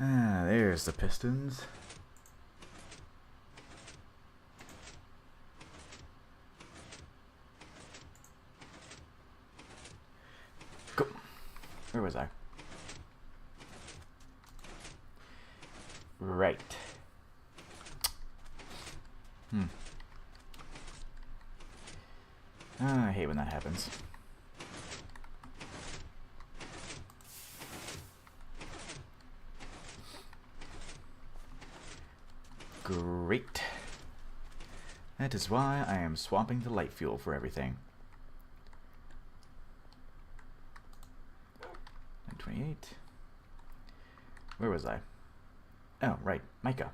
Ah, there's the pistons. Go. Where was I? Right. I hate when that happens. Great. That is why I am swapping the light fuel for everything. 928. Where was I? Oh, right. Mica.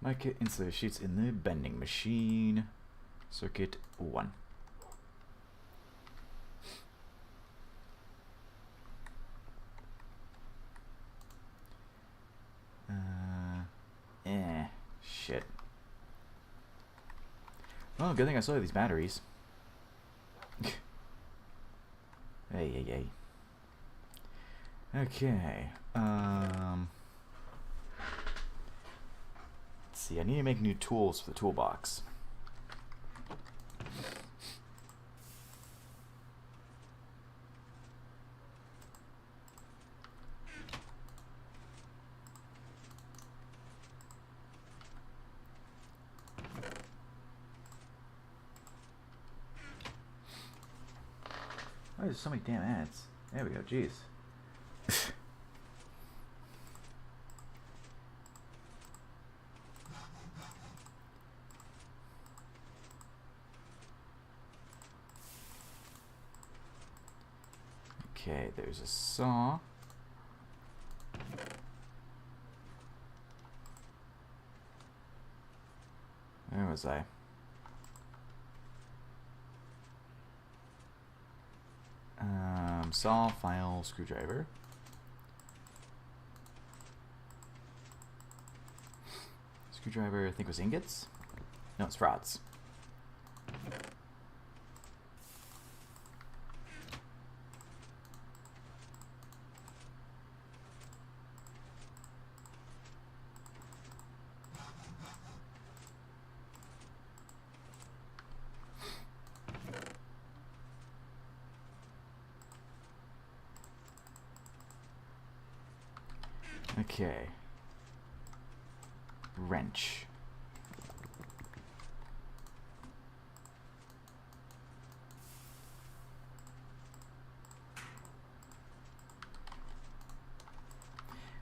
Mica insulator sheets in the bending machine. Circuit 1. Shit. Well, good thing I saw these batteries. Hey. Okay. Let's see. I need to make new tools for the toolbox. Why is there so many damn ads? There we go, jeez. Okay, there's a saw. Where was I? Saw, file, screwdriver. Screwdriver, I think was ingots? No, it's rods. Okay. Wrench.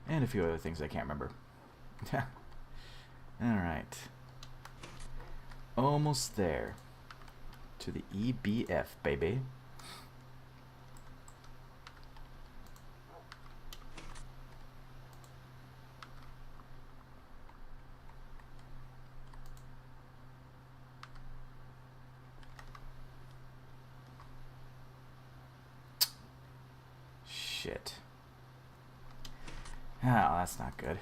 And a few other things I can't remember. Alright. Almost there. To the EBF, baby. Shit. Oh, that's not good.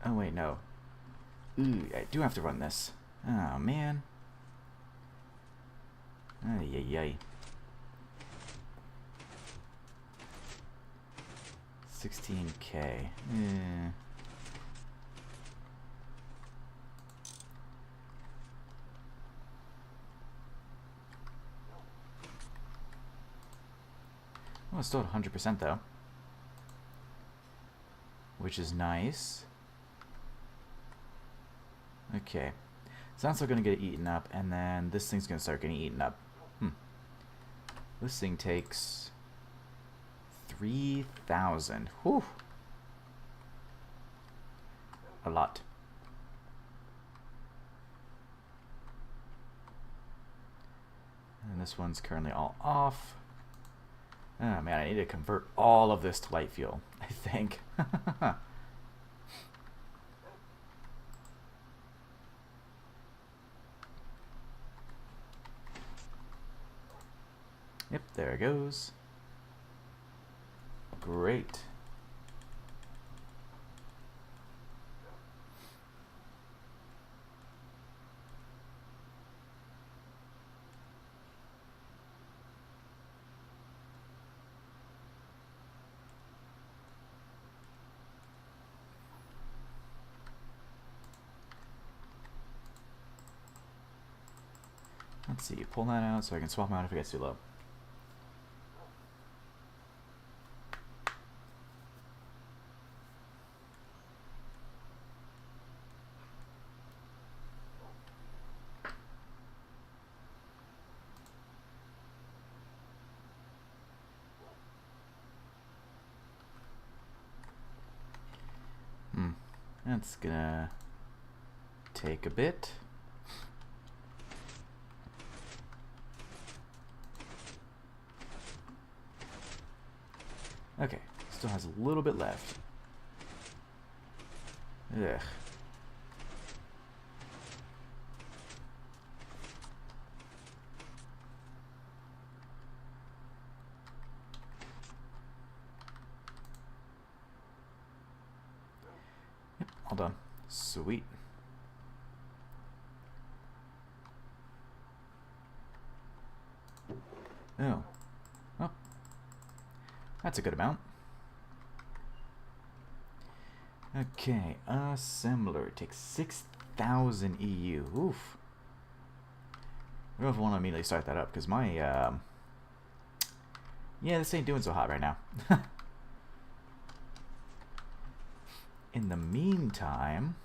Oh wait, no. Ooh, I do have to run this. Oh man. Ay. 16K. Well, it's still at 100% though, which is nice. Okay, so that's still gonna get eaten up, and then this thing's gonna start getting eaten up. This thing takes 3,000. Whew. A lot. And this one's currently all off. Oh man, I need to convert all of this to light fuel, I think. Yep, there it goes. Great. Let's see, pull that out so I can swap them out if it gets too low. That's gonna take a bit. Okay, still has a little bit left. Ugh. Yep, all done. Sweet. Oh. Oh. That's a good amount. Okay, assembler takes 6,000 EU. Oof. I don't know if I want to immediately start that up because my, yeah, this ain't doing so hot right now. In the meantime,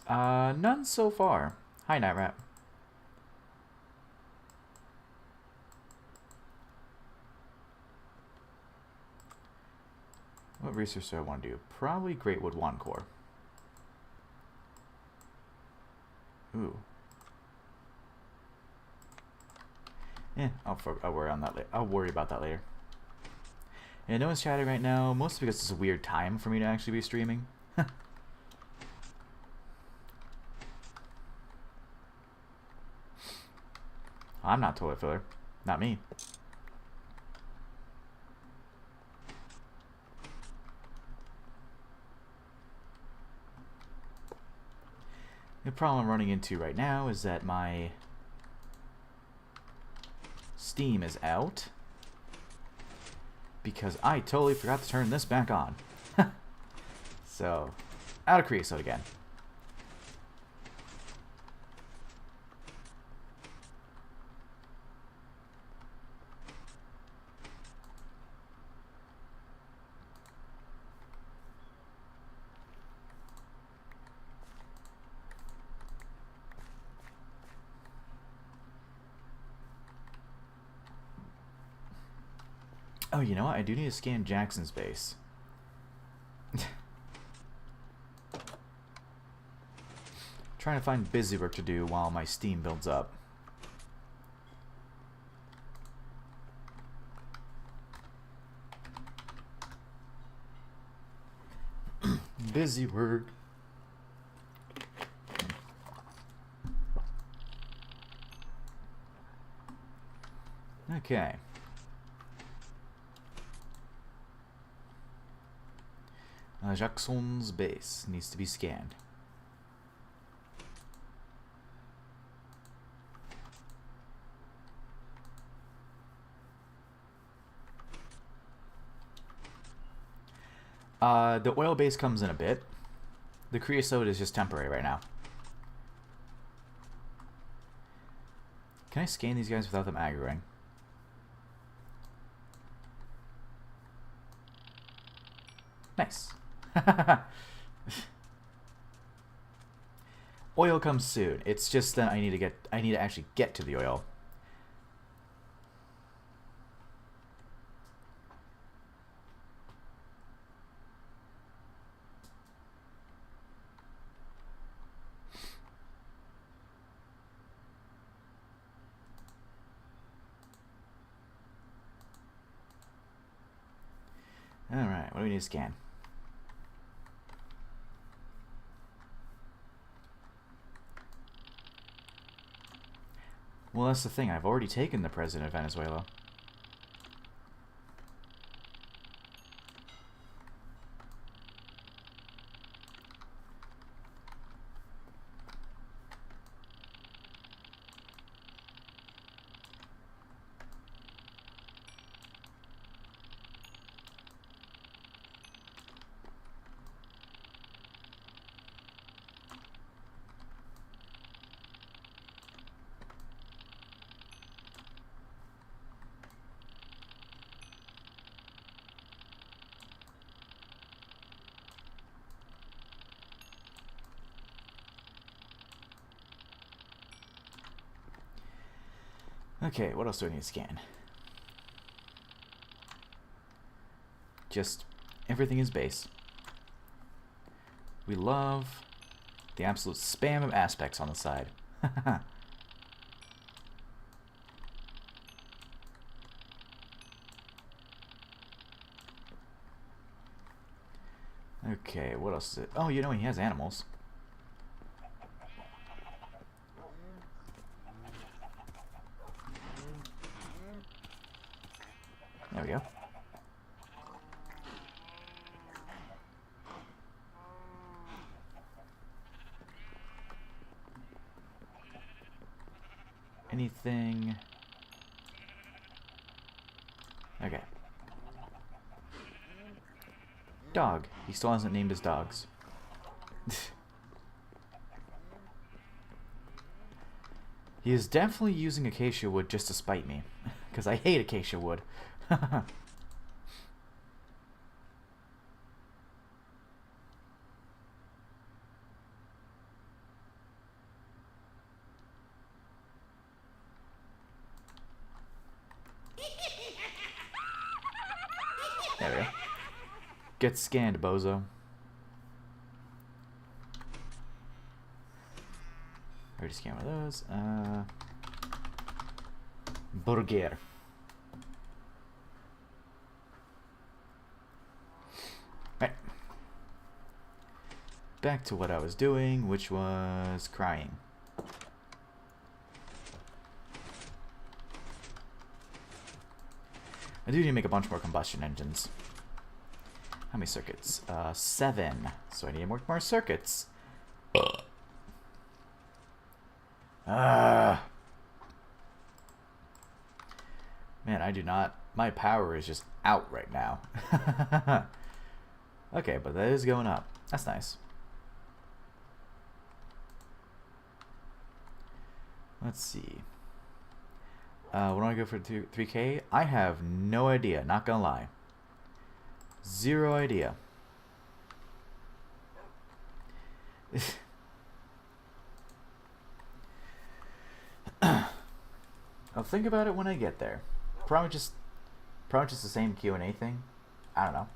none so far. Hi, Night Rat. What research do I want to do? Probably Greatwood Wand Core. Ooh. I'll worry on that later. I'll worry about that later. And no one's chatting right now, mostly because it's a weird time for me to actually be streaming. I'm not toilet filler. Not me. The problem I'm running into right now is that my Steam is out because I totally forgot to turn this back on. So, out of creosote again. Oh, you know what? I do need to scan Jackson's base. Trying to find busy work to do while my Steam builds up. Busy work. Okay. Jackson's base needs to be scanned. The oil base comes in a bit. The creosote is just temporary right now. Can I scan these guys without them aggroing? Nice. Oil comes soon. It's just that I need to actually get to the oil. Alright, what do we need to scan? Well, that's the thing. I've already taken the president of Venezuela. Okay, what else do I need to scan? Just everything is base. We love the absolute spam of aspects on the side. Okay, what else is it? Oh, you know he has animals. There we go. Anything? Okay. Dog. He still hasn't named his dogs. He is definitely using acacia wood just to spite me. Because I hate acacia wood. There we go. Get scanned, bozo. Already scanned one of those. Burger. Right. Back to what I was doing, which was crying. I do need to make a bunch more combustion engines. How many circuits? 7. So I need to work more circuits. Man, I do not... My power is just out right now. Okay, but that is going up. That's nice. Let's see. What do I go for 3K? I have no idea, not gonna lie. Zero idea. I'll think about it when I get there. Probably just the same Q&A thing. I don't know.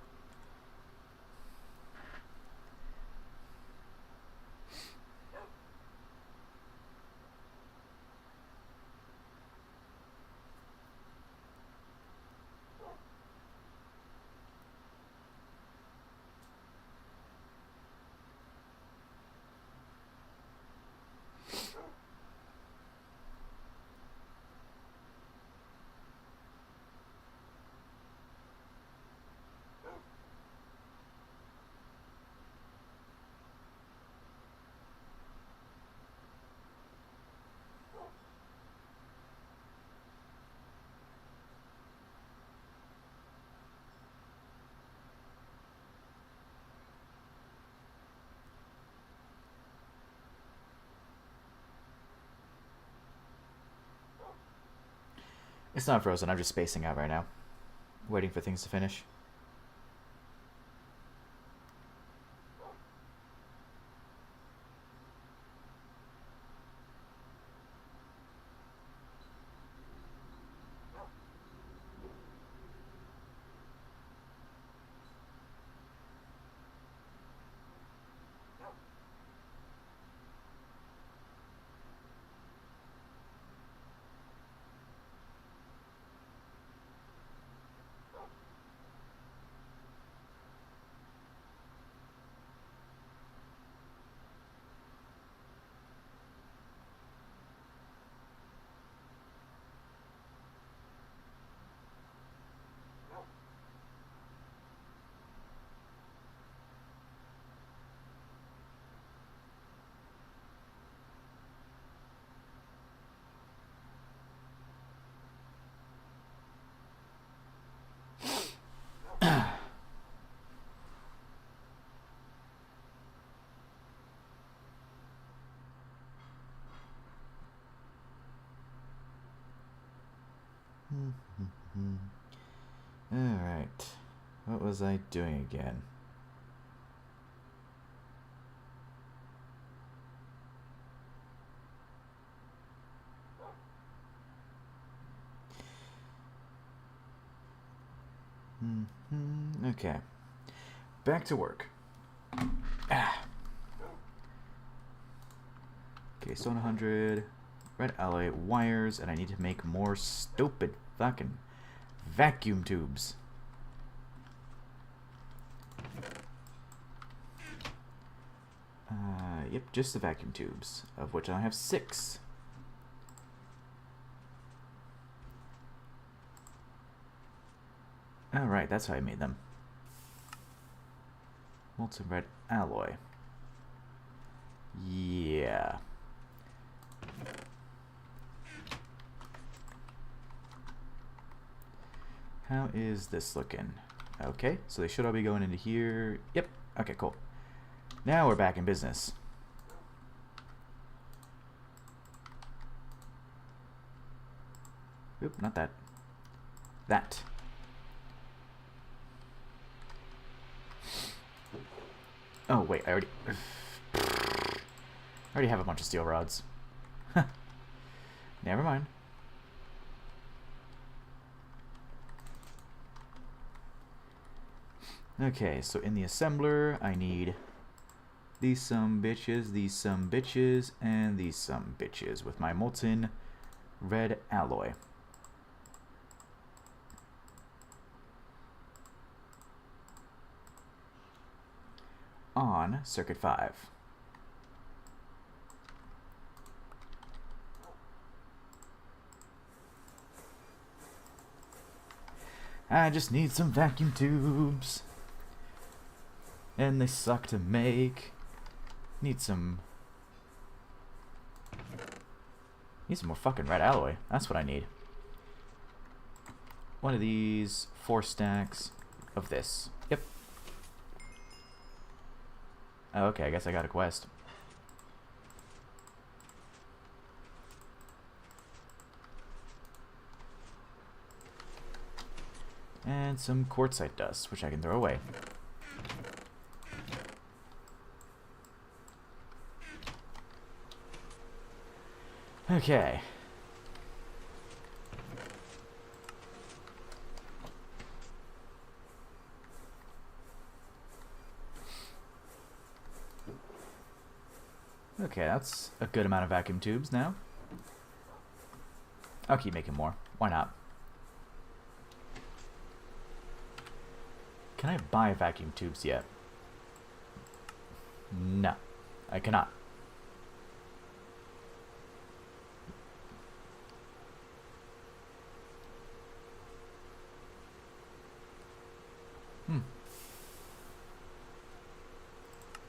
It's not frozen, I'm just spacing out right now. Waiting for things to finish. Alright. What was I doing again? Okay. Back to work. Okay, stone 100, red alloy wires, and I need to make more stupid fucking vacuum tubes. Yep, just the vacuum tubes, of which I have 6. Alright, that's how I made them. Molten red alloy. Yeah. How is this looking? Okay, so they should all be going into here. Yep. Okay, cool. Now we're back in business. Oop, not that. That. Oh, wait, I already have a bunch of steel rods. Never mind. Okay, so in the assembler, I need these some bitches, and these some bitches with my molten red alloy. On circuit 5. I just need some vacuum tubes. And they suck to make. Need some more fucking red alloy. That's what I need. One of these, 4 stacks of this. Yep. Oh, okay, I guess I got a quest. And some quartzite dust, which I can throw away. Okay. Okay, that's a good amount of vacuum tubes now. I'll keep making more. Why not? Can I buy vacuum tubes yet? No, I cannot.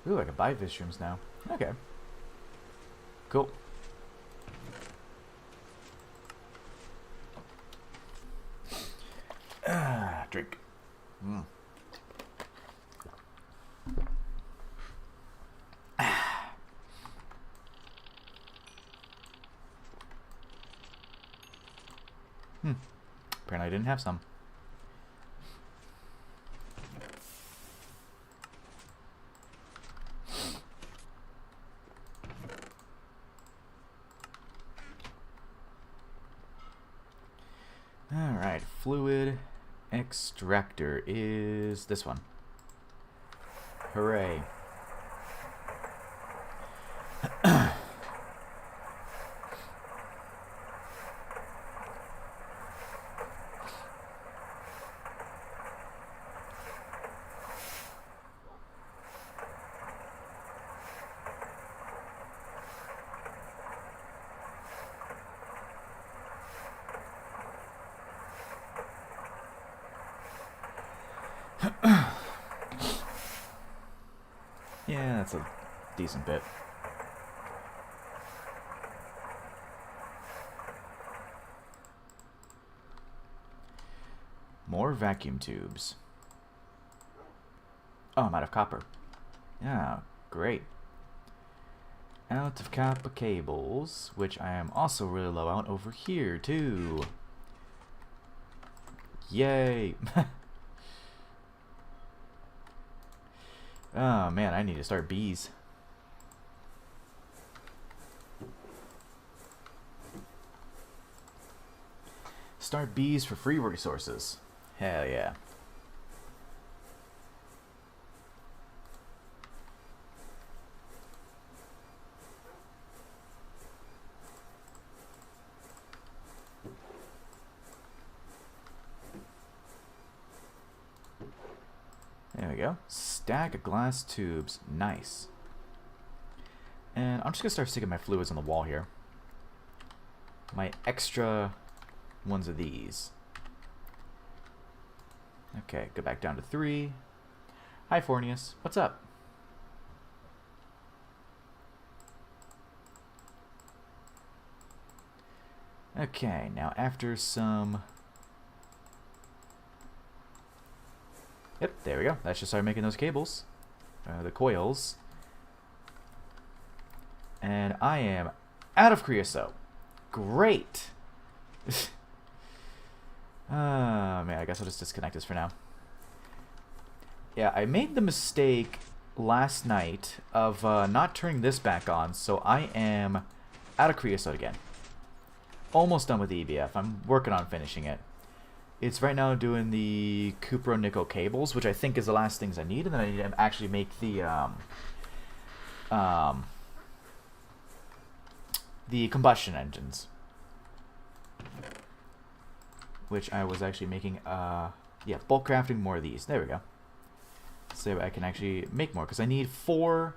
Ooh, I can buy fish rooms now. Okay. Cool. Drink. Apparently I didn't have some. Alright, fluid extractor is this one. Hooray. Yeah, that's a decent bit. More vacuum tubes. Oh, I'm out of copper. Yeah, great. Out of copper cables, which I am also really low out over here, too. Yay! Oh man, I need to start bees. Start bees for free resources. Hell yeah. There we go. Stack of glass tubes. Nice. And I'm just going to start sticking my fluids on the wall here. My extra ones of these. Okay, go back down to 3. Hi, Fornius. What's up? Okay, now after some... Yep, there we go. That should start making those cables. The coils. And I am out of creosote. Great! Man, I guess I'll just disconnect this for now. Yeah, I made the mistake last night of not turning this back on, so I am out of creosote again. Almost done with the EBF. I'm working on finishing it. It's right now doing the cupro nickel cables, which I think is the last things I need, and then I need to actually make the combustion engines, which I was actually making. Yeah, bulk crafting more of these. There we go. So I can actually make more because I need four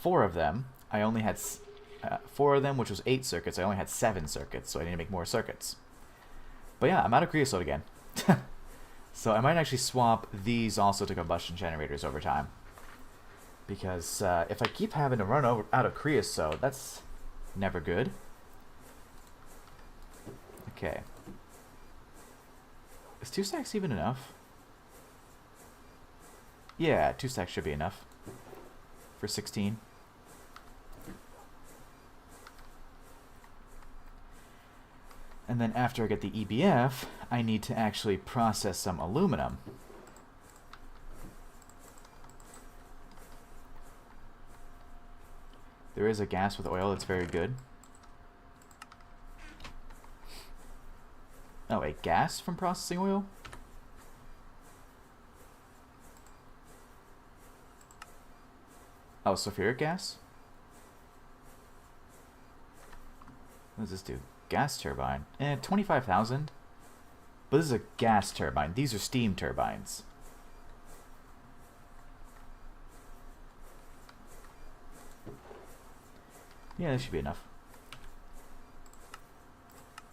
of them. I only had 4 of them, which was 8 circuits. I only had 7 circuits, so I need to make more circuits. But yeah, I'm out of creosote again. So I might actually swap these also to combustion generators over time. Because if I keep having to run out of creosote, that's never good. Okay. Is 2 stacks even enough? Yeah, 2 stacks should be enough. For 16. And then after I get the EBF, I need to actually process some aluminum. There is a gas with oil that's very good. Oh, a gas from processing oil? Oh, sulfuric gas? What does this do? Gas turbine. 25,000. But this is a gas turbine. These are steam turbines. Yeah, that should be enough.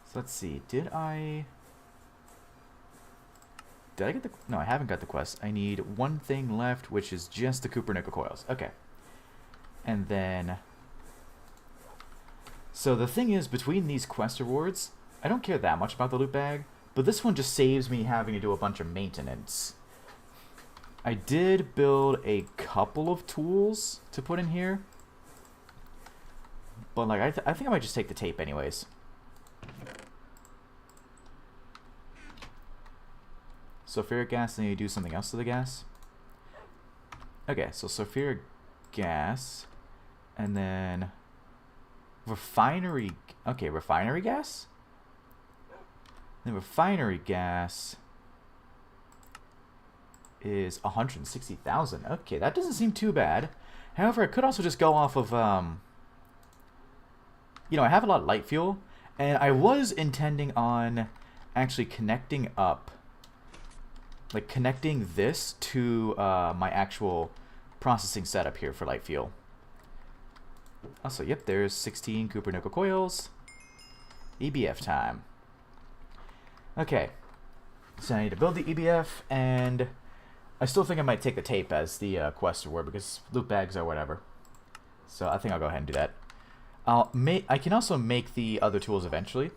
So let's see. Did I get the... No, I haven't got the quest. I need one thing left, which is just the copper nickel coils. Okay. And then... So the thing is, between these quest rewards, I don't care that much about the loot bag, but this one just saves me having to do a bunch of maintenance. I did build a couple of tools to put in here, but like I think I might just take the tape anyways. Sulfuric gas, then you do something else to the gas. Okay, so sulfuric gas, and then... Refinery... Okay, refinery gas? The refinery gas is 160,000. Okay, that doesn't seem too bad. However, I could also just go off of... You know, I have a lot of light fuel, and I was intending on actually connecting up... Like, connecting this to my actual processing setup here for light fuel. Also, yep, there's 16 copper nickel coils. EBF time. Okay. So I need to build the EBF, and I still think I might take the tape as the quest reward because loot bags or whatever. So I think I'll go ahead and do that. I can also make the other tools eventually.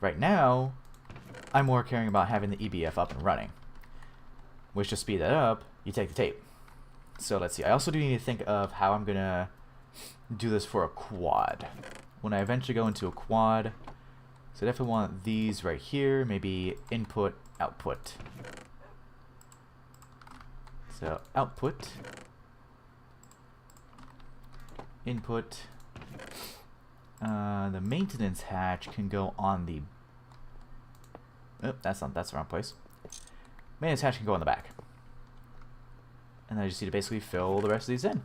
Right now, I'm more caring about having the EBF up and running. Which, to speed that up, you take the tape. So let's see. I also do need to think of how I'm going to do this for a quad. When I eventually go into a quad, So I definitely want these right here, maybe input, output. So output, input, the maintenance hatch can go on the, oh, that's the wrong place. Maintenance hatch can go on the back. And then I just need to basically fill the rest of these in.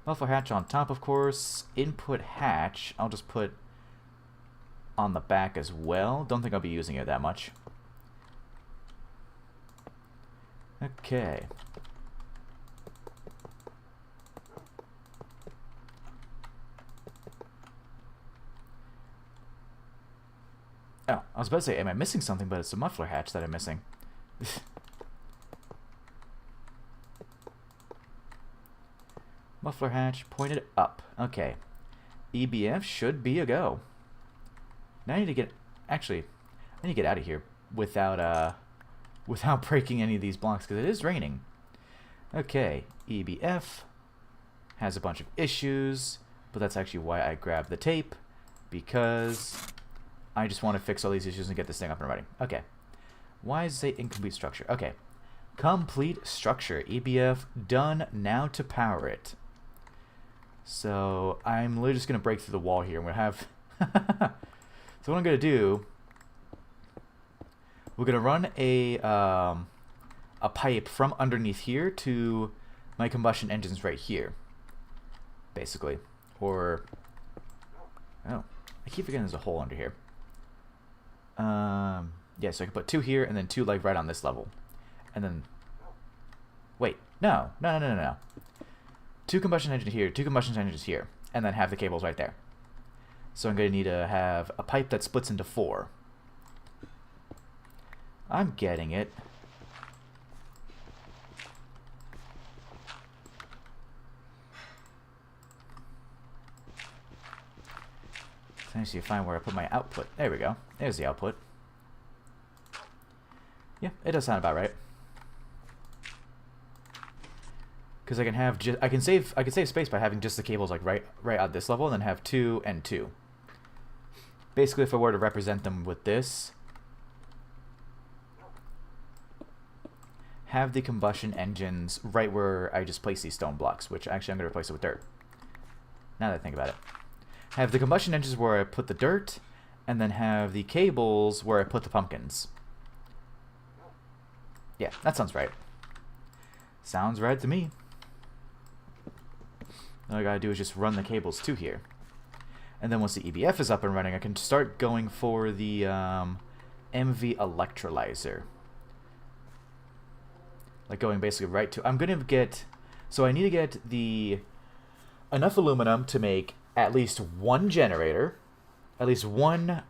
Muffler hatch on top, of course. Input hatch, I'll just put on the back as well. Don't think I'll be using it that much. Okay. Oh, I was about to say, am I missing something? But it's the muffler hatch that I'm missing. Muffler hatch pointed up. Okay. EBF should be a go. Now I need to get... Actually, I need to get out of here without breaking any of these blocks, because it is raining. Okay. EBF has a bunch of issues, but that's actually why I grabbed the tape, because I just want to fix all these issues and get this thing up and running. Okay. Why does it say incomplete structure? Okay. Complete structure. EBF done. Now to power it. So I'm literally just going to break through the wall here. I'm going to have... So what I'm going to do... We're going to run a pipe from underneath here to my combustion engines right here. Basically. Or... Oh. I keep forgetting there's a hole under here. Yeah, so I can put 2 here and then 2 like right on this level. And then... Wait. No. 2 combustion engines here, 2 combustion engines here, and then have the cables right there. So I'm going to need to have a pipe that splits into 4. I'm getting it. So I need to find where I put my output. There we go. There's the output. Yeah, it does sound about right. Because I can have I can save space by having just the cables like right at this level, and then have 2 and 2. Basically, if I were to represent them with this, have the combustion engines right where I just placed these stone blocks, which actually I'm going to replace it with dirt. Now that I think about it. Have the combustion engines where I put the dirt, and then have the cables where I put the pumpkins. Yeah, that sounds right. Sounds right to me. All I gotta do is just run the cables to here. And then once the EBF is up and running, I can start going for the MV electrolyzer. Like going basically right to... I'm gonna get... So I need to get enough aluminum to make at least 1 generator. At least 1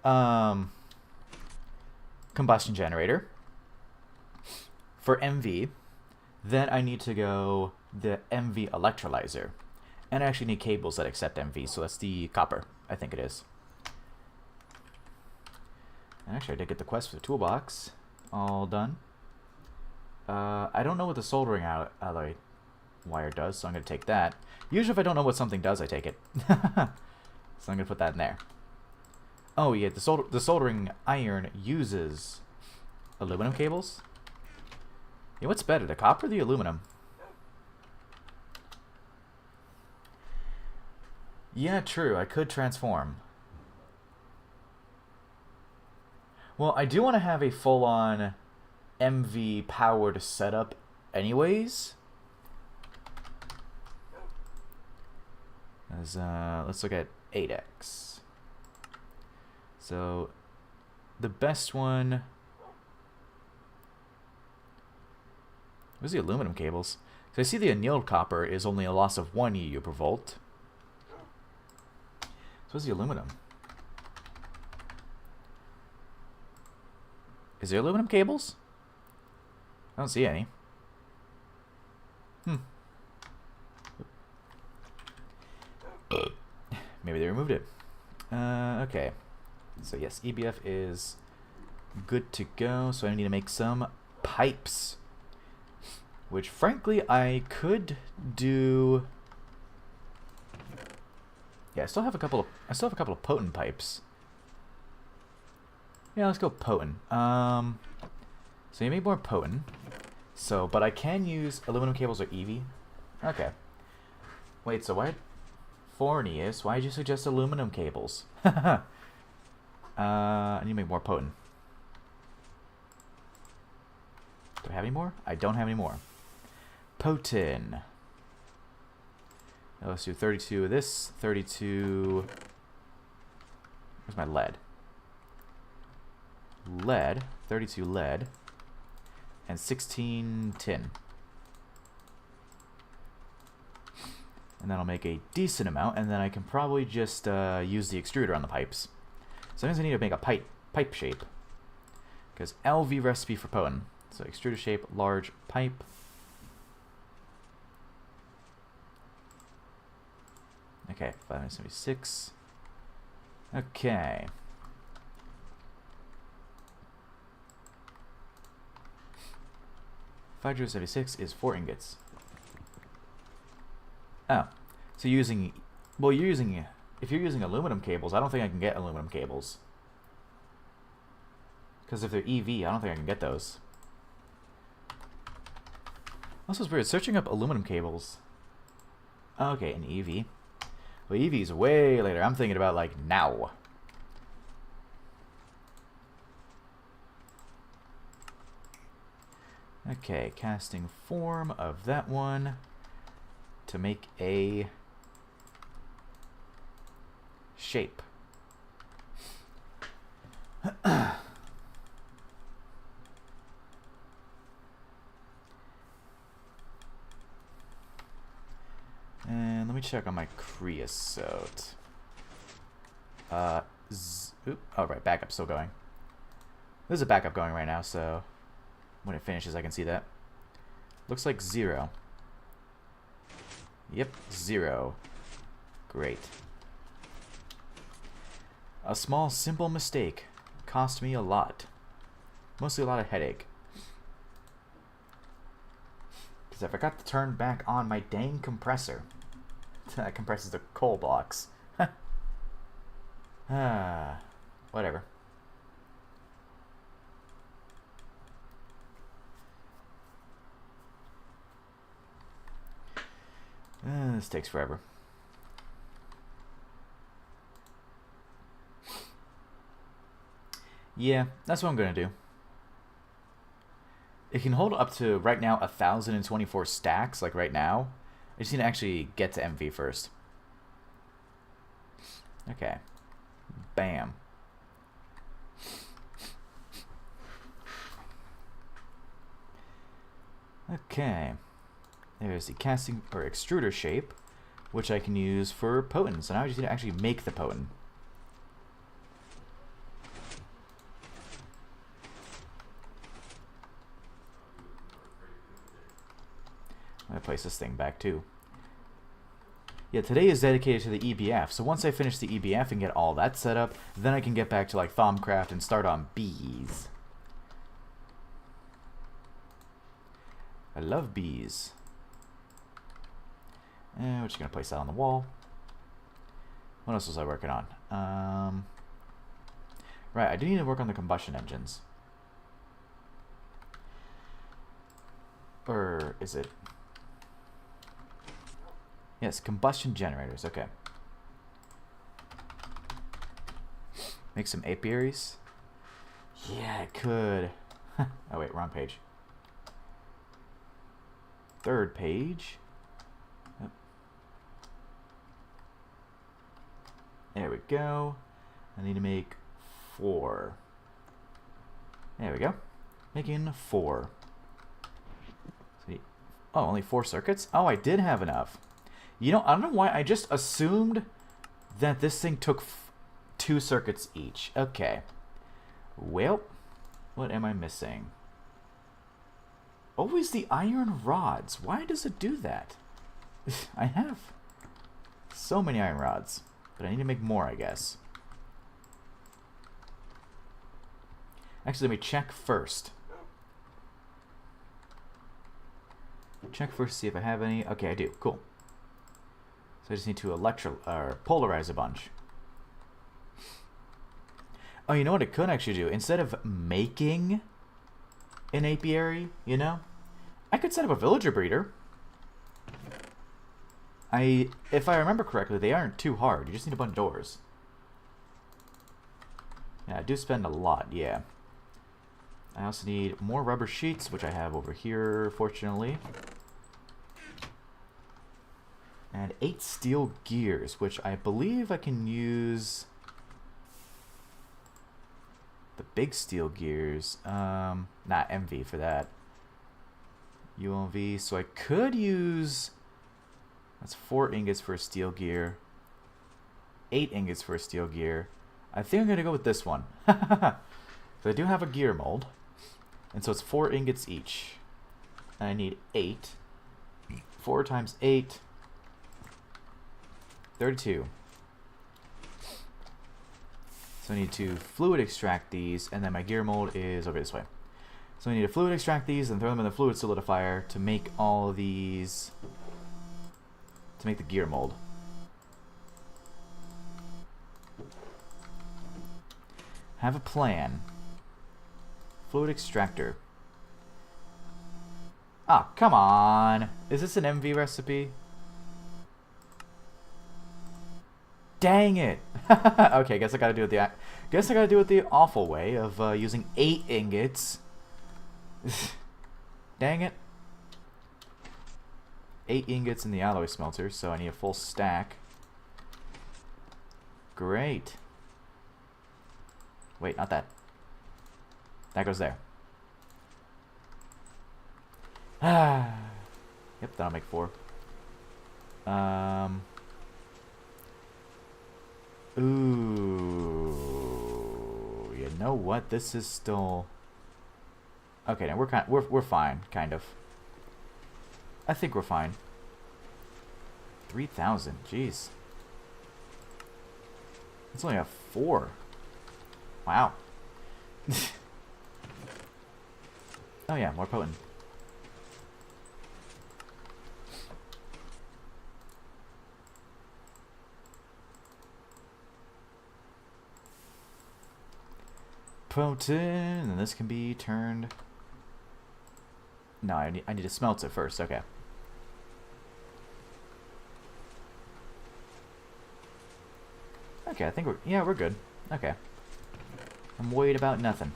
combustion generator. For MV. Then I need to go the MV electrolyzer. And I actually need cables that accept MV, so that's the copper, I think it is. Actually, I did get the quest for the toolbox. All done. I don't know what the soldering alloy wire does, so I'm going to take that. Usually if I don't know what something does, I take it. So I'm going to put that in there. Oh yeah, the soldering iron uses aluminum cables. Yeah, what's better, the copper or the aluminum? Yeah, true. I could transform. Well, I do want to have a full-on MV powered setup anyways. As, let's look at 8X. So, the best one... Where's the aluminum cables? So I see the annealed copper is only a loss of 1 EU per volt. So where's the aluminum? Is there aluminum cables? I don't see any. Maybe they removed it. Okay. So yes, EBF is good to go. So I need to make some pipes. Which frankly I could do. Yeah, I still have a couple of potent pipes. Yeah, let's go potent. So you make more potent. So, but I can use aluminum cables or EV. Okay. Wait, so why... Fornius, why did you suggest aluminum cables? I need to make more potent. Do I have any more? I don't have any more. Potent. Now let's do 32 of this. 32... Where's my lead? Lead. 32 lead. And 16 tin. And then I'll make a decent amount, and then I can probably just use the extruder on the pipes. Sometimes I need to make a pipe shape. Because LV recipe for potent. So extruder shape, large pipe. Okay, 576. Okay. 576 is 4 ingots. Oh, so using, well, you're using, if you're using aluminum cables, I don't think I can get aluminum cables. Because if they're EV, I don't think I can get those. Also, it's weird, searching up aluminum cables. Okay, an EV. Well, EV is way later. I'm thinking about, like, now. Okay, casting form of that one to make a shape. And let me check on my creosote. Oh, right, backup's still going. There's a backup going right now, so when it finishes, I can see that. Looks like 0. Yep, 0. Great. A small, simple mistake cost me a lot. Mostly a lot of headache. Because I forgot to turn back on my dang compressor. That compresses the coal blocks. Whatever. This takes forever. Yeah, that's what I'm gonna do. It can hold up to, right now, 1,024 stacks, like right now. I just need to actually get to MV first. Okay. Bam. Okay. There's the casting, or extruder shape, which I can use for potent. So now I just need to actually make the potent. I'm gonna place this thing back too. Yeah, today is dedicated to the EBF, so once I finish the EBF and get all that set up, then I can get back to like Thaumcraft and start on bees. I love bees. We're just gonna place that on the wall. What else was I working on? Right, I do need to work on the combustion engines. Or is it? Yes, combustion generators, okay. Make some apiaries? Yeah, I could. Oh wait, wrong page. Third page. Yep. There we go. I need to make 4. There we go. Making 4. See. Oh, only 4 circuits? Oh, I did have enough. You know, I don't know why. I just assumed that this thing took 2 circuits each. Okay. Well, what am I missing? Always the iron rods. Why does it do that? I have so many iron rods, but I need to make more, I guess. Actually, let me check first. Check first, see if I have any. Okay, I do. Cool. So I just need to polarize a bunch. Oh, you know what it could actually do? Instead of making an apiary, you know, I could set up a villager breeder. If I remember correctly, they aren't too hard. You just need a bunch of doors. Yeah, I do spend a lot, yeah. I also need more rubber sheets, which I have over here, fortunately. And 8 steel gears, which I believe I can use the big steel gears. Not MV for that. ULV, so I could use... That's 4 ingots for a steel gear. 8 ingots for a steel gear. I think I'm going to go with this one. So I do have a gear mold. And so it's 4 ingots each. And I need 8. 4 times 8. 32. So I need to fluid extract these, and then my gear mold is over this way. So I need to fluid extract these and throw them in the fluid solidifier to make all of these, to make the gear mold. Have a plan. Fluid extractor. Ah, come on. Is this an MV recipe? Dang it. Okay, guess I gotta do it the awful way of using 8 ingots. Dang it. 8 ingots in the alloy smelter, so I need a full stack. Great. Wait, not that. That goes there. Ah. Yep, that'll make 4. Ooh. You know what? This is still... Okay, now we're fine, kind of. I think we're fine. 3,000. Jeez. It's only a 4. Wow. Oh yeah, more potent. Potent, and this can be turned... No, I need to smelt it first. Okay. Okay, I think we're good. Okay. I'm worried about nothing.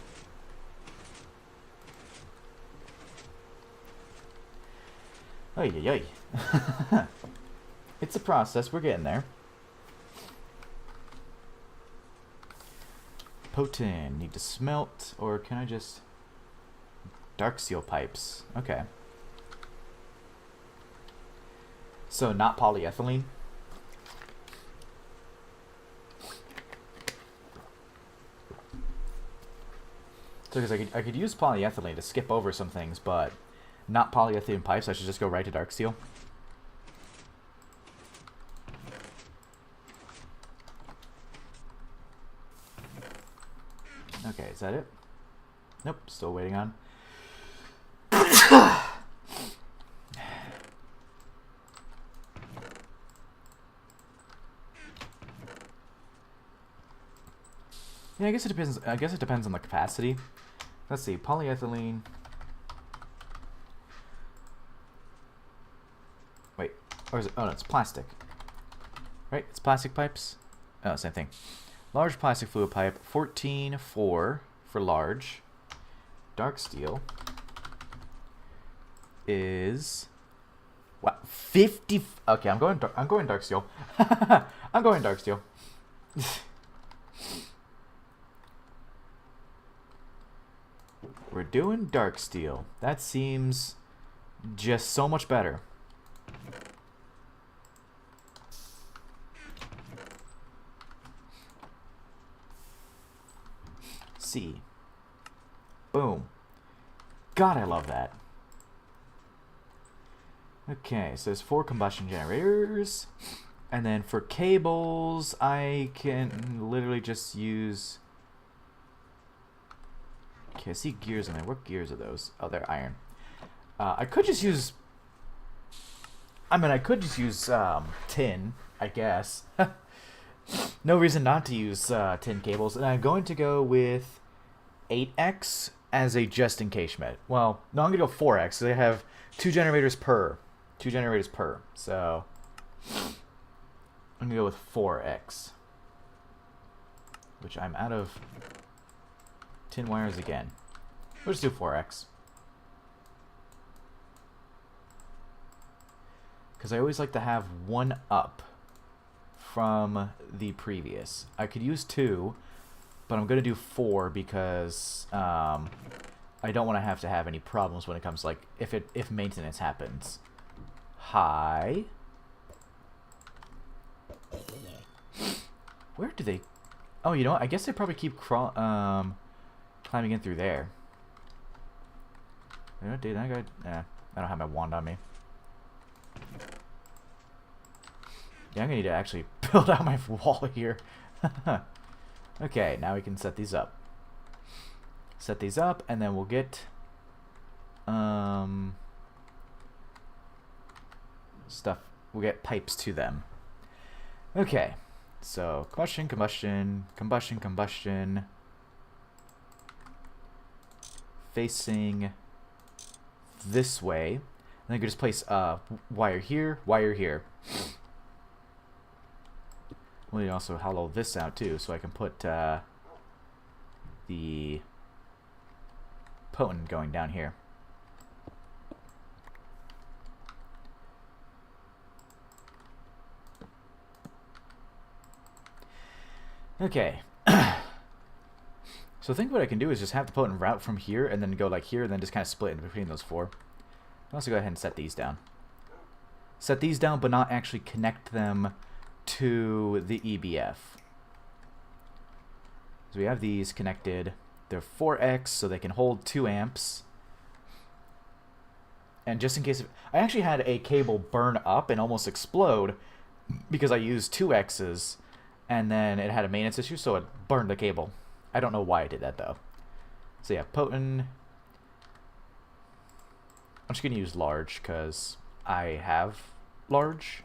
Oy, oy, oy. It's a process. We're getting there. Potent. Need to smelt, or can I just... Dark steel pipes. Okay. So, not polyethylene? So, because I could use polyethylene to skip over some things, but not polyethylene pipes, I should just go right to dark steel. Okay, is that it? Nope, still waiting on. Yeah, I guess it depends on the capacity. Let's see, polyethylene. Wait, or is it? Oh no, it's plastic. Right, it's plastic pipes. Oh, same thing. Large plastic fluid pipe, 14.4 for large. Dark steel is what? 50. Okay, I'm going dark steel. I'm going dark steel. We're doing dark steel. That seems just so much better. C. Boom. God, I love that. Okay, so there's 4 combustion generators. And then for cables, I can literally just use... Okay, I see gears in there. What gears are those? Oh, they're iron. I could just use... I mean, I could just use tin, I guess. No reason not to use tin cables, and I'm going to go with 8x as a just in case met. Well, no, I'm gonna go 4x because I have 2 generators per. 2 generators per. So I'm gonna go with 4x, which I'm out of tin wires again. We'll just do 4x. Because I always like to have one up from the previous. I could use 2, but I'm going to do 4 because I don't want to have any problems when it comes to, like, if maintenance happens. Hi. Where do they... Oh, you know what? I guess they probably keep climbing in through there. You know, dude, I don't have my wand on me. Yeah, I'm gonna need to actually build out my wall here. Okay, now we can set these up. Set these up, and then we'll get stuff. We'll get pipes to them. Okay, so combustion, combustion, combustion, combustion. Facing this way, and then I could just place wire here, wire here. Let me also hollow this out too, so I can put the potent going down here. Okay. So I think what I can do is just have the potent route from here and then go like here and then just kind of split in between those 4. I'll also go ahead and set these down. Set these down, but not actually connect them to the EBF. So we have these connected. They're 4x, so they can hold 2 amps. And just in case... I actually had a cable burn up and almost explode because I used 2x's, and then it had a maintenance issue, so it burned the cable. I don't know why I did that, though. So yeah, potent... I'm just going to use large because I have large.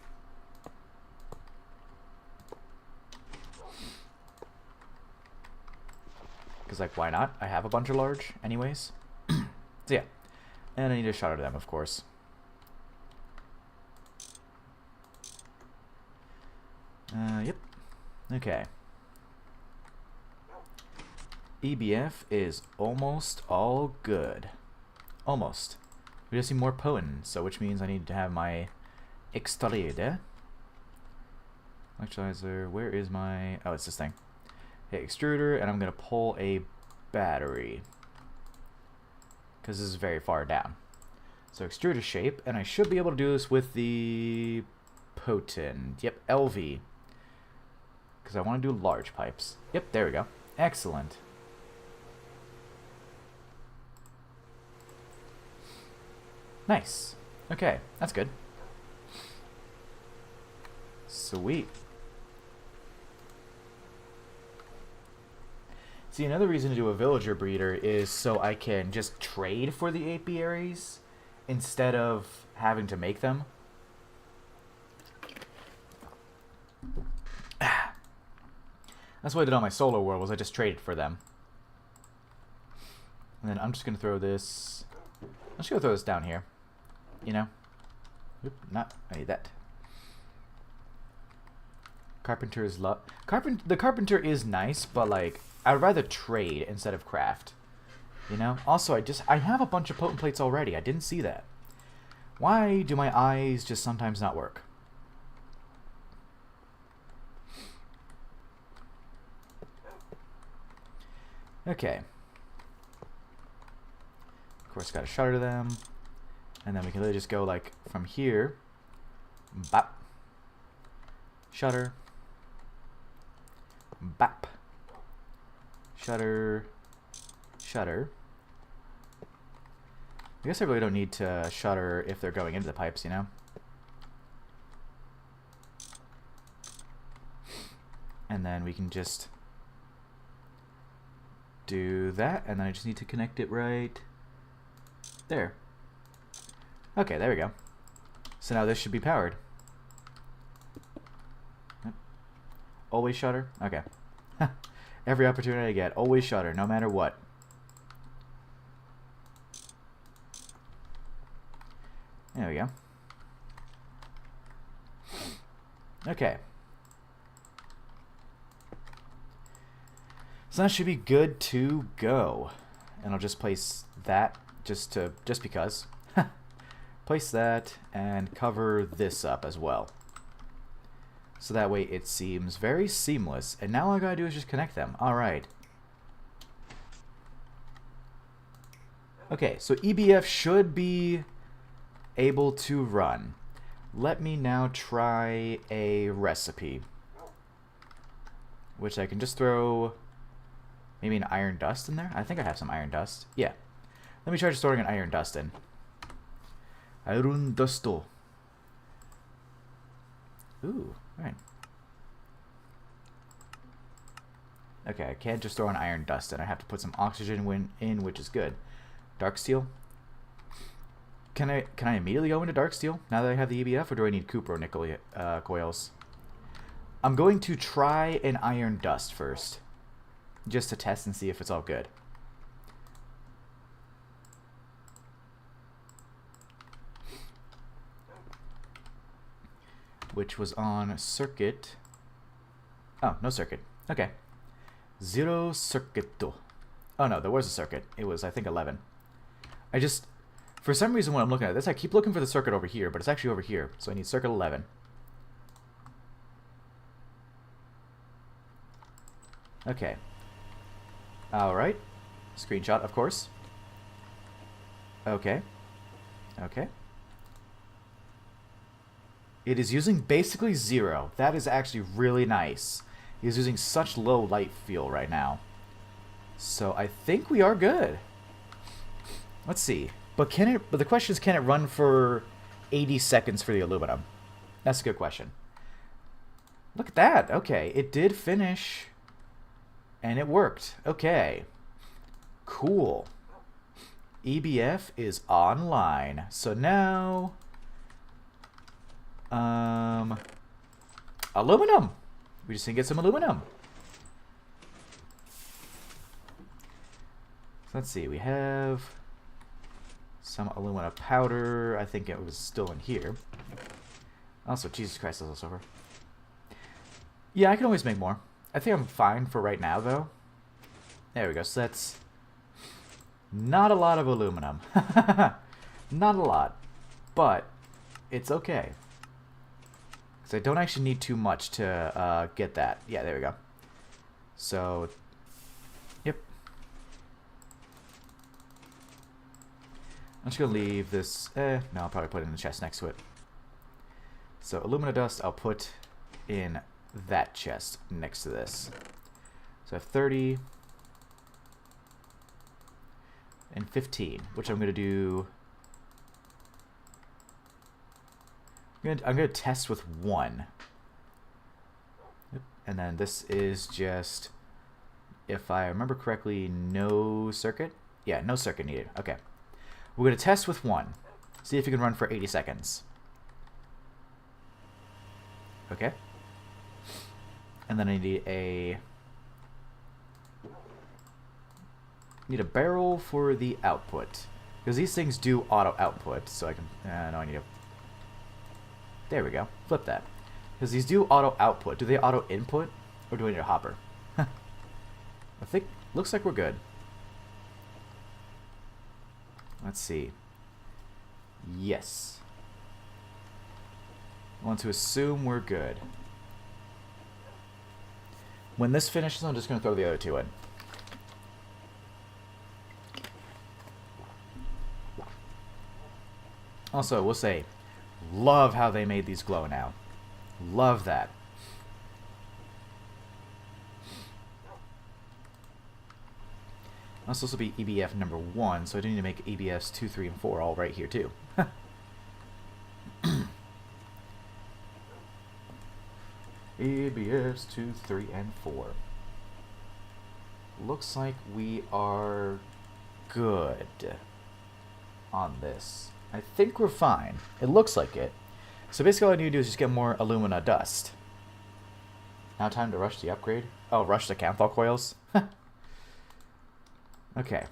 Because, like, why not? I have a bunch of large anyways. So yeah. And I need to shutter them, of course. Yep. Okay. EBF is almost all good. Almost. We just need more potent, so which means I need to have my extruder. Electrolyzer, where is my... Oh, it's this thing. Okay, extruder, and I'm going to pull a battery. Because this is very far down. So extruder shape, and I should be able to do this with the potent. Yep, LV. Because I want to do large pipes. Yep, there we go. Excellent. Nice. Okay, that's good. Sweet. See, another reason to do a villager breeder is so I can just trade for the apiaries instead of having to make them. That's what I did on my solar world, was I just traded for them. And then I'm just going to throw this... I'm just going to throw this down here. You know? Oop, not... I need that. Carpenter is the carpenter is nice, but, like, I'd rather trade instead of craft. You know? Also, I have a bunch of potent plates already. I didn't see that. Why do my eyes just sometimes not work? Okay. Of course, gotta shutter them. And then we can really just go, like, from here. Bop. Shutter. Bop. Shutter. Shutter. I guess I really don't need to shutter if they're going into the pipes, you know? And then we can just do that, and then I just need to connect it right there. Okay, there we go. So now this should be powered. Yep. Always shutter? Okay. Every opportunity I get, always shutter, no matter what. There we go. Okay. So that should be good to go. And I'll just place that just because. Place that and cover this up as well. So that way it seems very seamless. And now all I gotta do is just connect them. Alright. Okay, so EBF should be able to run. Let me now try a recipe. Which I can just throw maybe an iron dust in there. I think I have some iron dust. Yeah. Let me try just throwing an iron dust in. Iron dusto. Ooh, right. Okay, I can't just throw an iron dust in. I have to put some oxygen in, which is good. Dark steel. Can I immediately go into dark steel now that I have the EBF, or do I need copper or nickel coils? I'm going to try an iron dust first, just to test and see if it's all good. Which was on circuit. Oh, no circuit. Okay. 0 circuito. Oh no, there was a circuit. It was, I think, 11. I just, for some reason when I'm looking at this, I keep looking for the circuit over here, but it's actually over here. So I need circuit 11. Okay. Alright. Screenshot, of course. Okay. Okay. It is using basically 0. That is actually really nice. It is using such low light fuel right now. So I think we are good. Let's see. But the question is, can it run for 80 seconds for the aluminum? That's a good question. Look at that. Okay, it did finish. And it worked. Okay. Cool. EBF is online. So now... aluminum. We just need to get some aluminum. So let's see. We have some alumina powder. I think it was still in here. Also, Jesus Christ, this is over. Yeah, I can always make more. I think I'm fine for right now, though. There we go. So that's not a lot of aluminum. Not a lot. But it's okay. I don't actually need too much to get that. Yeah, there we go. So, yep. I'm just going to leave this. No, I'll probably put it in the chest next to it. So, alumina dust, I'll put in that chest next to this. So, I have 30 and 15, which I'm going to do. I'm gonna test with 1. Yep. And then this is just, if I remember correctly, no circuit? Yeah, no circuit needed. Okay. We're gonna test with 1. See if you can run for 80 seconds. Okay. And then I need a barrel for the output. Because these things do auto output, so I can, no, I need a, there we go. Flip that. Because these do auto output. Do they auto input? Or do I need a hopper? I think, looks like we're good. Let's see. Yes. I want to assume we're good. When this finishes, I'm just going to throw the other 2 in. Also, we'll say, love how they made these glow now. Love that. Also, this will be EBF number 1, so I do need to make EBFs 2, 3, and 4 all right here too. EBFs 2, 3, and 4. Looks like we are good on this. I think we're fine. It looks like it. So basically all I need to do is just get more alumina dust. Now time to rush the upgrade. Oh, rush the Camphor coils. Okay.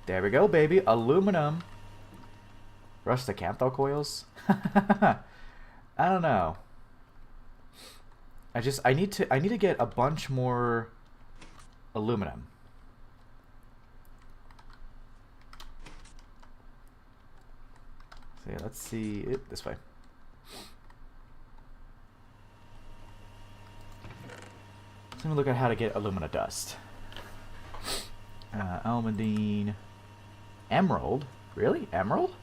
There we go, baby. Aluminum. Rush the Camphor coils. I don't know. I need to get a bunch more aluminum. So yeah, let's see it this way. Let's look at how to get alumina dust. Almandine. Emerald? Really? Emerald?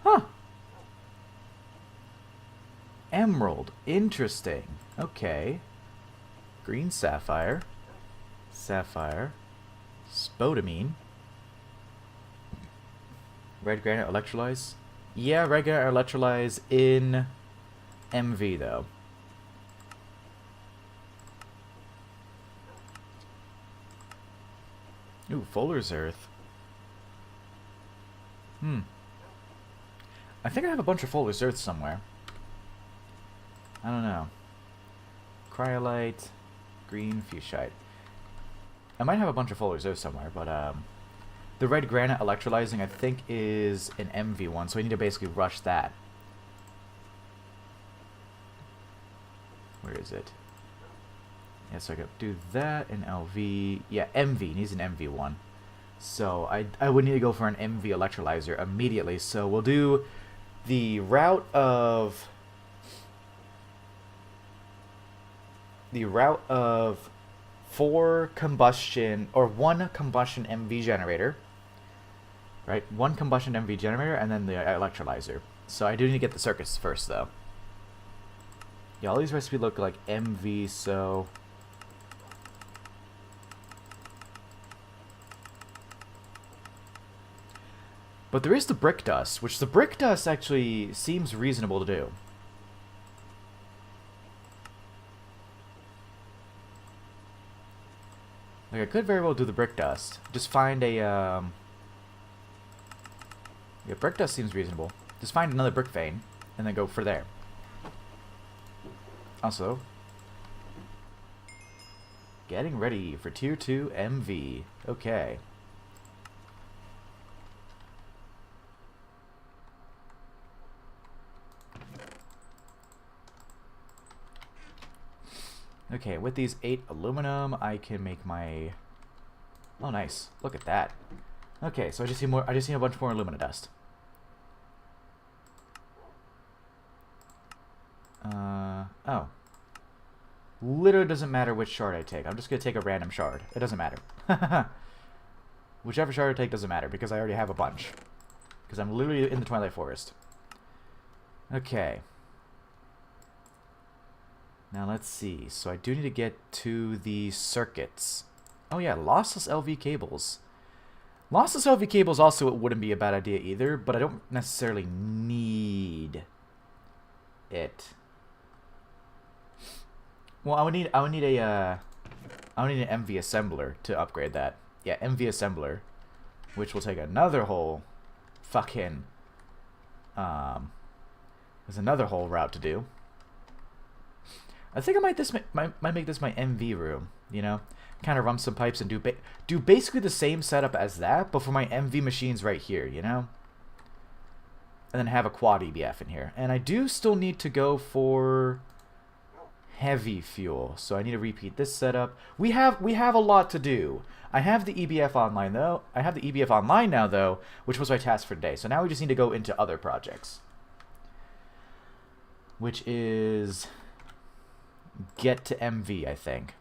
Huh. Emerald. Interesting. Okay. Green sapphire. Sapphire. Spodumene. Red granite electrolyze. Yeah, red granite electrolyze in MV though. Ooh, Fuller's Earth. I think I have a bunch of Fuller's Earth somewhere. I don't know. Cryolite, green fuchsite. I might have a bunch of Fuller's Earth somewhere, but the red granite electrolyzing I think is an MV one, so I need to basically rush that. Where is it? Yeah, so I could do that in LV. Yeah, MV needs an MV one. So I would need to go for an MV electrolyzer immediately. So we'll do the route of 4 combustion or 1 combustion MV generator. Right? 1 combustion MV generator and then the electrolyzer. So I do need to get the circuits first though. Yeah, all these recipes look like MV, so but there is the brick dust, which the brick dust actually seems reasonable to do. Like, I could very well do the brick dust. Just find a, yeah, brick dust seems reasonable. Just find another brick vein, and then go for there. Also, getting ready for Tier 2 MV. Okay. Okay, with these 8 aluminum, I can make my... Oh, nice. Look at that. Okay, so I just need a bunch more alumina dust. Oh. Literally doesn't matter which shard I take. I'm just gonna take a random shard. It doesn't matter. Whichever shard I take doesn't matter, because I already have a bunch. Because I'm literally in the Twilight Forest. Okay. Now let's see. So I do need to get to the circuits. Oh yeah, lossless LV cables. Lossless LV cables also wouldn't be a bad idea either, but I don't necessarily need it. Well, I would need an MV assembler to upgrade that. Yeah, MV assembler, which will take another whole fucking there's another whole route to do. I think I might make this my MV room, you know? Kind of run some pipes and do basically the same setup as that, but for my MV machines right here, you know? And then have a quad EBF in here. And I do still need to go for heavy fuel, so I need to repeat this setup. We have a lot to do. I have the EBF online though. I have the EBF online now though, which was my task for today. So now we just need to go into other projects, which is get to MV, I think.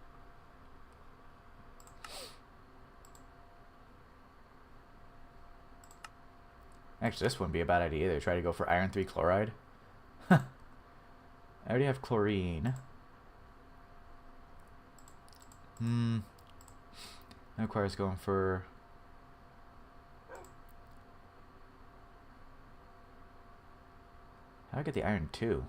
Actually, this wouldn't be a bad idea either. Try to go for iron 3 chloride. I already have chlorine. That requires going for... How do I get the iron 2?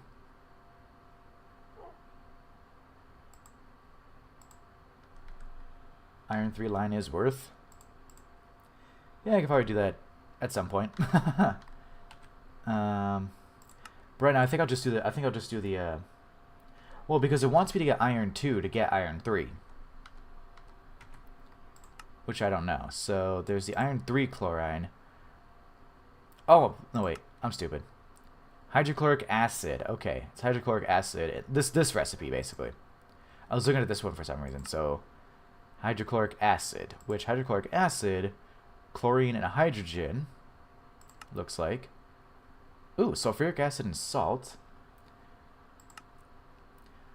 Iron 3 line is worth. Yeah, I could probably do that at some point. Brick right now, I think I'll just do the. Well, because it wants me to get iron 2 to get iron 3, which I don't know. So there's the iron 3 chlorine. Oh no, wait, I'm stupid. Hydrochloric acid. Okay, it's hydrochloric acid. This recipe basically. I was looking at this one for some reason. So hydrochloric acid, which hydrochloric acid, chlorine and hydrogen. Looks like. Ooh, sulfuric acid and salt.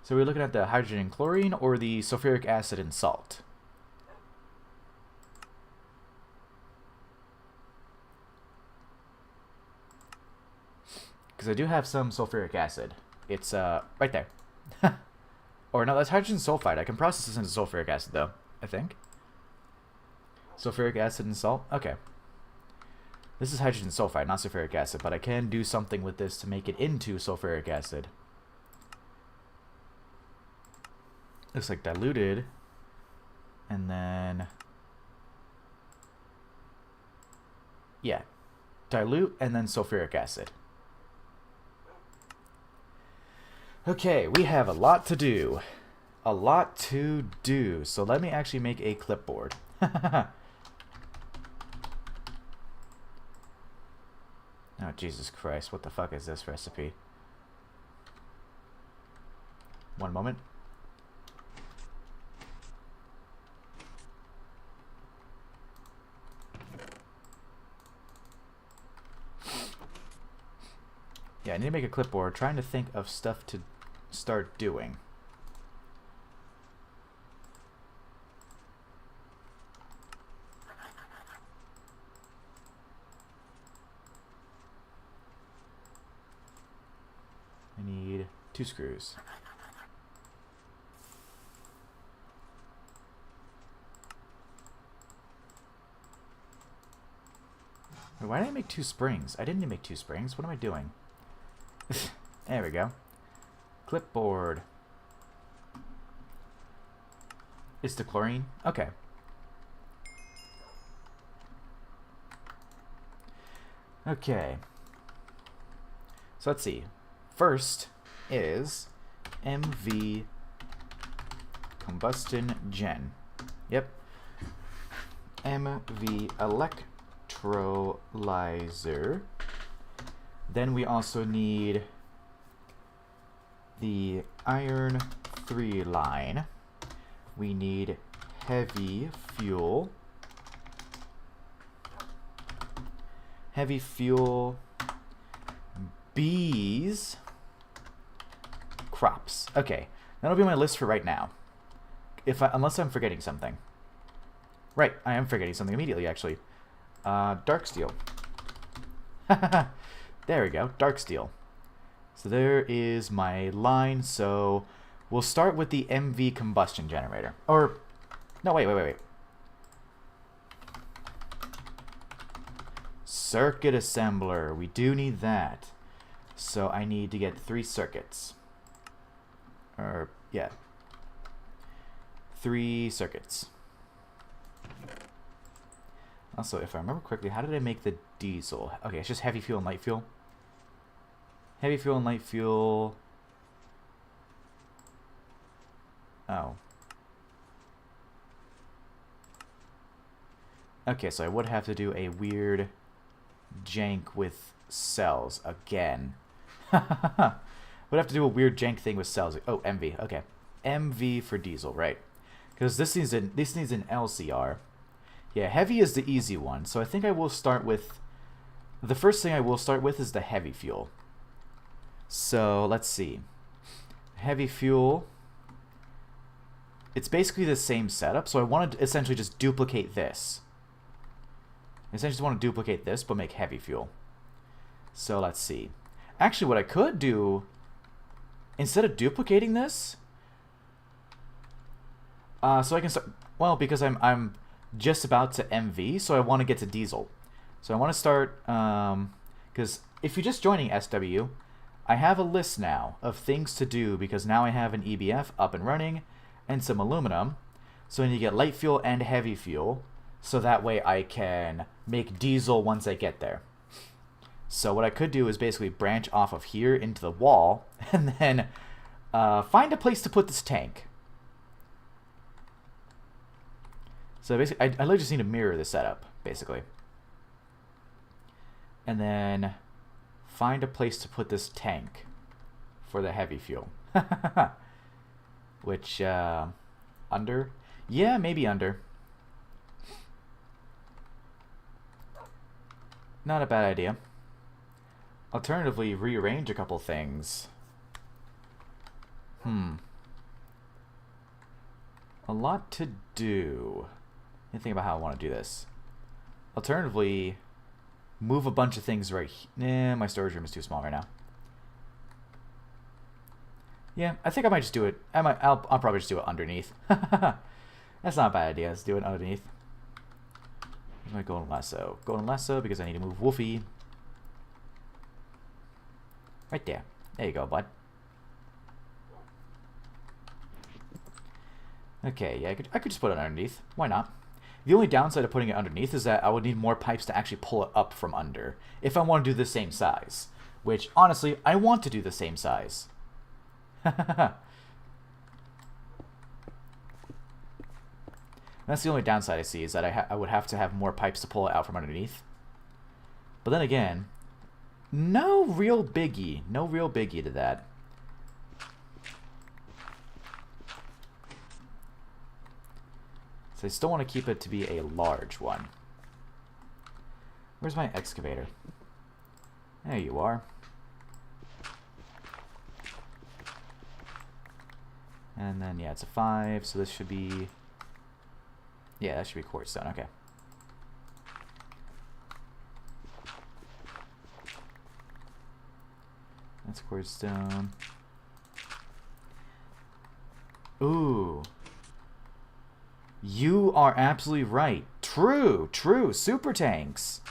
So we're looking at the hydrogen and chlorine or the sulfuric acid and salt. Because I do have some sulfuric acid. It's right there. Or no, that's hydrogen sulfide. I can process this into sulfuric acid though, I think. Sulfuric acid and salt? Okay. This is hydrogen sulfide, not sulfuric acid, but I can do something with this to make it into sulfuric acid. Looks like diluted. And then... yeah. Dilute and then sulfuric acid. Okay, we have a lot to do. A lot to do. So let me actually make a clipboard. Oh, Jesus Christ. What the fuck is this recipe? One moment. Yeah, I need to make a clipboard. Trying to think of stuff to start doing. I need 2 screws. Wait, why did I make 2 springs? I didn't need to make 2 springs. What am I doing? There we go. Clipboard. It's the chlorine? Okay. Okay. So let's see. First is MV combustion gen. Yep. MV electrolyzer. Then we also need the iron 3 line. We need heavy fuel. Heavy fuel. Bees. Crops. Okay, that'll be my list for right now. Unless I'm forgetting something. Right, I am forgetting something immediately, actually. Dark steel. There we go, dark steel. So there is my line. So we'll start with the MV combustion generator. Or, no, wait. Circuit assembler. We do need that. So I need to get 3 circuits. Or, yeah. 3 circuits. Also, if I remember correctly, how did I make the diesel? Okay, it's just heavy fuel and light fuel. Heavy fuel and light fuel. Oh. Okay, so I would have to do a weird jank with cells again. Would have to do a weird jank thing with cells. Oh, MV. Okay, MV for diesel, right? Because this needs an LCR. Yeah, heavy is the easy one. So I think I will start with the first thing I will start with is the heavy fuel. So let's see. Heavy fuel. It's basically the same setup. So I want to essentially just duplicate this. I essentially just want to duplicate this, but make heavy fuel. So let's see. Actually, what I could do, instead of duplicating this, so I can start. Well, because I'm just about to MV, so I want to get to diesel. So I want to start, because if you're just joining SW, I have a list now of things to do because now I have an EBF up and running and some aluminum. So I need to get light fuel and heavy fuel, so that way I can make diesel once I get there. So what I could do is basically branch off of here into the wall, and then find a place to put this tank. So basically, I literally just need to mirror the setup, basically. And then find a place to put this tank for the heavy fuel. Which, under? Yeah, maybe under. Not a bad idea. Alternatively, rearrange a couple things. A lot to do. Let me think about how I want to do this. Alternatively, move a bunch of things right here. Nah, my storage room is too small right now. Yeah, I think I might just do it. I'll probably just do it underneath. That's not a bad idea. Let's do it underneath. Where's my golden lasso? Golden lasso because I need to move Wolfie. Right there. There you go, bud. Okay, yeah, I could just put it underneath. Why not? The only downside of putting it underneath is that I would need more pipes to actually pull it up from under if I want to do the same size. Which, honestly, I want to do the same size. That's the only downside I see, is that I would have to have more pipes to pull it out from underneath. But then again, no real biggie. No real biggie to that. So I still want to keep it to be a large one. Where's my excavator? There you are. And then, yeah, it's a 5, so this should be... Yeah, that should be quartz stone, okay. That's quartz stone. Ooh. You are absolutely right. True, true. Super tanks.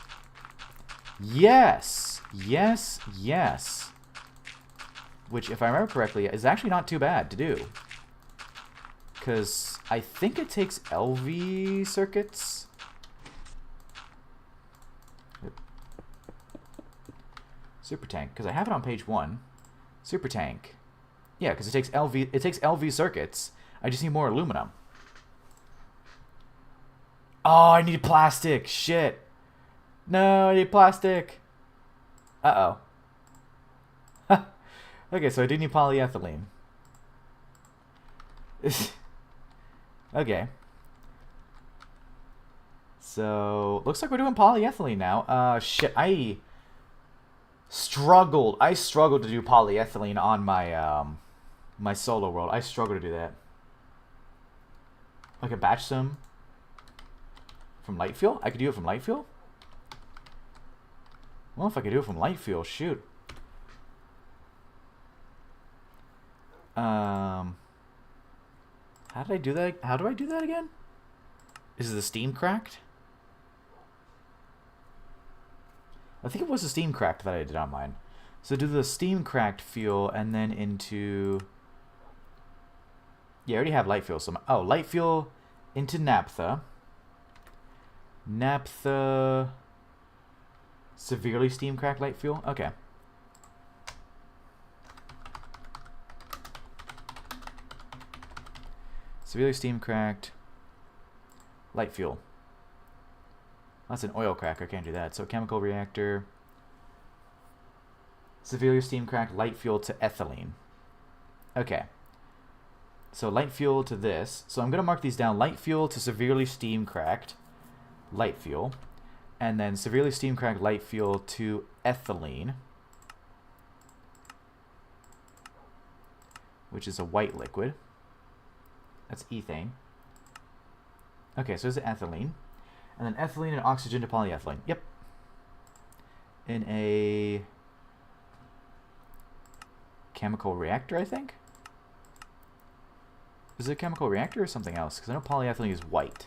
Yes. Yes, yes. Which, if I remember correctly, is actually not too bad to do. Because I think it takes LV circuits. Super tank, because I have it on page 1. Super tank. Yeah, because it takes LV circuits. I just need more aluminum. Oh, I need plastic. Shit. No, I need plastic. Uh-oh. Okay, so I do need polyethylene. Okay. So, looks like we're doing polyethylene now. Shit, I struggled to do polyethylene on my, my solo world. I struggled to do that. Like a batch some from light fuel? I could do it from light fuel? Well, if I could do it from light fuel, shoot. How did I do that? How do I do that again? Is the steam cracked? I think it was the steam cracked that I did on mine. So do the steam cracked fuel and then into... Yeah, I already have light fuel. So oh, light fuel into naphtha. Naphtha... Severely steam cracked light fuel? Okay. Severely steam cracked light fuel. That's an oil cracker. I can't do that. So chemical reactor. Severely steam cracked light fuel to ethylene. Okay. So light fuel to this. So I'm going to mark these down. Light fuel to severely steam cracked light fuel. And then severely steam cracked light fuel to ethylene, which is a white liquid. That's ethane. Okay, so it's ethylene. And then ethylene and oxygen to polyethylene. Yep. In a chemical reactor, I think? Is it a chemical reactor or something else? Because I know polyethylene is white.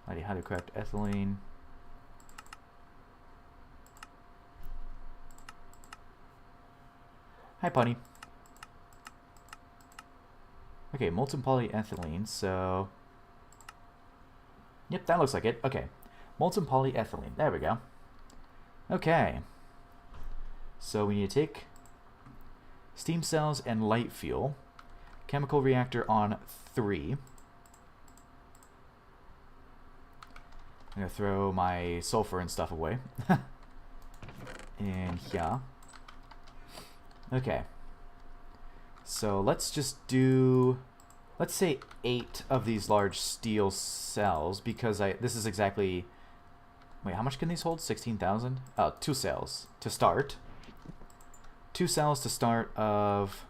How to craft ethylene. Hi, Punny. Okay, molten polyethylene, so... Yep, that looks like it. Okay. Molten polyethylene. There we go. Okay. So we need to take steam cells and light fuel. Chemical reactor on 3. I'm going to throw my sulfur and stuff away. And yeah. Okay. So let's just do, let's say 8 of these large steel cells, because this is exactly, wait, how much can these hold? 16,000? Oh, 2 cells to start. 2 cells to start of,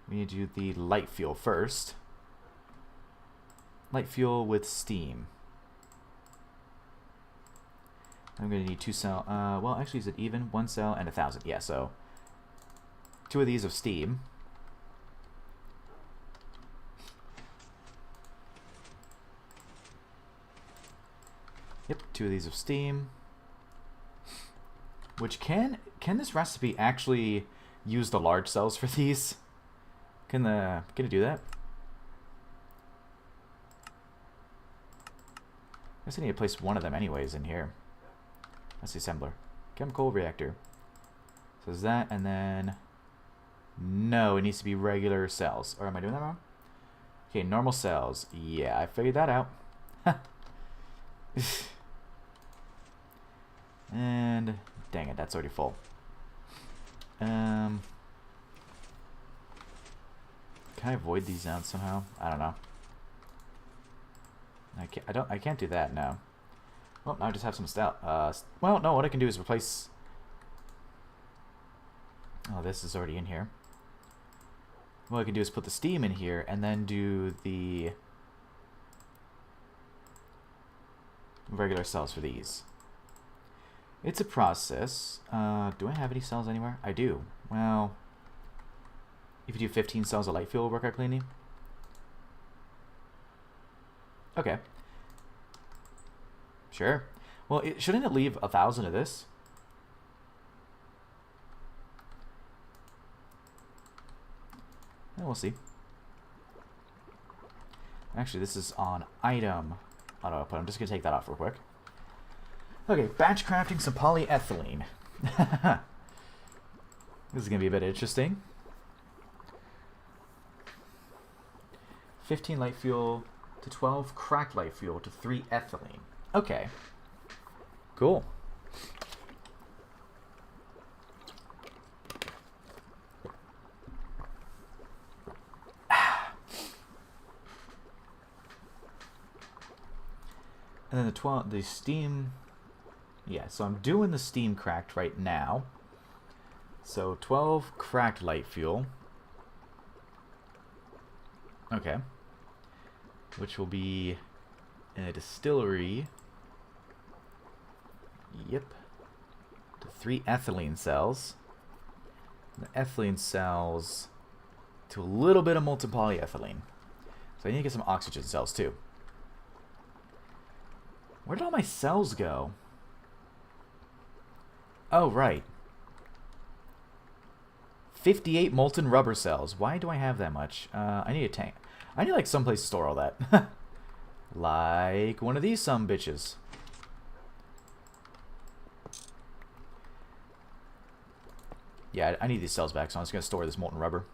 we need to do the light fuel first. Light fuel with steam. I'm going to need 2 cell, well, actually, is it even? 1 cell and 1,000. Yeah, so 2 of these of steam. Yep, 2 of these of steam. Which can this recipe actually use the large cells for these? Can it do that? I guess I need to place one of them anyways in here. That's the assembler. Chemical reactor. So is that, and then no, it needs to be regular cells. Or am I doing that wrong? Okay, normal cells. Yeah, I figured that out. And dang it, that's already full. Can I avoid these out somehow? I don't know. I can't do that now. Well, now I just have some stout. Well, no, what I can do is replace. Oh, this is already in here. What I can do is put the steam in here and then do the regular cells for these. It's a process. Do I have any cells anywhere? I do. Well, if you do 15 cells of light fuel, work out cleanly. Okay. Sure. Well, shouldn't it leave 1,000 of this? And we'll see. Actually, this is on item auto output. I'm just going to take that off real quick. Okay, batch crafting some polyethylene. This is going to be a bit interesting. 15 light fuel to 12 cracked light fuel to 3 ethylene. Okay. Cool. And then the steam. Yeah, so I'm doing the steam cracked right now. So 12 cracked light fuel. Okay. Which will be in a distillery. Yep. To 3 ethylene cells. The ethylene cells to a little bit of molten polyethylene. So I need to get some oxygen cells too. Where did all my cells go? Oh, right. 58 molten rubber cells. Why do I have that much? I need a tank. I need like someplace to store all that. Like one of these some bitches. Yeah, I need these cells back, so I'm just going to store this molten rubber.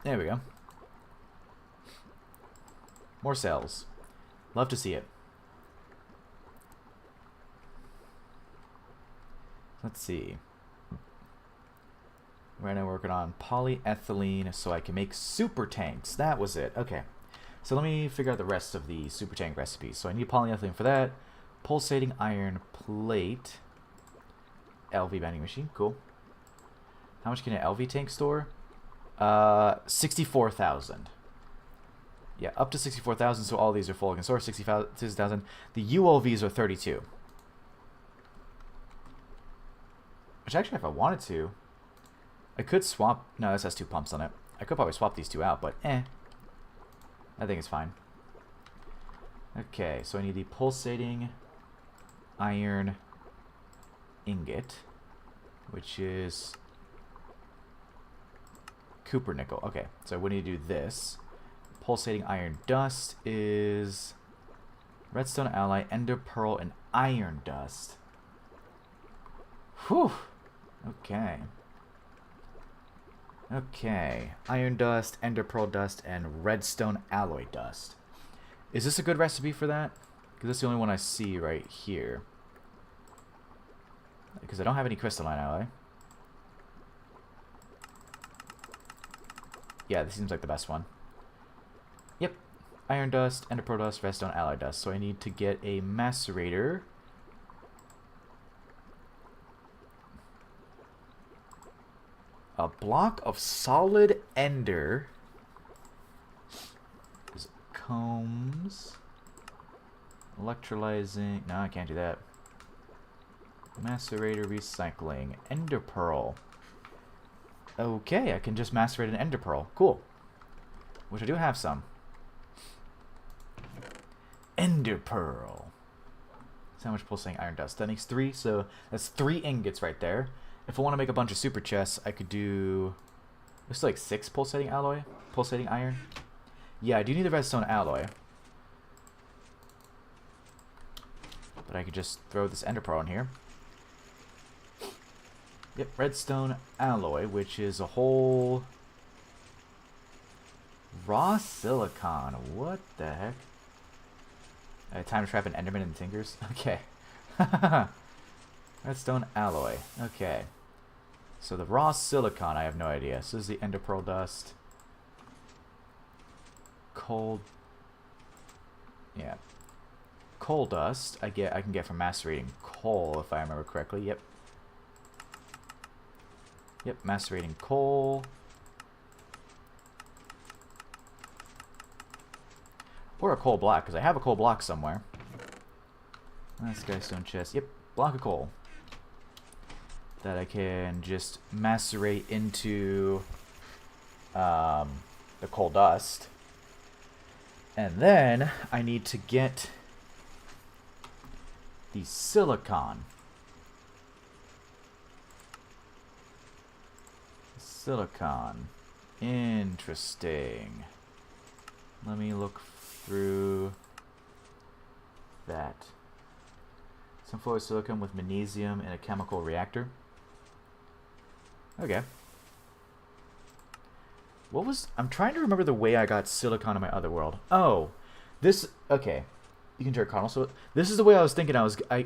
There we go. More cells. Love to see it. Let's see. Right now we're working on polyethylene so I can make super tanks. That was it. Okay. So let me figure out the rest of the super tank recipes. So I need polyethylene for that. Pulsating iron plate. LV vending machine. Cool. How much can an LV tank store? 64,000. Yeah, up to 64,000, so all these are full. I can store 60,000. The ULVs are 32. Which actually, if I wanted to, I could swap. No, this has 2 pumps on it. I could probably swap these 2 out, but I think it's fine. Okay, so I need the pulsating iron ingot, which is copper nickel. Okay, so we need to do this. Pulsating iron dust is Redstone alloy, ender pearl, and iron dust. Whew. Okay. Okay. Iron dust, ender pearl dust, and redstone alloy dust. Is this a good recipe for that? Because that's the only one I see right here. Because I don't have any crystalline alloy. Yeah, this seems like the best one. Yep. Iron dust, ender pearl dust, redstone alloy dust. So I need to get a macerator. A block of solid ender. There's combs. Electrolyzing. No, I can't do that. Macerator recycling. Ender pearl. Okay, I can just macerate an ender pearl. Cool. Which I do have some. Ender pearl. Sandwich pulsating iron dust. That makes 3, so that's 3 ingots right there. If I want to make a bunch of super chests, I could do... There's like 6 pulsating alloy? Pulsating iron? Yeah, I do need the redstone alloy. But I could just throw this ender pearl in here. Yep, redstone alloy, which is a whole... Raw silicon. What the heck? Time to trap an enderman and tinkers? Okay. Redstone alloy. Okay. So the raw silicon, I have no idea. So this is the ender pearl dust. Coal. Yeah. Coal dust I can get from macerating coal, if I remember correctly. Yep. Yep, macerating coal. Or a coal block, because I have a coal block somewhere. That's Skystone chest. Yep, block of coal. That I can just macerate into the coal dust. And then I need to get the silicon. Silicon. Interesting. Let me look through that. Some fluorosilicon with magnesium in a chemical reactor. Okay. What was... I'm trying to remember the way I got silicon in my other world. Oh. This... Okay. You can turn Connell. So this is the way I was thinking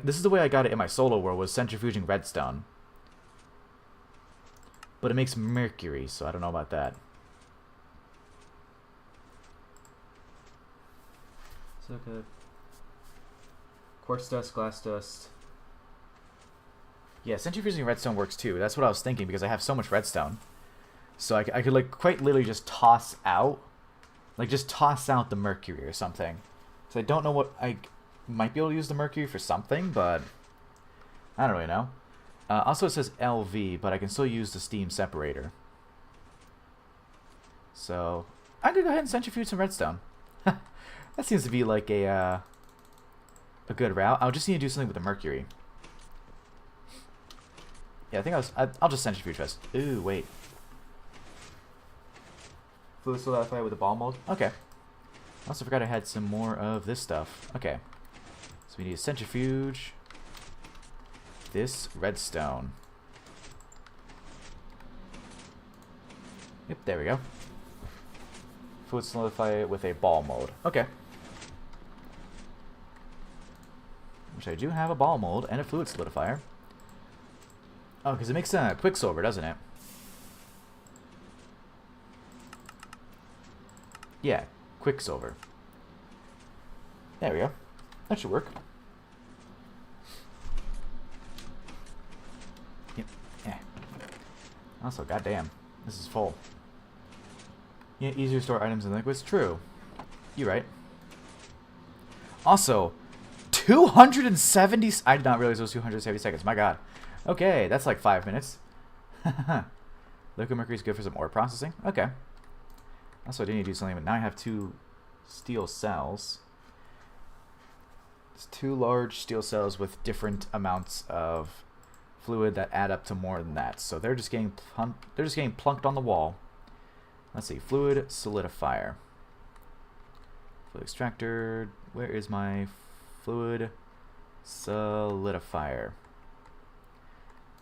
this is the way I got it in my solo world, was centrifuging redstone. But it makes mercury, so I don't know about that. Silica. Quartz dust, glass dust. Yeah, centrifuging redstone works too. That's what I was thinking, because I have so much redstone. So I could like quite literally just toss out. Like just toss out the mercury or something. So I don't know what... I might be able to use the mercury for something, but... I don't really know. Also it says LV, but I can still use the steam separator. So I could go ahead and centrifuge some redstone. That seems to be like a good route. I'll just need to do something with the mercury. Yeah, I think I'll just centrifuge rest. Ooh, wait. Fluid solidify with a ball mold? Okay. I also forgot I had some more of this stuff. Okay. So we need a centrifuge. This redstone. Yep, there we go. Fluid solidify with a ball mold. Okay. Which I do have a ball mold and a fluid solidifier. Oh, because it makes quicksilver, doesn't it? Yeah, quicksilver. There we go. That should work. Yep. Yeah. Also, goddamn, this is full. Yeah, easier to store items in liquids. True. You're right. Also, 270... I did not realize it was 270 seconds. My god. Okay, that's like 5 minutes. Liquid mercury is good for some ore processing. Okay. Also, I did need to do something, but now I have 2 steel cells. It's 2 large steel cells with different amounts of fluid that add up to more than that. So they're just getting plunked on the wall. Let's see, fluid solidifier. Fluid extractor. Where is my Fluid solidifier.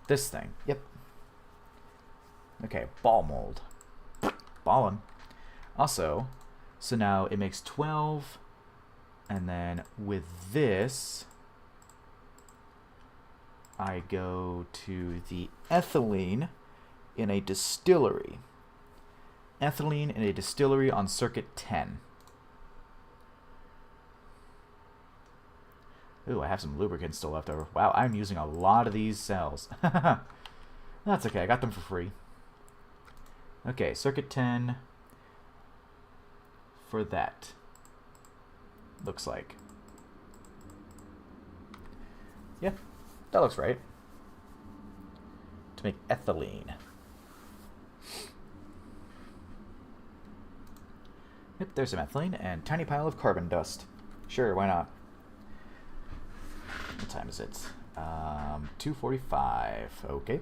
This thing. Yep. Okay, ball mold. Ballin'. Also, so now it makes 12, and then with this, I go to the ethylene in a distillery. Ethylene in a distillery on circuit 10. Ooh, I have some lubricant still left over. Wow, I'm using a lot of these cells. That's okay, I got them for free. Okay, circuit 10 for that. Looks like. Yeah, that looks right. To make ethylene. Yep, there's some ethylene and tiny pile of carbon dust. Sure, why not? What time is it? 2:45. Okay.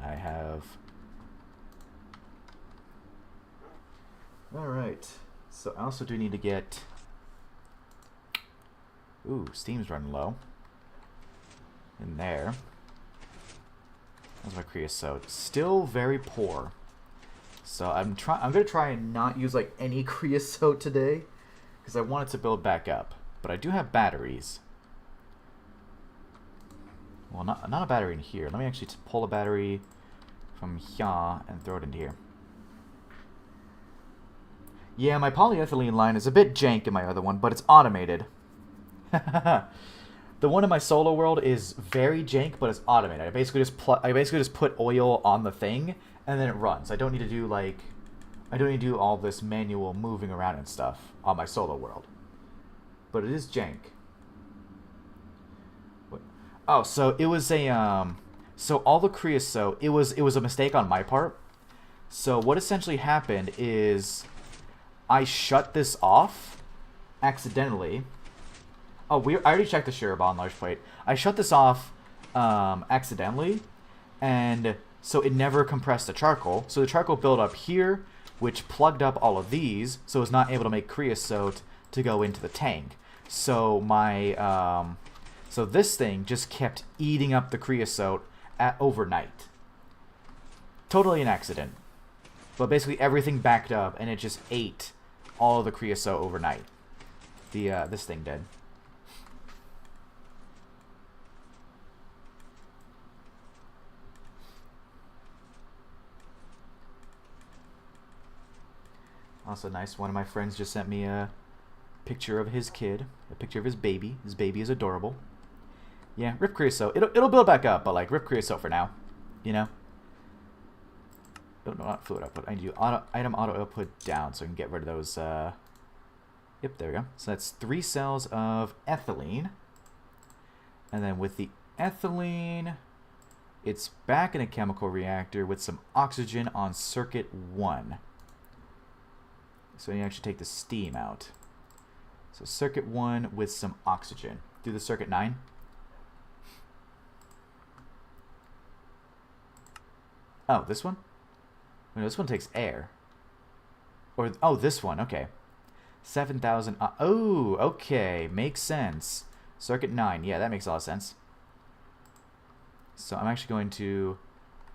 I have... Alright. So I also do need to get... Ooh, steam's running low. In there. That's my creosote. Still very poor. So I'm gonna try and not use like any creosote today, because I want it to build back up. But I do have batteries. Well, not a battery in here. Let me actually pull a battery from here and throw it into here. Yeah, my polyethylene line is a bit jank in my other one, but it's automated. The one in my solo world is very jank, but it's automated. I basically just put oil on the thing, and then it runs. I don't need to do all this manual moving around and stuff on my solo world. But it is jank. Oh, so it was a so all the creosote, it was a mistake on my part. So what essentially happened is I shut this off accidentally. Oh, I already checked the Shirobon large plate. I shut this off accidentally, and so it never compressed the charcoal. So the charcoal built up here, which plugged up all of these, so it was not able to make creosote to go into the tank. So my so this thing just kept eating up the creosote overnight. Totally an accident. But basically everything backed up, and it just ate all of the creosote overnight. This thing did. Also nice, one of my friends just sent me a picture of his kid, a picture of his baby. His baby is adorable. Yeah, rip creosote. It'll build back up, but like rip creosote for now, you know. Oh, no, not fluid output. I need to do item auto output down so I can get rid of those. Yep, there we go. So that's 3 cells of ethylene, and then with the ethylene, it's back in a chemical reactor with some oxygen on circuit 1. So you actually take the steam out. So circuit 1 with some oxygen. Do the circuit 9. Oh, this one? No, this one takes air. Or, oh, this one, okay. 7,000, oh, okay, makes sense. Circuit 9, yeah, that makes a lot of sense. So I'm actually going to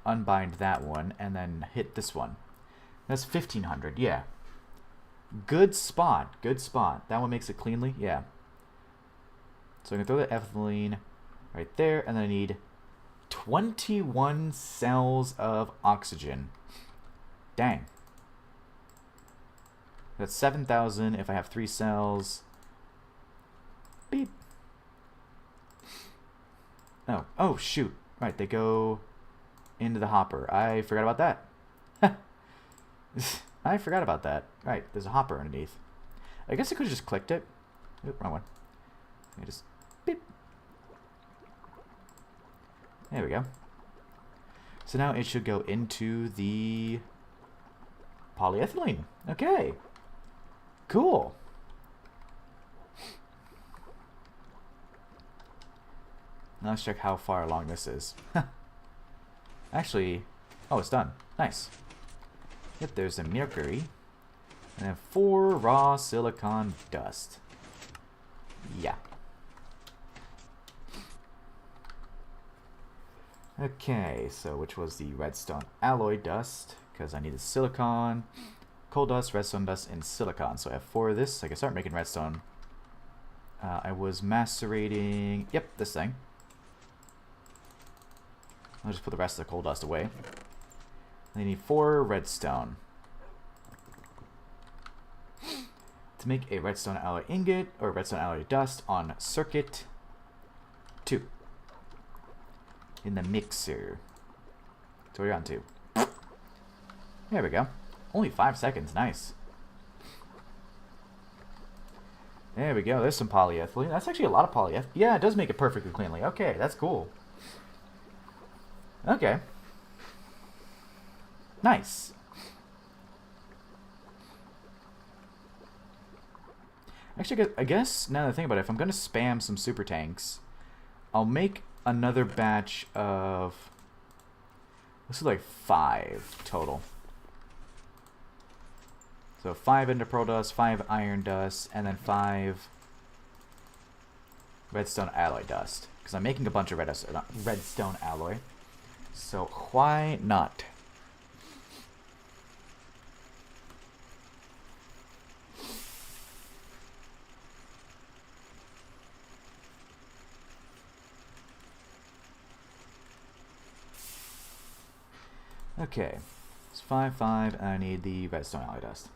unbind that one and then hit this one. That's 1,500, yeah. Good spot, good spot. That one makes it cleanly, yeah. So I'm going to throw the ethylene right there, and then I need 21 cells of oxygen. Dang. That's 7,000 if I have 3 cells. Beep. Oh, oh shoot. Right, they go into the hopper. I forgot about that. I forgot about that. Right, there's a hopper underneath. I guess I could have just clicked it. Oop, wrong one. I just beep. There we go. So now it should go into the polyethylene. Okay. Cool. Now let's check how far along this is. Actually, oh, it's done. Nice. Yep, there's the mercury. And then 4 raw silicon dust. Yeah. Okay, so which was the redstone alloy dust, because I needed silicon, coal dust, redstone dust, and silicon. So I have 4 of this, so I can start making redstone. I was macerating, yep, this thing. I'll just put the rest of the coal dust away. I need 4 redstone. To make a redstone alloy ingot, or redstone alloy dust on circuit 2. In the mixer. So we're on 2. There we go. Only 5 seconds, nice. There we go, there's some polyethylene. That's actually a lot of polyethylene. Yeah, it does make it perfectly cleanly. Okay, that's cool. Okay. Nice. Actually, I guess, now that I think about it, if I'm going to spam some super tanks, I'll make another batch of, this is like 5 total. So 5 ender pearl dust, 5 iron dust, and then 5 redstone alloy dust. Because I'm making a bunch of redstone alloy. So why not? Okay, it's 5, 5, and I need the redstone alloy dust.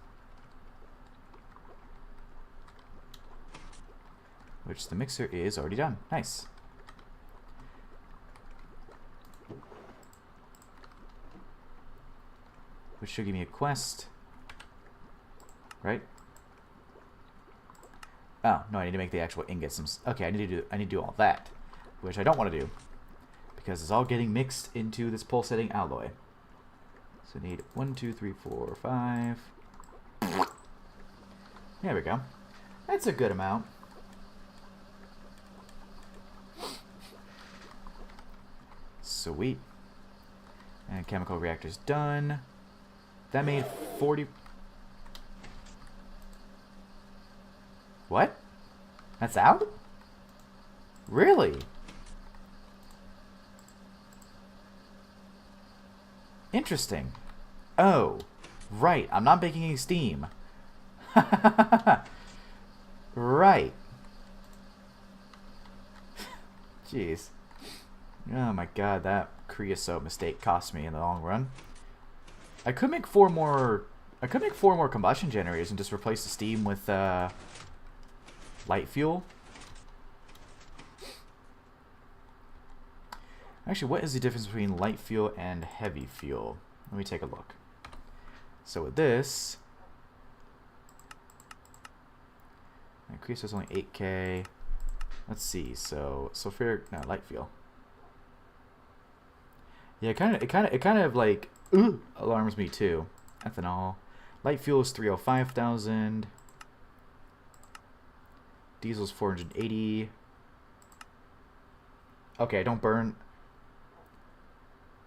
Which the mixer is already done. Nice. Which should give me a quest. Right? Oh, no, I need to make the actual ingots. Okay, I need to do all that. Which I don't want to do. Because it's all getting mixed into this pulsating alloy. So I need 1, 2, 3, 4, 5. There we go. That's a good amount. Sweet. And chemical reactor's done. That made 40... What? That's out? Really? Interesting. Oh, right. I'm not making any steam. Right. Jeez. Oh my god, that creosote mistake cost me in the long run. I could make 4 more... I could make 4 more combustion generators and just replace the steam with light fuel. Actually, what is the difference between light fuel and heavy fuel? Let me take a look. So with this, creosote's only 8K. Let's see. So sulfuric, no, light fuel. Yeah, it kind of like alarms me too. Ethanol, light fuel is 305,000. Diesel's 480. Okay, I don't burn.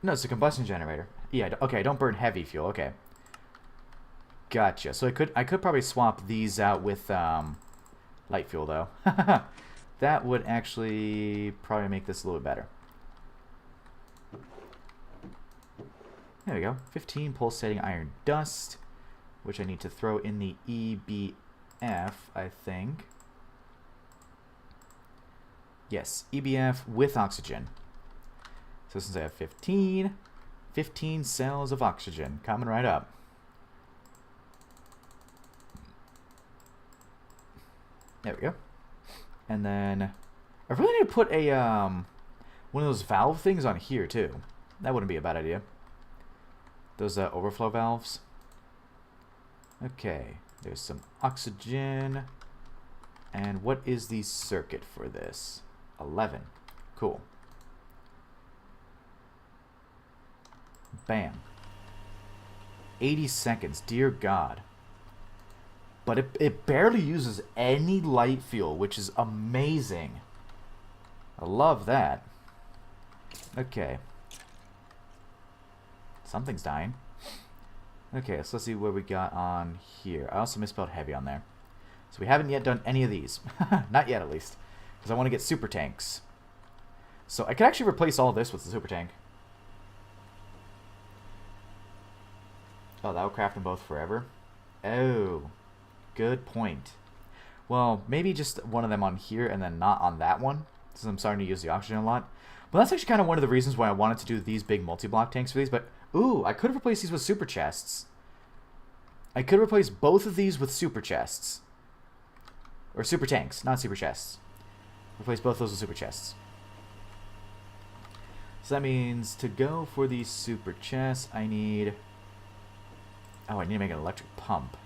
No, it's a combustion generator. Yeah, okay, I don't burn heavy fuel. Okay, gotcha. So I could probably swap these out with light fuel though. That would actually probably make this a little bit better. There we go. 15 pulsating iron dust, which I need to throw in the EBF, I think. Yes, EBF with oxygen. So since I have 15 cells of oxygen coming right up. There we go. And then I really need to put a one of those valve things on here too. That wouldn't be a bad idea. Those overflow valves. Okay, there's some oxygen. And what is the circuit for this? 11. Cool. Bam. 80 seconds, dear God. But it barely uses any light fuel, which is amazing. I love that. Okay. Something's dying. Okay, so let's see what we got on here. I also misspelled heavy on there. So we haven't yet done any of these. Not yet, at least. Because I want to get super tanks. So I could actually replace all this with the super tank. Oh, that will craft them both forever? Oh, good point. Well, maybe just one of them on here and then not on that one, since I'm starting to use the oxygen a lot. But that's actually kind of one of the reasons why I wanted to do these big multi-block tanks for these. But, ooh, I could have replaced these with super chests. I could replace both of these with super chests. Or super tanks, not super chests. Replace both those with super chests. So that means to go for these super chests, I need... Oh, I need to make an electric pump.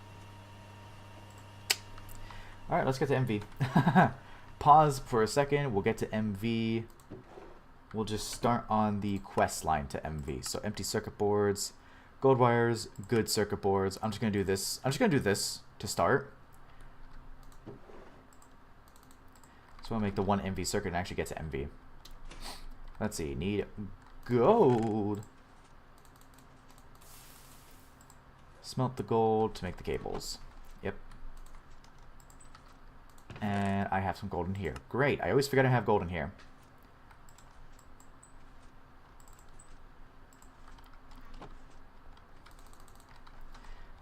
Alright, let's get to MV. Pause for a second. We'll get to MV. We'll just start on the quest line to MV. So empty circuit boards, gold wires, good circuit boards. I'm just going to do this. I'm just going to do this to start. So I'll make the one MV circuit and actually get to MV. Let's see. Need gold. Smelt the gold to make the cables. Yep. And I have some gold in here. Great. I always forget I have gold in here.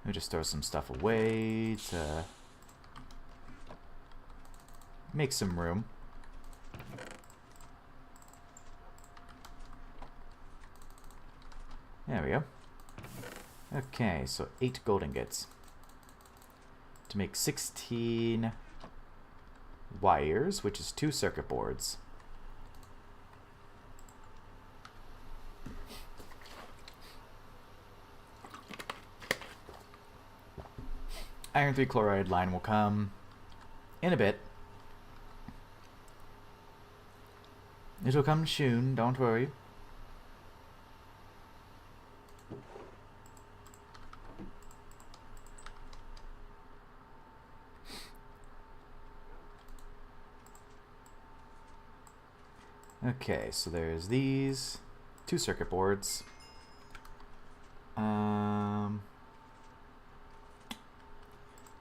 Let me just throw some stuff away to make some room. There we go. Okay, so 8 gold ingots. To make 16 wires, which is 2 circuit boards. Iron 3 chloride line will come in a bit. It'll come soon, don't worry. Okay, so there's these 2 circuit boards. I'm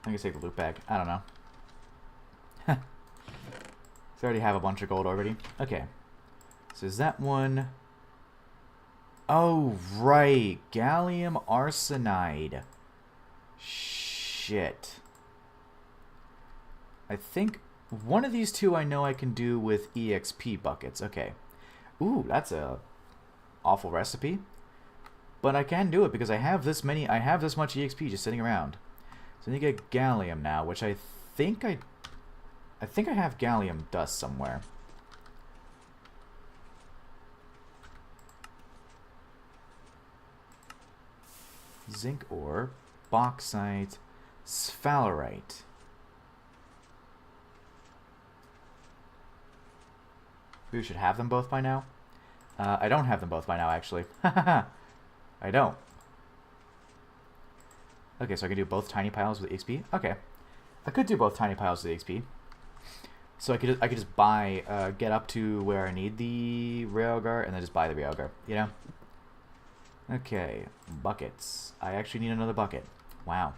gonna take the loot bag. I don't know. So I already have a bunch of gold already. Okay. So is that one? Oh, right. Gallium arsenide. Shit. I think one of these two I know I can do with EXP buckets. Okay. Ooh, that's a awful recipe. But I can do it because I have this much EXP just sitting around. So I need to get gallium now, which I think I have gallium dust somewhere. Zinc ore, bauxite, sphalerite. We should have them both by now. I don't have them both by now, actually. I don't. Okay, so I can do both tiny piles with XP. Okay, I could do both tiny piles with XP. So I could just buy, get up to where I need the railcar, and then just buy the railcar. You know. Okay, buckets. I actually need another bucket. Wow.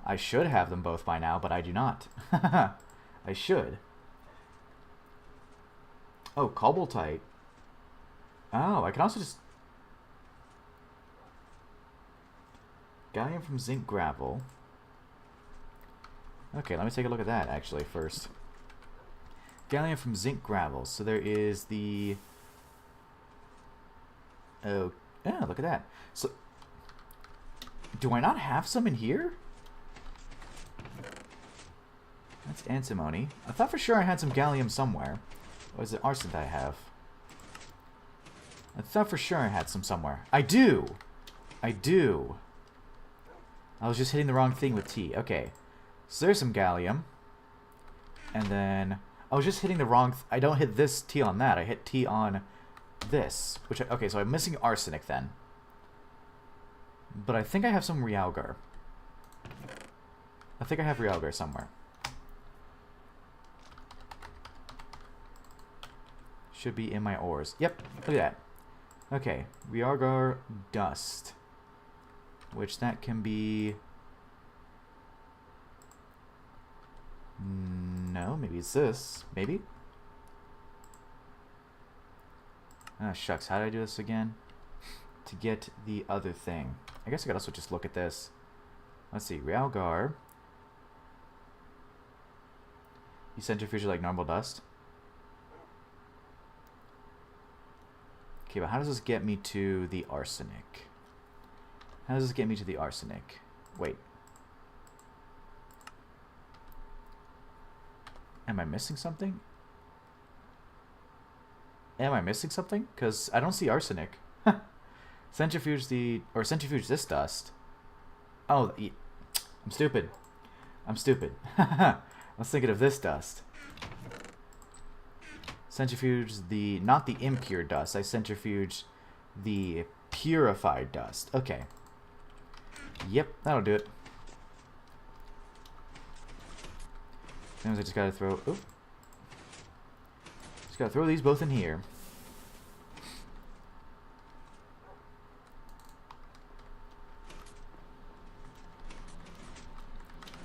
I should have them both by now, but I do not. I should. Oh, cobaltite. Oh, I can also just... Gallium from zinc gravel. Okay, let me take a look at that, actually, first. Gallium from zinc gravel. So there is the... Oh, yeah, look at that. So, do I not have some in here? That's antimony. I thought for sure I had some gallium somewhere. Or is it arsen that I have? I thought for sure I had some somewhere. I do! I do. I was just hitting the wrong thing with T. Okay. So there's some gallium. And then... I was just hitting the wrong... I don't hit this T on that. I hit T on this. Which okay, so I'm missing arsenic then. But I think I have some realgar. I think I have realgar somewhere. Should be in my ores. Yep, look at that. Okay, realgar dust. Which that can be... No, maybe it's this. Maybe? Ah, shucks. How do I do this again? To get the other thing. I guess I could also just look at this. Let's see. Realgar. You centrifuge like normal dust? Okay, but how does this get me to the arsenic? How does this get me to the arsenic? Wait. Am I missing something? Am I missing something? Because I don't see arsenic. Centrifuge this dust. Oh, I'm stupid. I'm stupid. I was thinking of this dust. Centrifuge not the impure dust. I centrifuge the purified dust. Okay. Yep, that'll do it. Sometimes I just gotta throw... Oop. Just gotta throw these both in here.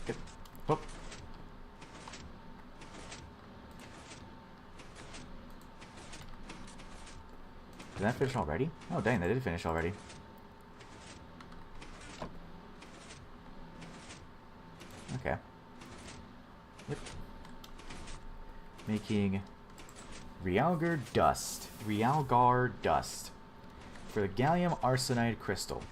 Good. Whoop. Did that finish already? Oh, dang, that did finish already. Okay. Yep. Making Realgar dust. Realgar dust. For the gallium arsenide crystal.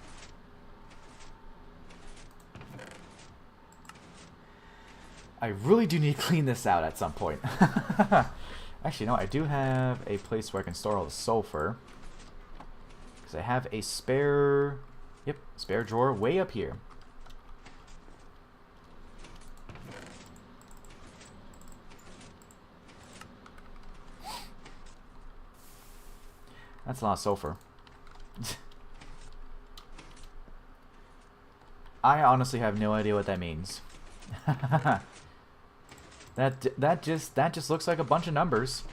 I really do need to clean this out at some point. Actually, no, I do have a place where I can store all the sulfur. Because I have a spare... Yep, spare drawer way up here. That's a lot of sulfur. I honestly have no idea what that means. That just looks like a bunch of numbers.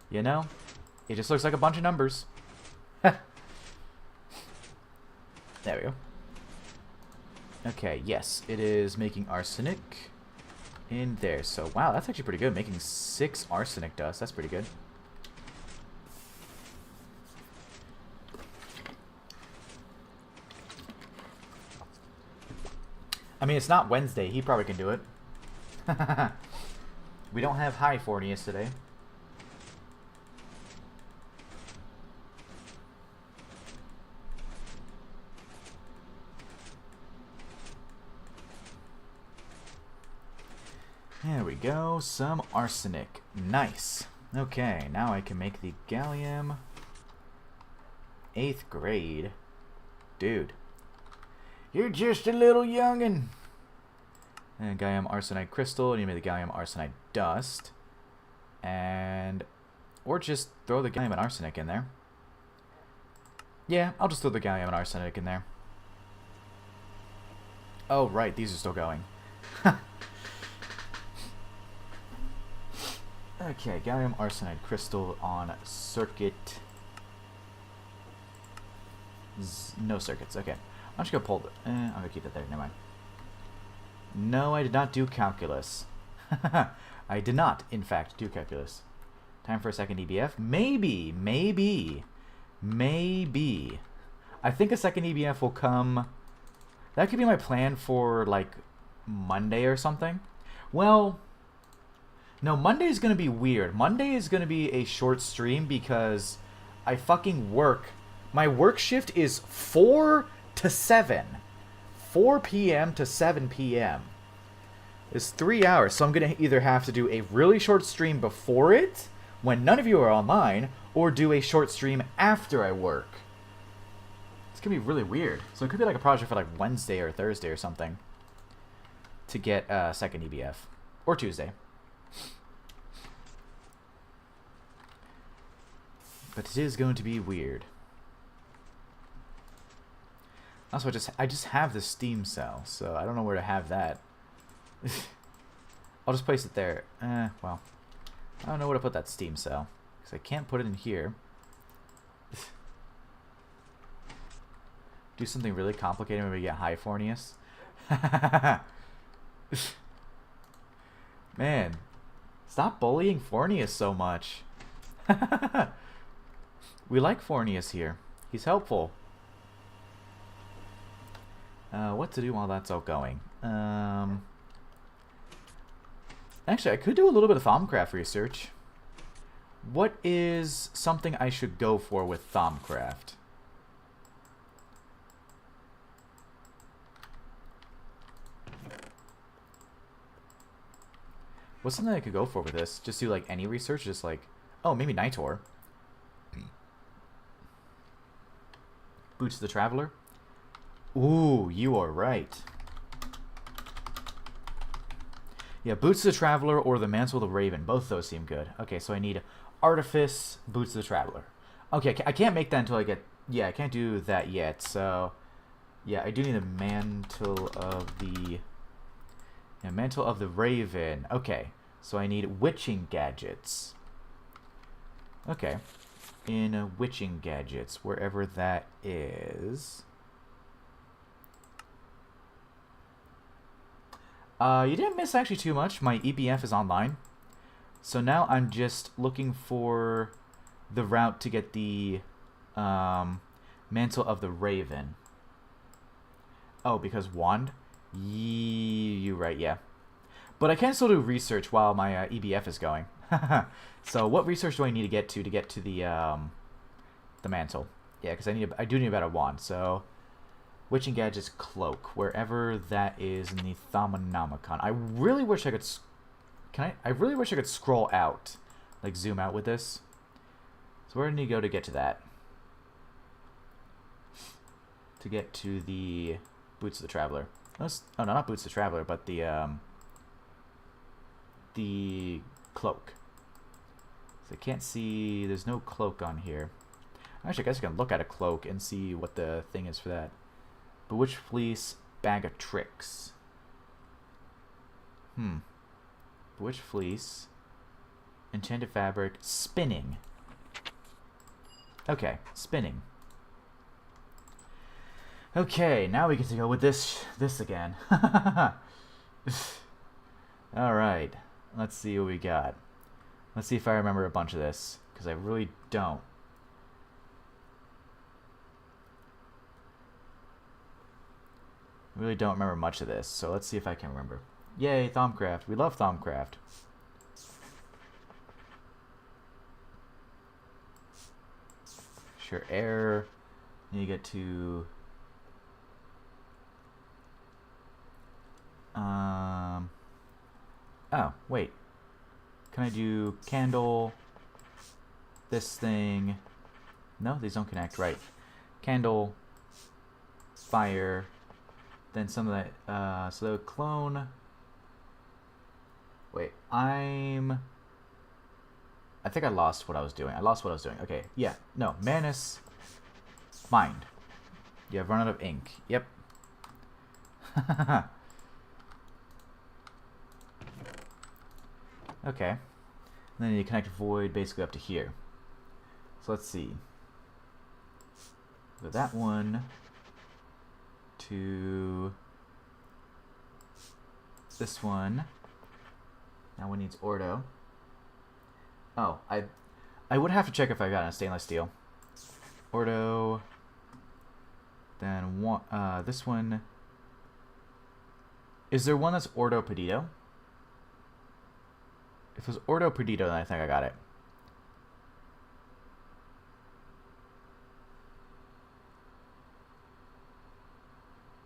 You know? It just looks like a bunch of numbers. There we go. Okay, yes, it is making arsenic in there. So, wow, that's actually pretty good. Making 6 arsenic dust. That's pretty good. I mean, it's not Wednesday. He probably can do it. We don't have high Fornius today. There we go. Some arsenic. Nice. Okay, now I can make the gallium 8th grade. Dude. You're just a little youngin'. And gallium arsenide crystal, and you made the gallium arsenide dust. And... or just throw the gallium and arsenic in there. Yeah, I'll just throw the gallium and arsenic in there. Oh, right, these are still going. Okay, gallium arsenide crystal on circuit. No circuits, okay. I'm just gonna pull it. I'm gonna keep it there, never mind. No, I did not do calculus. I did not, in fact, do calculus. Time for a second EBF? Maybe, maybe, maybe. I think a second EBF will come... That could be my plan for, like, Monday or something. Well, no, Monday is going to be weird. Monday is going to be a short stream because I fucking work. My work shift is 4 to 7. 4 p.m. to 7 p.m. It's 3 hours, so I'm going to either have to do a really short stream before it, when none of you are online, or do a short stream after I work. It's going to be really weird. So it could be like a project for like Wednesday or Thursday or something to get a second EBF. Or Tuesday. But it is going to be weird. Also, I just have the Steam cell, so I don't know where to have that. I'll just place it there. Well, I don't know where to put that Steam cell, because I can't put it in here. Do something really complicated when we get high Fornius. Man, stop bullying Fornius so much. We like Fornius here. He's helpful. What to do while that's all going? Actually, I could do a little bit of Thaumcraft research. What is something I should go for with Thaumcraft? What's something I could go for with this? Just do like any research? Just like, oh, maybe Nitor. Boots of the Traveler? Ooh, you are right. Yeah, Boots of the Traveler or the Mantle of the Raven. Both of those seem good. Okay, so I need Artifice, Boots of the Traveler. Okay, I can't make that until I get... Yeah, I can't do that yet, so... Yeah, I do need a Mantle of the... Yeah, Mantle of the Raven. Okay, so I need Witching Gadgets. Okay. In Witching Gadgets, wherever that is... You didn't miss actually too much. My EBF is online. So now I'm just looking for the route to get the Mantle of the Raven. Oh, because Wand? You're right, yeah. But I can still do research while my EBF is going. So what research do I need to get to the Mantle? Yeah, because I do need about a Wand, so... Witching Gadget's Cloak, wherever that is in the Thaumonomicon. I really wish I could... I really wish I could scroll out. Like, zoom out with this. So where do I need to go to get to that? To get to the Boots of the Traveler. Oh, no, not Boots of the Traveler, but the Cloak. So I can't see... There's no Cloak on here. Actually, I guess I can look at a Cloak and see what the thing is for that. Bewitched Fleece, Bag of Tricks. Bewitched Fleece, Enchanted Fabric, Spinning. Okay, Spinning. Okay, now we get to go with this again. Alright, let's see what we got. Let's see if I remember a bunch of this, because I really don't. I really don't remember much of this, so let's see if I can remember. Yay, Thaumcraft. We love Thaumcraft. Sure, air. Need to get to... Oh, wait. Can I do candle? This thing... No, these don't connect, right. Candle. Fire. Then some of that, so the clone... Wait, I think I lost what I was doing. Okay, yeah, no, Manus, Mind. Yeah, I've run out of ink. Yep. Okay. And then you connect Void basically up to here. So let's see. With that one... to this one. Now one needs Ordo. Oh, I would have to check if I got a stainless steel. Ordo. Then one, this one. Is there one that's Ordo Perdido? If it was Ordo Perdido, then I think I got it.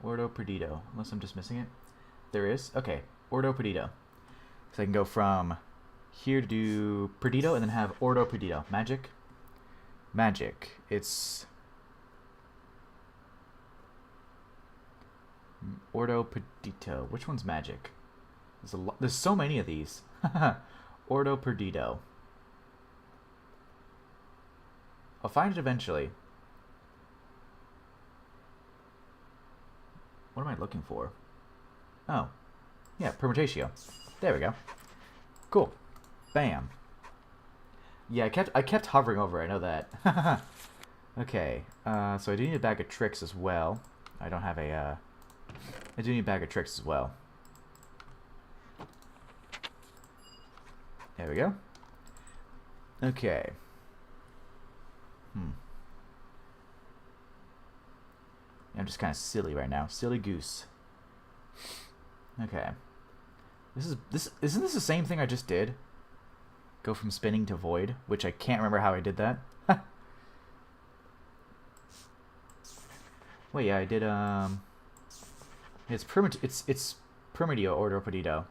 Ordo Perdido, unless I'm just missing it. There is? Okay, Ordo Perdido. So I can go from here to do Perdido and then have Ordo Perdido. Magic. Magic. It's... Ordo Perdido. Which one's magic? There's so many of these. Ordo Perdido. I'll find it eventually. What am I looking for? Oh. Yeah, Permutatio. There we go. Cool. Bam. Yeah, I kept hovering over it, I know that. Okay. So I do need a bag of tricks as well. I don't have a I do need a bag of tricks as well. There we go. Okay. I'm just kind of silly right now. Silly goose. Okay. Isn't this the same thing I just did? Go from spinning to void, which I can't remember how I did that. Wait, yeah, I did it's Permitio Ordo Perdido.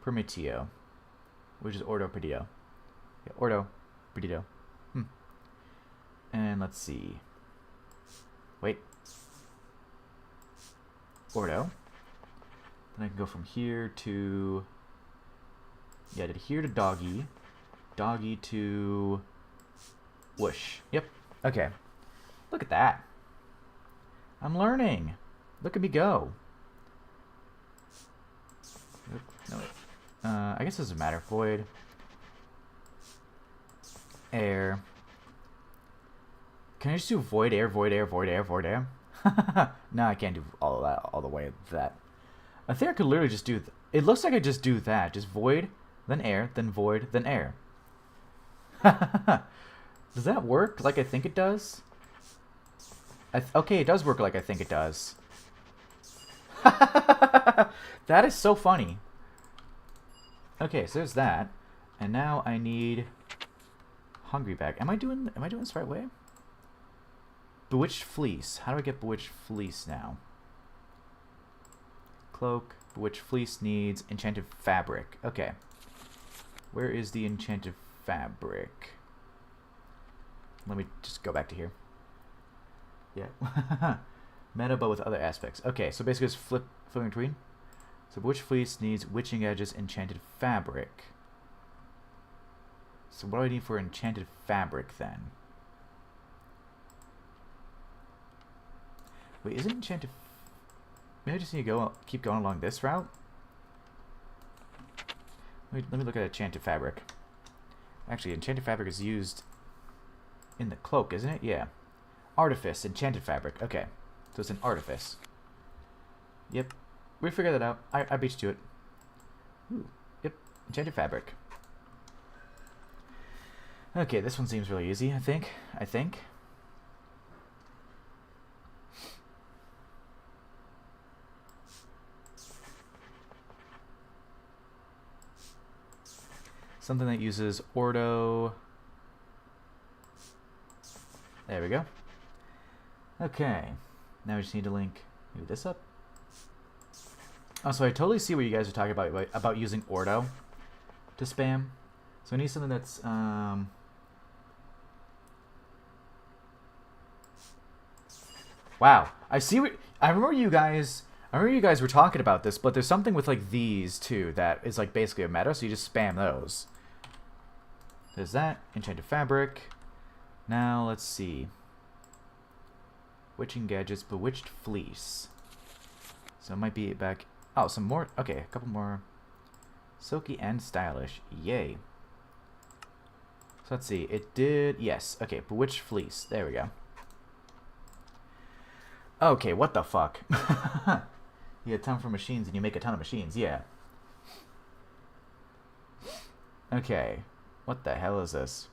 Permitio. Which is Ordo Perdido. Yeah, Ordo Perdido. And let's see. Wait. Ordo. Then I can go from here to... Yeah, I did here to doggy. Doggy to... whoosh. Yep. Okay. Look at that. I'm learning. Look at me go. No, wait. I guess it doesn't matter. Void. Air. Can I just do void air, void air, void air, void air? No, I can't do all of that all the way to that. I think I could literally just do... It looks like I just do that. Just void, then air, then void, then air. Does that work like I think it does? Okay, it does work like I think it does. That is so funny. Okay, so there's that. And now I need... Hungry bag. Am I doing this the right way? Bewitched fleece. How do I get bewitched fleece now? Cloak. Bewitched fleece needs enchanted fabric. Okay. Where is the enchanted fabric? Let me just go back to here. Yeah. Meta, but with other aspects. Okay, so basically it's flipping between. So bewitched fleece needs witching edges, enchanted fabric. So what do I need for enchanted fabric then? Wait, isn't enchanted... Maybe I just need to keep going along this route? Let me look at enchanted fabric. Actually, enchanted fabric is used in the cloak, isn't it? Yeah. Artifice, enchanted fabric. Okay. So it's an artifice. Yep. We figured that out. I beat you to it. Ooh. Yep. Enchanted fabric. Okay, this one seems really easy, I think. Something that uses Ordo. There we go. Okay. Now we just need to link maybe this up. Oh, so I totally see what you guys are talking about using Ordo to spam. So I need something that's wow. I see what I remember you guys were talking about this, but there's something with like these too that is like basically a meta, so you just spam those. There's that. Enchanted fabric. Now let's see. Witching gadgets, bewitched fleece. So it might be back. Oh, some more. Okay, a couple more. Silky and stylish. Yay. So let's see. It did. Yes. Okay, bewitched fleece. There we go. Okay, what the fuck? You had a ton for machines and you make a ton of machines. Yeah. Okay. What the hell is this?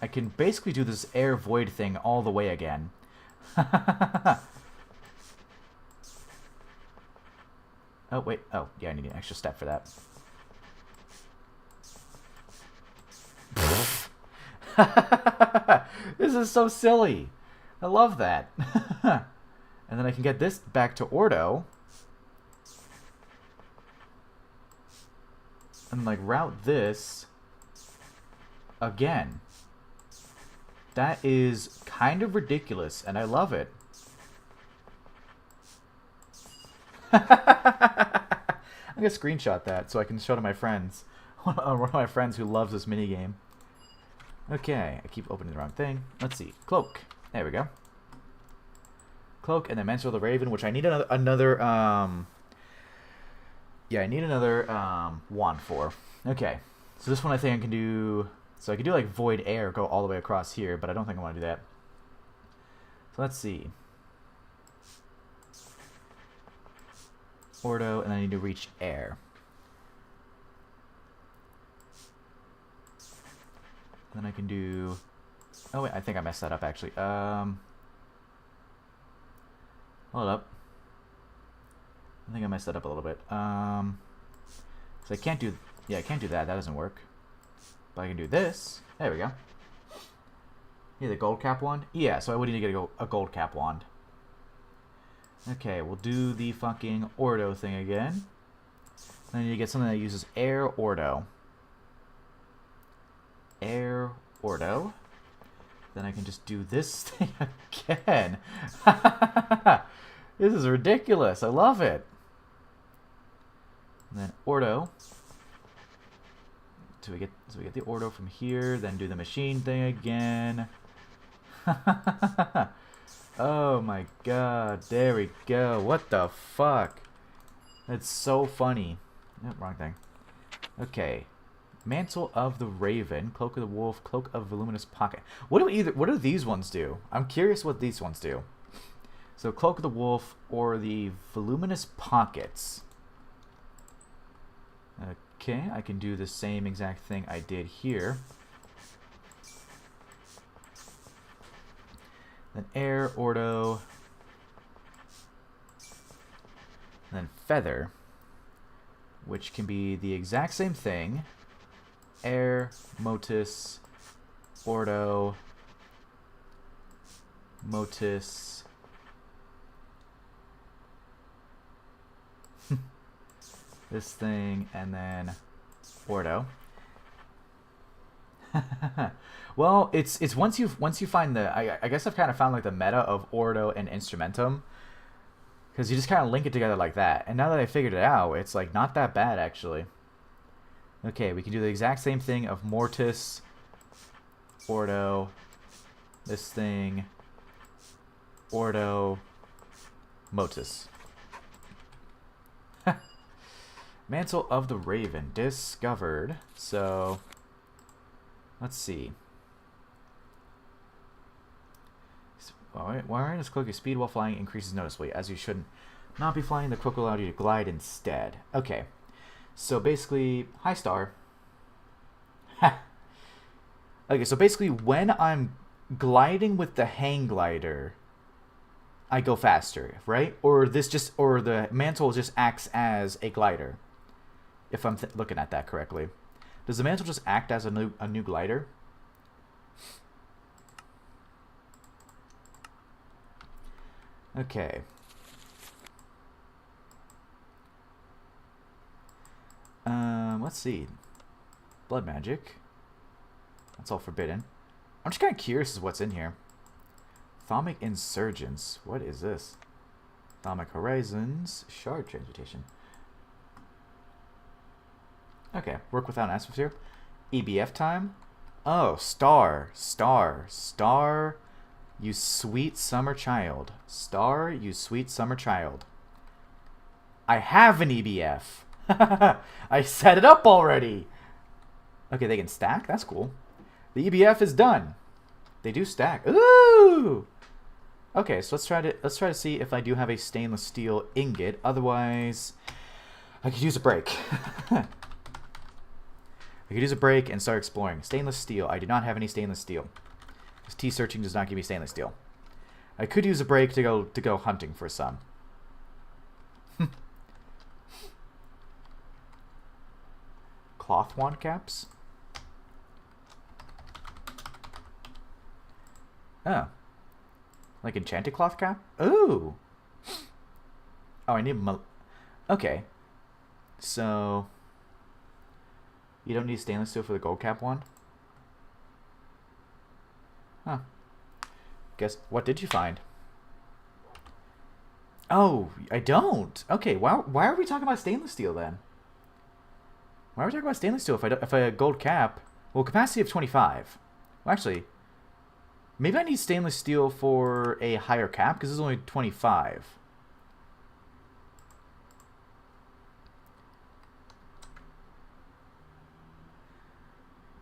I can basically do this air void thing all the way again. Oh, wait. Oh, yeah, I need an extra step for that. This is so silly. I love that. And then I can get this back to Ordo. And like route this again. That is kind of ridiculous, and I love it. I'm gonna screenshot that so I can show to my friends. One of my friends who loves this minigame. Okay, I keep opening the wrong thing. Let's see. Cloak. There we go. Cloak, and then Mantle of the Raven, which I need another yeah, I need another wand for. Okay. So this one I think I can do... So I can do like Void Air, go all the way across here, but I don't think I want to do that. So let's see. Ordo, and then I need to reach Air. Then I can do... Oh, wait, I think I messed that up, actually. Hold up. I think I messed that up a little bit. So I can't do... Yeah, I can't do that. That doesn't work. But I can do this. There we go. Yeah, the gold cap wand? Yeah, so I would need to get a gold cap wand. Okay, we'll do the fucking Ordo thing again. I need to get something that uses Air Ordo. Air Ordo. Then I can just do this thing again. This is ridiculous. I love it. And then Ordo. So we get the Ordo from here, then do the machine thing again. Oh my god, there we go. What the fuck? That's so funny. Nope, wrong thing. Okay. Mantle of the Raven, Cloak of the Wolf, Cloak of Voluminous Pocket. What do these ones do? I'm curious what these ones do. So Cloak of the Wolf or the Voluminous Pockets. Okay, I can do the same exact thing I did here. Then Air, Ordo. And then Feather, which can be the exact same thing. Air, Motus, Ordo, Motus. This thing, and then Ordo. Well, it's once you find the I guess I've kind of found like the meta of Ordo and Instrumentum, because you just kind of link it together like that. And now that I figured it out, it's like not that bad actually. Okay, we can do the exact same thing of Mortis, Ordo, this thing, Ordo, Motus. Mantle of the Raven discovered. So let's see. Wearing this cloak, your speed while flying increases noticeably, as you should not be flying. The cloak will allow you to glide instead. Okay. So basically, hi Star. Okay, so basically when I'm gliding with the hang glider, I go faster, right? Or the mantle just acts as a glider. If I'm looking at that correctly. Does the mantle just act as a new glider? Okay. Let's see. Blood magic. That's all forbidden. I'm just kind of curious as what's in here. Thaumic Insurgents. What is this? Thaumic Horizons. Shard Transmutation. Okay. Work without an atmosphere. EBF time. Oh, Star. You sweet summer child. Star, you sweet summer child. I have an EBF. I set it up already. Okay, they can stack. That's cool. The EBF is done. They do stack. Ooh. Okay, so let's try to see if I do have a stainless steel ingot. Otherwise, I could use a break. I could use a break and start exploring. Stainless steel. I do not have any stainless steel. This T searching does not give me stainless steel. I could use a break to go hunting for some. Cloth wand caps. Oh. Like enchanted cloth cap? Ooh. Oh, I need okay. So you don't need stainless steel for the gold cap wand? Huh. Guess what did you find? Oh, I don't. Okay, why are we talking about stainless steel then? Why are we talking about stainless steel if I had gold cap? Well, capacity of 25. Well, actually, maybe I need stainless steel for a higher cap because it's only 25.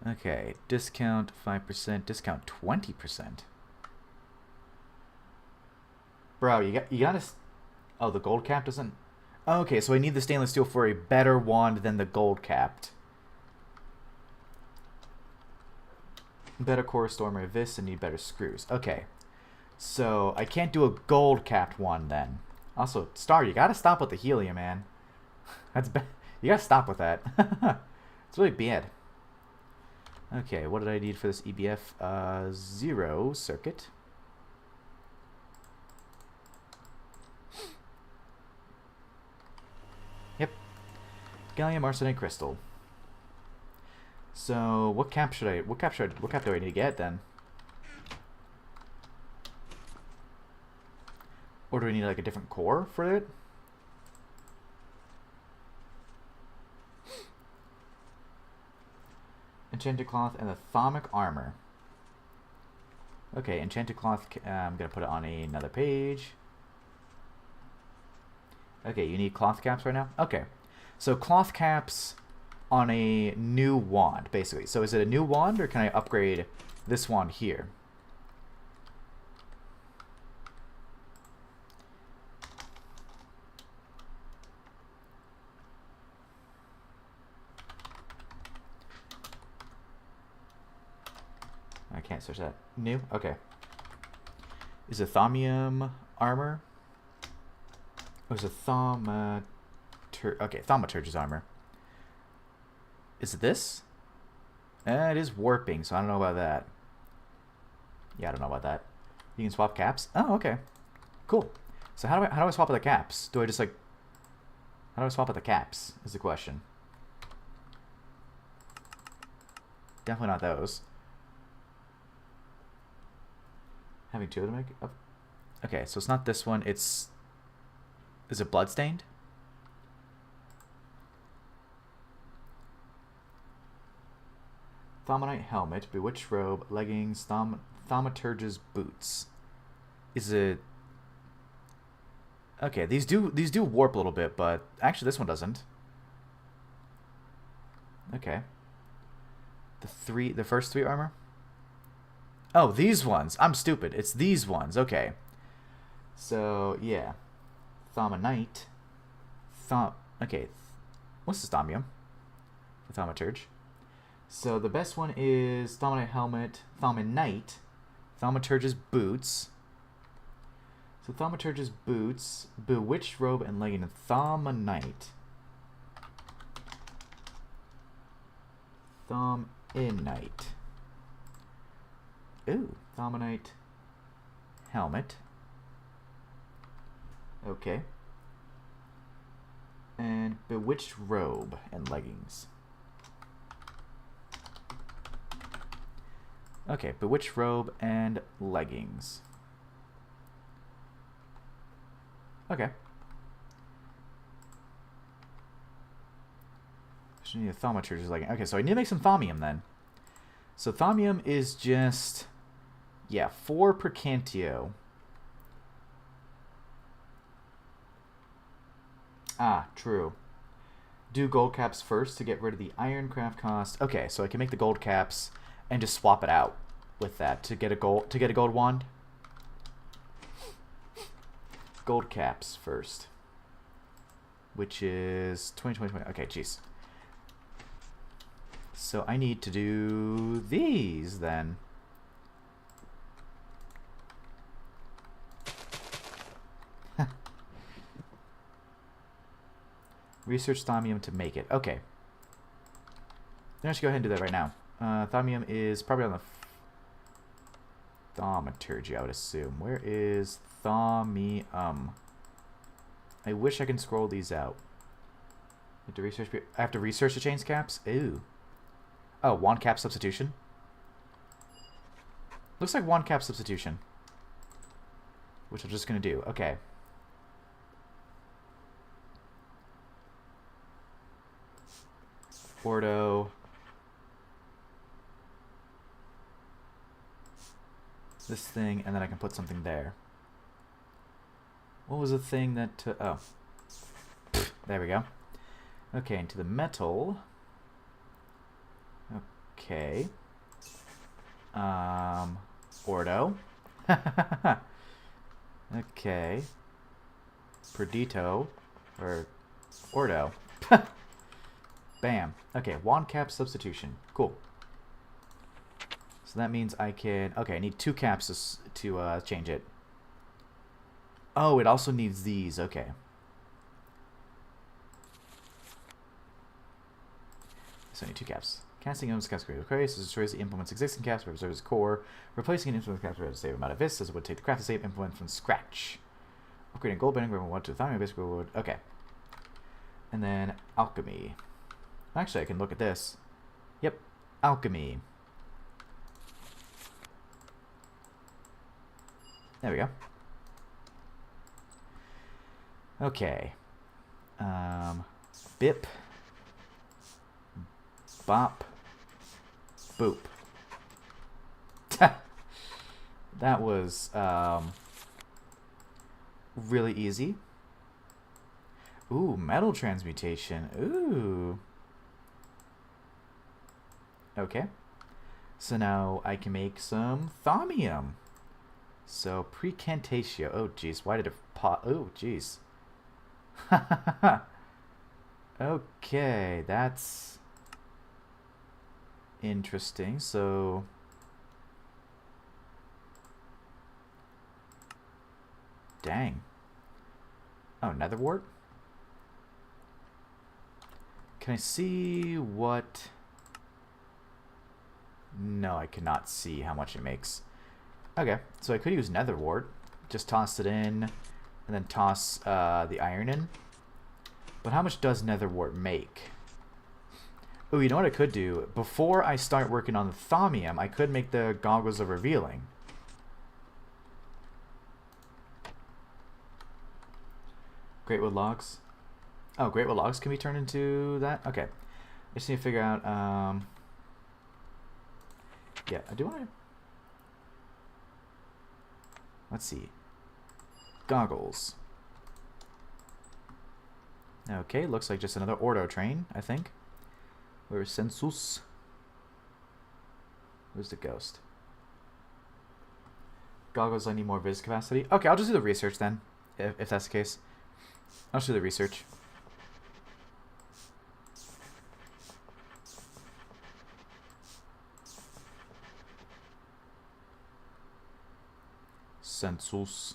Okay, discount 5%, discount 20%. Bro, you gotta. Oh, the gold cap doesn't. Oh, okay, so I need the stainless steel for a better wand than the gold capped. Better core stormer this and need better screws. Okay. So I can't do a gold capped one then. Also, Star, you gotta stop with the helium, man. That's bad. You gotta stop with that. It's really bad. Okay, what did I need for this EBF? 0 circuit. Yep. Gallium arsenide crystal. So what cap do I need to get then? Or do we need like a different core for it? Enchanted cloth and the thermic armor. Okay, enchanted cloth. I'm gonna put it on another page. Okay, you need cloth caps right now? Okay. So cloth caps on a new wand, basically. So is it a new wand, or can I upgrade this wand here? I can't search that. New? Okay. Is it thaumium armor? Oh, is it okay, thaumaturge's armor. Is it this? It is warping, so I don't know about that. Yeah, I don't know about that. You can swap caps? Oh, okay. Cool. So how do I swap with the caps? Do I just like... How do I swap with the caps is the question. Definitely not those. Having two of them make up. Okay, so it's not this one, it's... Is it bloodstained? Thaumonite helmet, bewitched robe, leggings, thaumaturge's boots. Is it... Okay, these do warp a little bit, but actually this one doesn't. Okay. The first 3 armor? Oh, these ones. I'm stupid. It's these ones. Okay. So, yeah. Thaumonite. Okay. What's this thaumium? For thaumaturge. So the best one is Thaumonite helmet, Thaumonite, Thaumaturge's boots. So Thaumaturge's boots, bewitched robe and legging, Thaumonite. Thaumonite. Ooh, Thaumonite helmet. Okay. And bewitched robe and leggings. Okay, bewitched robe and leggings. Okay. Just need a thaumaturge's legging. Okay, so I need to make some thaumium then. So thaumium is just, yeah, 4 per cantio. Ah, true. Do gold caps first to get rid of the iron craft cost. Okay, so I can make the gold caps and just swap it out with that to get a gold wand. Gold caps first, which is 20. Okay, jeez. So I need to do these then. Research thaumium to make it. Okay. Then I should go ahead and do that right now. Thaumium is probably on the thaumaturgy, I would assume. Where is thaumium? I wish I can scroll these out. I have to research the chains caps? Ooh. Oh, wand cap substitution? Looks like wand cap substitution. Which I'm just going to do. Okay. Ordo. This thing, and then I can put something there. What was the thing that... oh. There we go. Okay, into the metal. Okay. Ordo. Okay. Perdito. Or... Ordo. Bam. Okay, wand cap substitution. Cool. So that means I can... Okay, I need 2 caps to change it. Oh, it also needs these. Okay. So I need 2 caps. Casting implements caps create a query, so destroys the implement's existing caps, but preserves its core. Replacing an implement caps with a save amount of this, as it would take the craft to save implement from scratch. Upgrading gold bending from 1 to 1,000, basically would... Okay. And then alchemy. Actually, I can look at this. Yep. Alchemy. There we go. Okay. Bip. Bop. Boop. That was really easy. Ooh, metal transmutation. Ooh. Okay. So now I can make some thaumium. So precantatio. Oh, jeez. Why did it pop? Oh, jeez. Okay, that's interesting. So dang. Oh, nether wart? Can I see what... No, I cannot see how much it makes. Okay, so I could use nether wart. Just toss it in, and then toss the iron in. But how much does nether wart make? Oh, you know what I could do? Before I start working on the thaumium, I could make the goggles of revealing. Greatwood logs. Oh, Greatwood logs can be turned into that? Okay. I just need to figure out... Yeah, I do want to... Let's see. Goggles. Okay, looks like just another Ordo train, I think. Where's Sensus? Where's the ghost? Goggles, I need more vis capacity. Okay, I'll just do the research then, if that's the case. I'll just do the research. Sensus.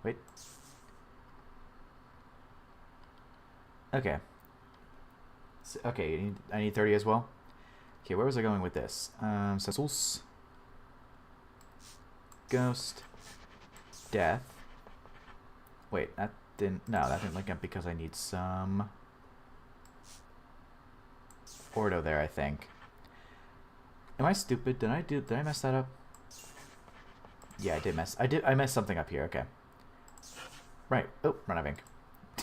Wait. Okay. So, okay, I need 30 as well. Okay, where was I going with this? Sensus. Ghost. Death. Wait, that didn't... No, that didn't link up because I need some... Ordo there, I think. Am I stupid? Did I mess that up? Yeah, I did mess. I messed something up here. Okay. Right. Oh, run out of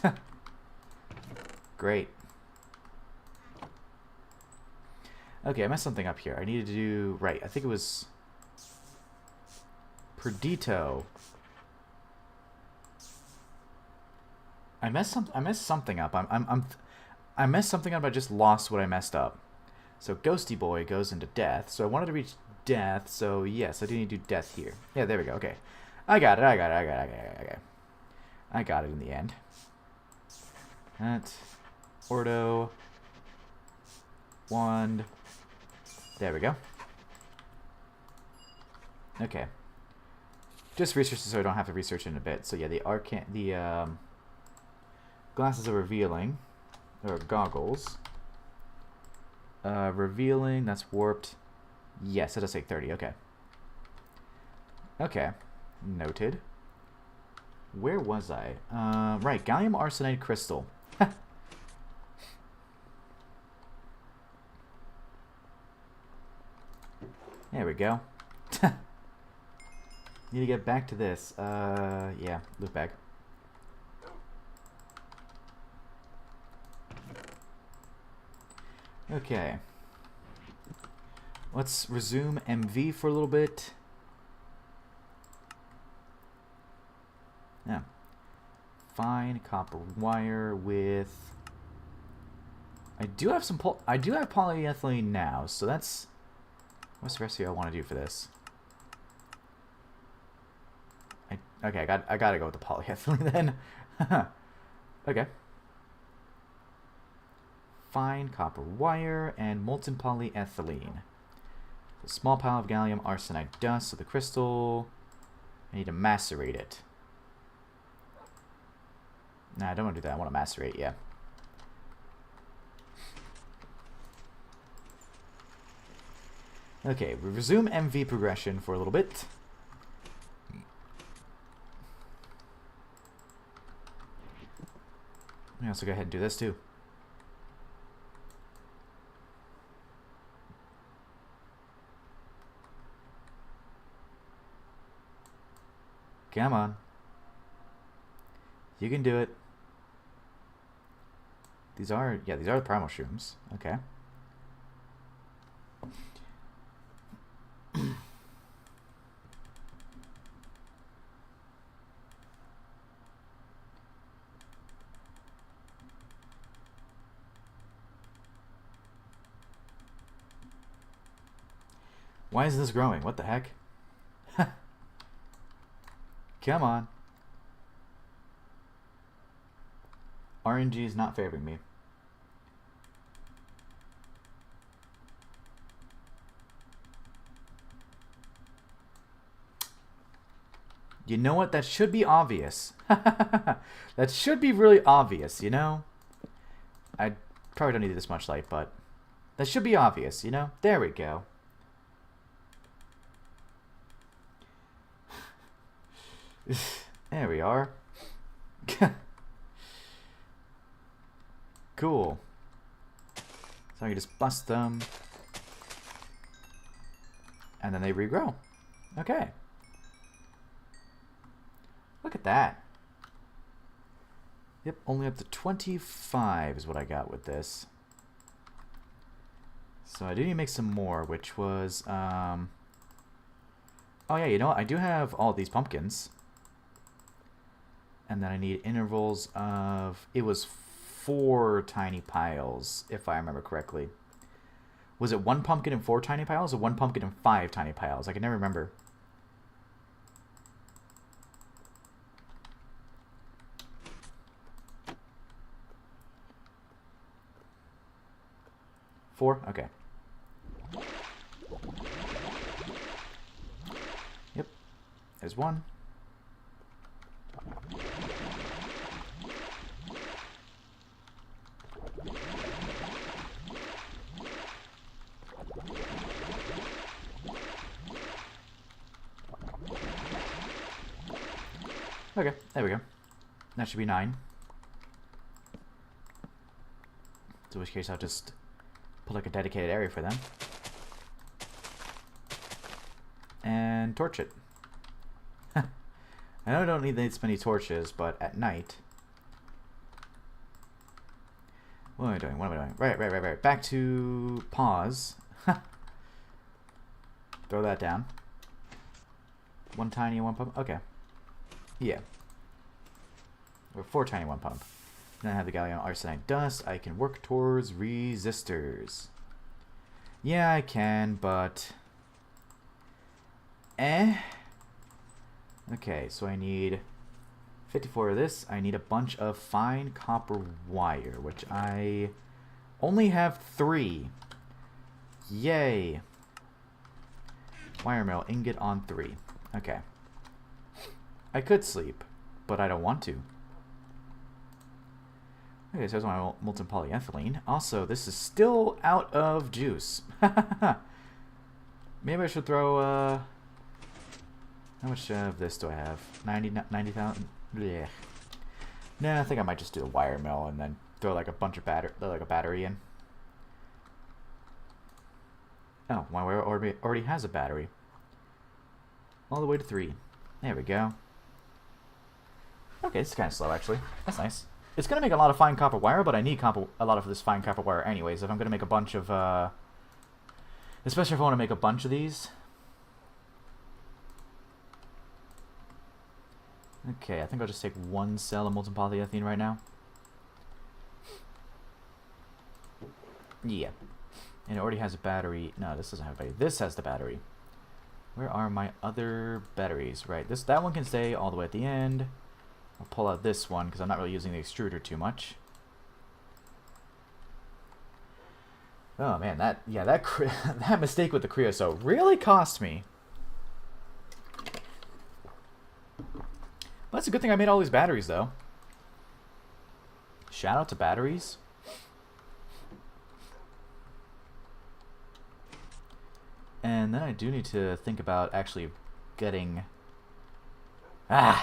ink. Great. Okay, I messed something up here. I needed to do right. I think it was Perdito. I messed something up. I messed something up. I just lost what I messed up. So Ghosty Boy goes into death. So I wanted to reach death. So yes, I do need to do death here. Yeah, there we go. Okay, I got it. I got it in the end. That Ordo wand. There we go. Okay. Just research so I don't have to research in a bit. So yeah, the glasses are revealing, or goggles. Revealing, that's warped. Yes, it does take 30, okay. Okay, noted. Where was I? Right, gallium arsenide crystal. There we go. Need to get back to this. Yeah, loot bag. Okay. Let's resume MV for a little bit. Yeah. Fine copper wire with... I do have polyethylene now, so that's... What's the recipe I want to do for this? Okay, I gotta go with the polyethylene then. Okay. Fine copper wire and molten polyethylene. A small pile of gallium arsenide dust. So the crystal, I need to macerate it. Nah, I don't want to do that. I want to macerate, yeah. Okay, we resume MV progression for a little bit. We also go ahead and do this too. Come on. You can do it. These are the primal shrooms. Okay. Why is this growing? What the heck? Come on. RNG is not favoring me. You know what? That should be obvious. That should be really obvious, you know? I probably don't need this much light, but that should be obvious, you know? There we go. There we are. Cool. So I can just bust them. And then they regrow. Okay. Look at that. Yep, only up to 25 is what I got with this. So I do need to make some more, which was, oh yeah, you know what? I do have all these pumpkins. And then I need intervals of, it was 4 tiny piles, if I remember correctly. Was it 1 pumpkin and 4 tiny piles, or 1 pumpkin and 5 tiny piles? I can never remember. Four? Okay. Yep. There's 1. Okay, there we go. That should be 9. In which case I'll just put like a dedicated area for them. And torch it. I know I don't need this many torches, but at night... What am I doing? What am I doing? Right. Back to pause. Throw that down. 1 tiny, 1 pump. Okay. Yeah. Or 4 tiny, 1 pump. Then I have the gallium arsenide dust. I can work towards resistors. Yeah, I can, but... Okay, so I need 54 of this. I need a bunch of fine copper wire, which I only have 3. Yay. Wire mill, ingot on 3. Okay. I could sleep, but I don't want to. Okay, so there's my molten polyethylene. Also, this is still out of juice. Maybe I should throw, how much of this do I have? 90,000? Yeah. Nah, I think I might just do a wire mill and then throw like a bunch of battery in. Oh, my wire already has a battery. All the way to 3. There we go. Okay, this is kind of slow, actually. That's nice. It's going to make a lot of fine copper wire, but I need a lot of this fine copper wire anyways. If I'm going to make a bunch of, especially if I want to make a bunch of these. Okay, I think I'll just take 1 cell of molten polyethylene right now. Yeah. And it already has a battery. No, this doesn't have a battery. This has the battery. Where are my other batteries? Right, that one can stay all the way at the end. I'll pull out this one because I'm not really using the extruder too much. Oh man, that that mistake with the creosote really cost me. Well, that's a good thing I made all these batteries though. Shout out to batteries. And then I do need to think about actually getting the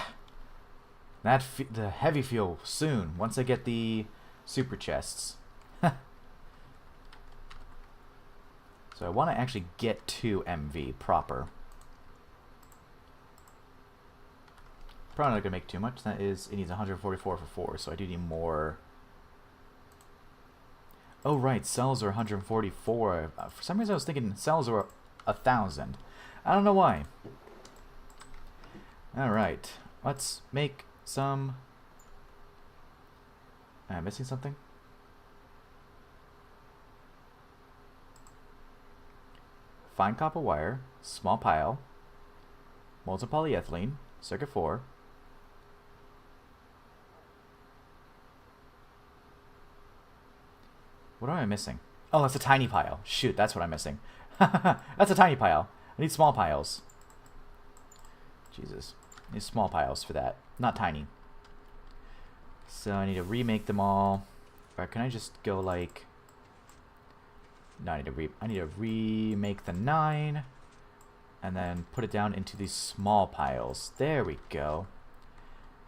heavy fuel soon once I get the super chests. So I want to actually get to MV proper. Probably not gonna make too much. That is, it needs 144 for 4, so I do need more. Oh right, cells are 144. For some reason I was thinking cells are 1,000. I don't know why. Alright, let's make some... Am I missing something? Fine copper wire, small pile, molten polyethylene, circuit 4. What am I missing? Oh, that's a tiny pile. Shoot, that's what I'm missing. That's a tiny pile. I need small piles. Jesus. I need small piles for that. Not tiny. So I need to remake them all. Or can I just go like... No, I need to remake the 9. And then put it down into these small piles. There we go.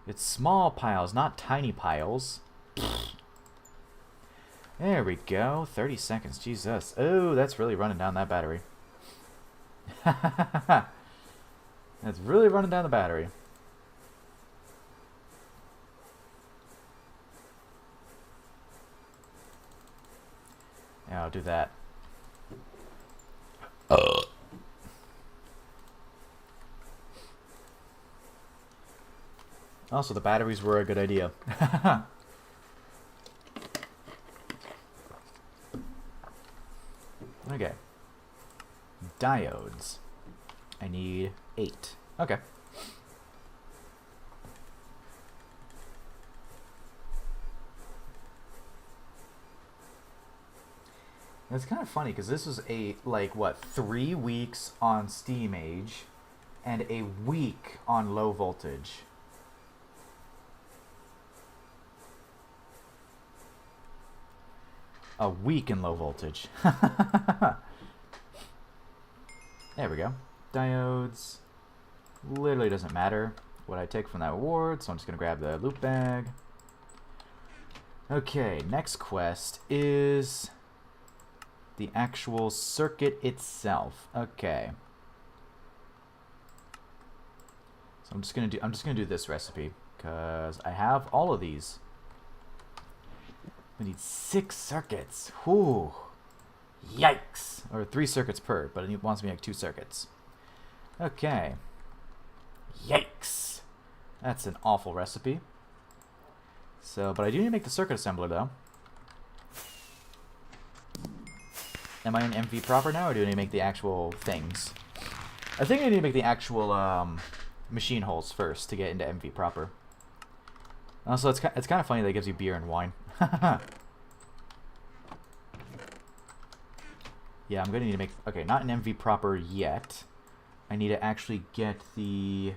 It's small piles, not tiny piles. There we go. 30 seconds. Jesus. Oh, that's really running down that battery. That's really running down the battery. Yeah, I'll do that. Also, the batteries were a good idea. Okay. Diodes. I need 8. Okay. It's kind of funny because this was a, like, what, 3 weeks on Steam Age and a week on low voltage. A week in low voltage. There we go. Diodes. Literally doesn't matter what I take from that reward, so I'm just going to grab the loot bag. Okay, next quest is the actual circuit itself. Okay. So I'm just gonna do this recipe because I have all of these. We need 6 circuits. Whew. Yikes. Or 3 circuits per, but it wants me to make 2 circuits. Okay. Yikes. That's an awful recipe. So, but I do need to make the circuit assembler though. Am I in MV proper now, or do I need to make the actual things? I think I need to make the actual machine holes first to get into MV proper. Also, it's kind of funny that it gives you beer and wine. Yeah, I'm gonna need to make... Okay, not an MV proper yet. I need to actually get the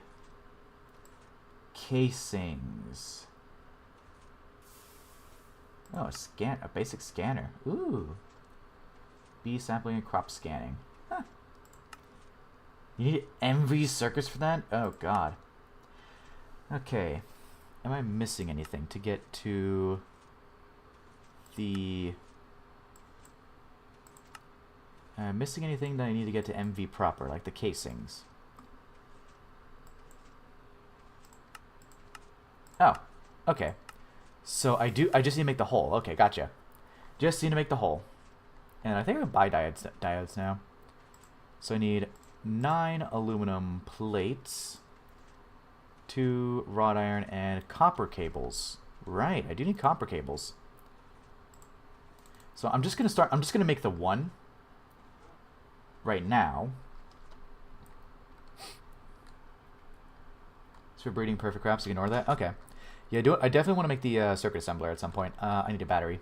casings. Oh, a basic scanner. Ooh. B sampling and crop scanning. Huh. You need MV circuits for that? Oh, God. Okay. Am I missing anything to get to the... missing anything that I need to get to MV proper, like the casings? Oh, okay. So I just need to make the hole. Okay, gotcha. Just need to make the hole. And I think I can buy diodes now. So I need 9 aluminum plates, 2 wrought iron, and copper cables. Right, I do need copper cables. So I'm just gonna make the 1 right now. So we're breeding perfect crops, ignore that. Okay. Yeah, I definitely want to make the circuit assembler at some point. I need a battery.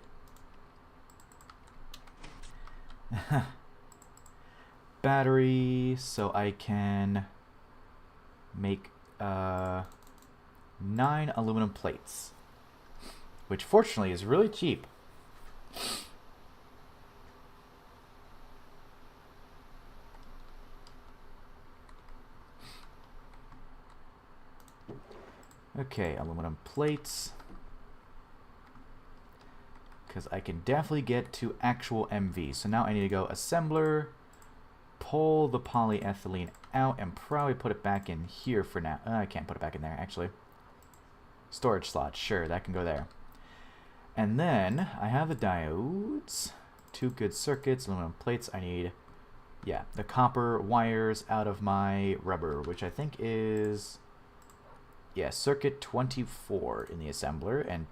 Battery, so I can make 9 aluminum plates, which fortunately is really cheap. Okay, aluminum plates. Because I can definitely get to actual MV. So now I need to go assembler, pull the polyethylene out, and probably put it back in here for now. I can't put it back in there, actually. Storage slot, sure, that can go there. And then I have the diodes, 2 good circuits, aluminum plates. I need, yeah, the copper wires out of my rubber, which I think is, yeah, circuit 24 in the assembler, and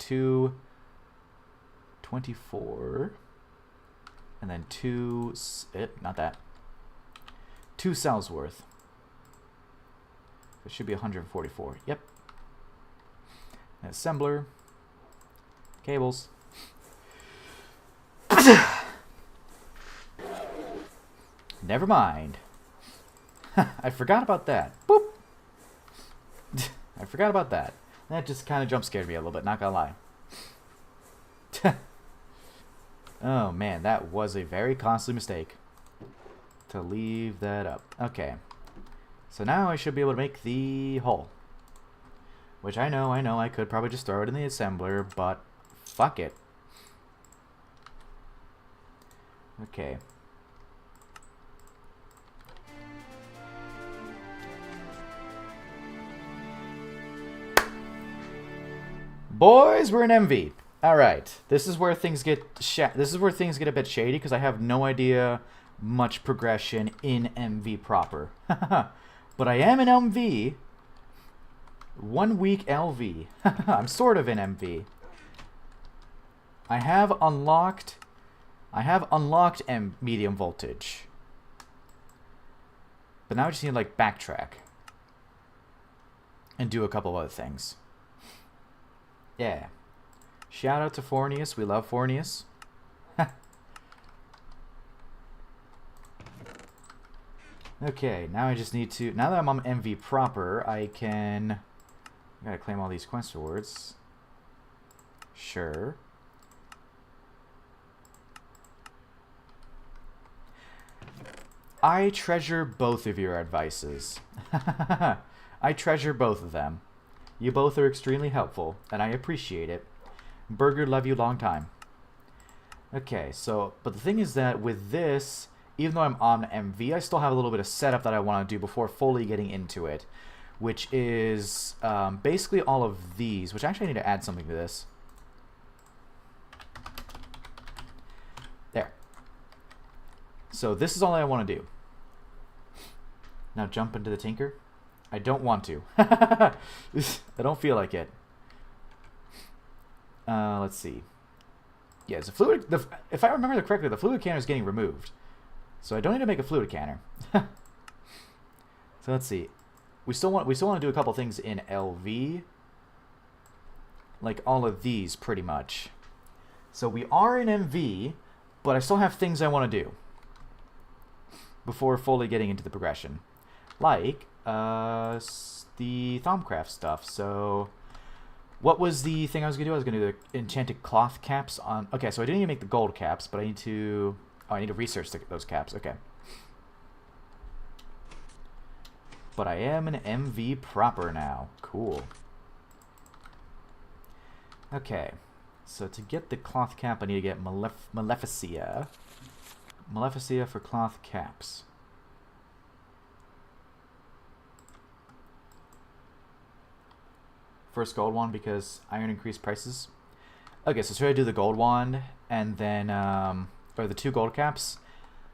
24, and then 2, not that, 2 cells worth. It should be 144. Yep. An assembler. Cables. Never mind. I forgot about that. Boop. I forgot about that. That just kind of jump scared me a little bit, not gonna lie. Oh man, that was a very costly mistake to leave that up. Okay. So now I should be able to make the hull. Which I know, I could probably just throw it in the assembler, but fuck it. Okay. Boys, we're in MV. All right, this is where things get a bit shady because I have no idea much progression in MV proper. But I am in MV. 1 week LV. I'm sort of in MV. I have unlocked medium voltage. But now I just need to like backtrack and do a couple of other things. Yeah. Shout out to Fornius. We love Fornius. Okay, now I just need to... Now that I'm on MV proper, I can... I gotta claim all these quest rewards. Sure. I treasure both of your advices. I treasure both of them. You both are extremely helpful, and I appreciate it. Burger, love you long time. Okay, so, but the thing is that with this, even though I'm on MV, I still have a little bit of setup that I want to do before fully getting into it, which is basically all of these, which actually I need to add something to this. There. So this is all I want to do. Now jump into the Tinker. I don't want to. I don't feel like it. Let's see. Yeah, so fluid. If I remember correctly, the fluid canner is getting removed, so I don't need to make a fluid canner. So let's see. We still want to do a couple things in LV, like all of these pretty much. So we are in MV, but I still have things I want to do before fully getting into the progression, like the Thaumcraft stuff. So what was the thing I was going to do? I was going to do the enchanted cloth caps on... Okay, so I didn't even make the gold caps, but I need to... Oh, I need to research those caps. Okay. But I am an MV proper now. Cool. Okay. So to get the cloth cap, I need to get Maleficia. Maleficia for cloth caps. First gold wand because iron increased prices. Okay, so should I do the gold wand and then, or the 2 gold caps?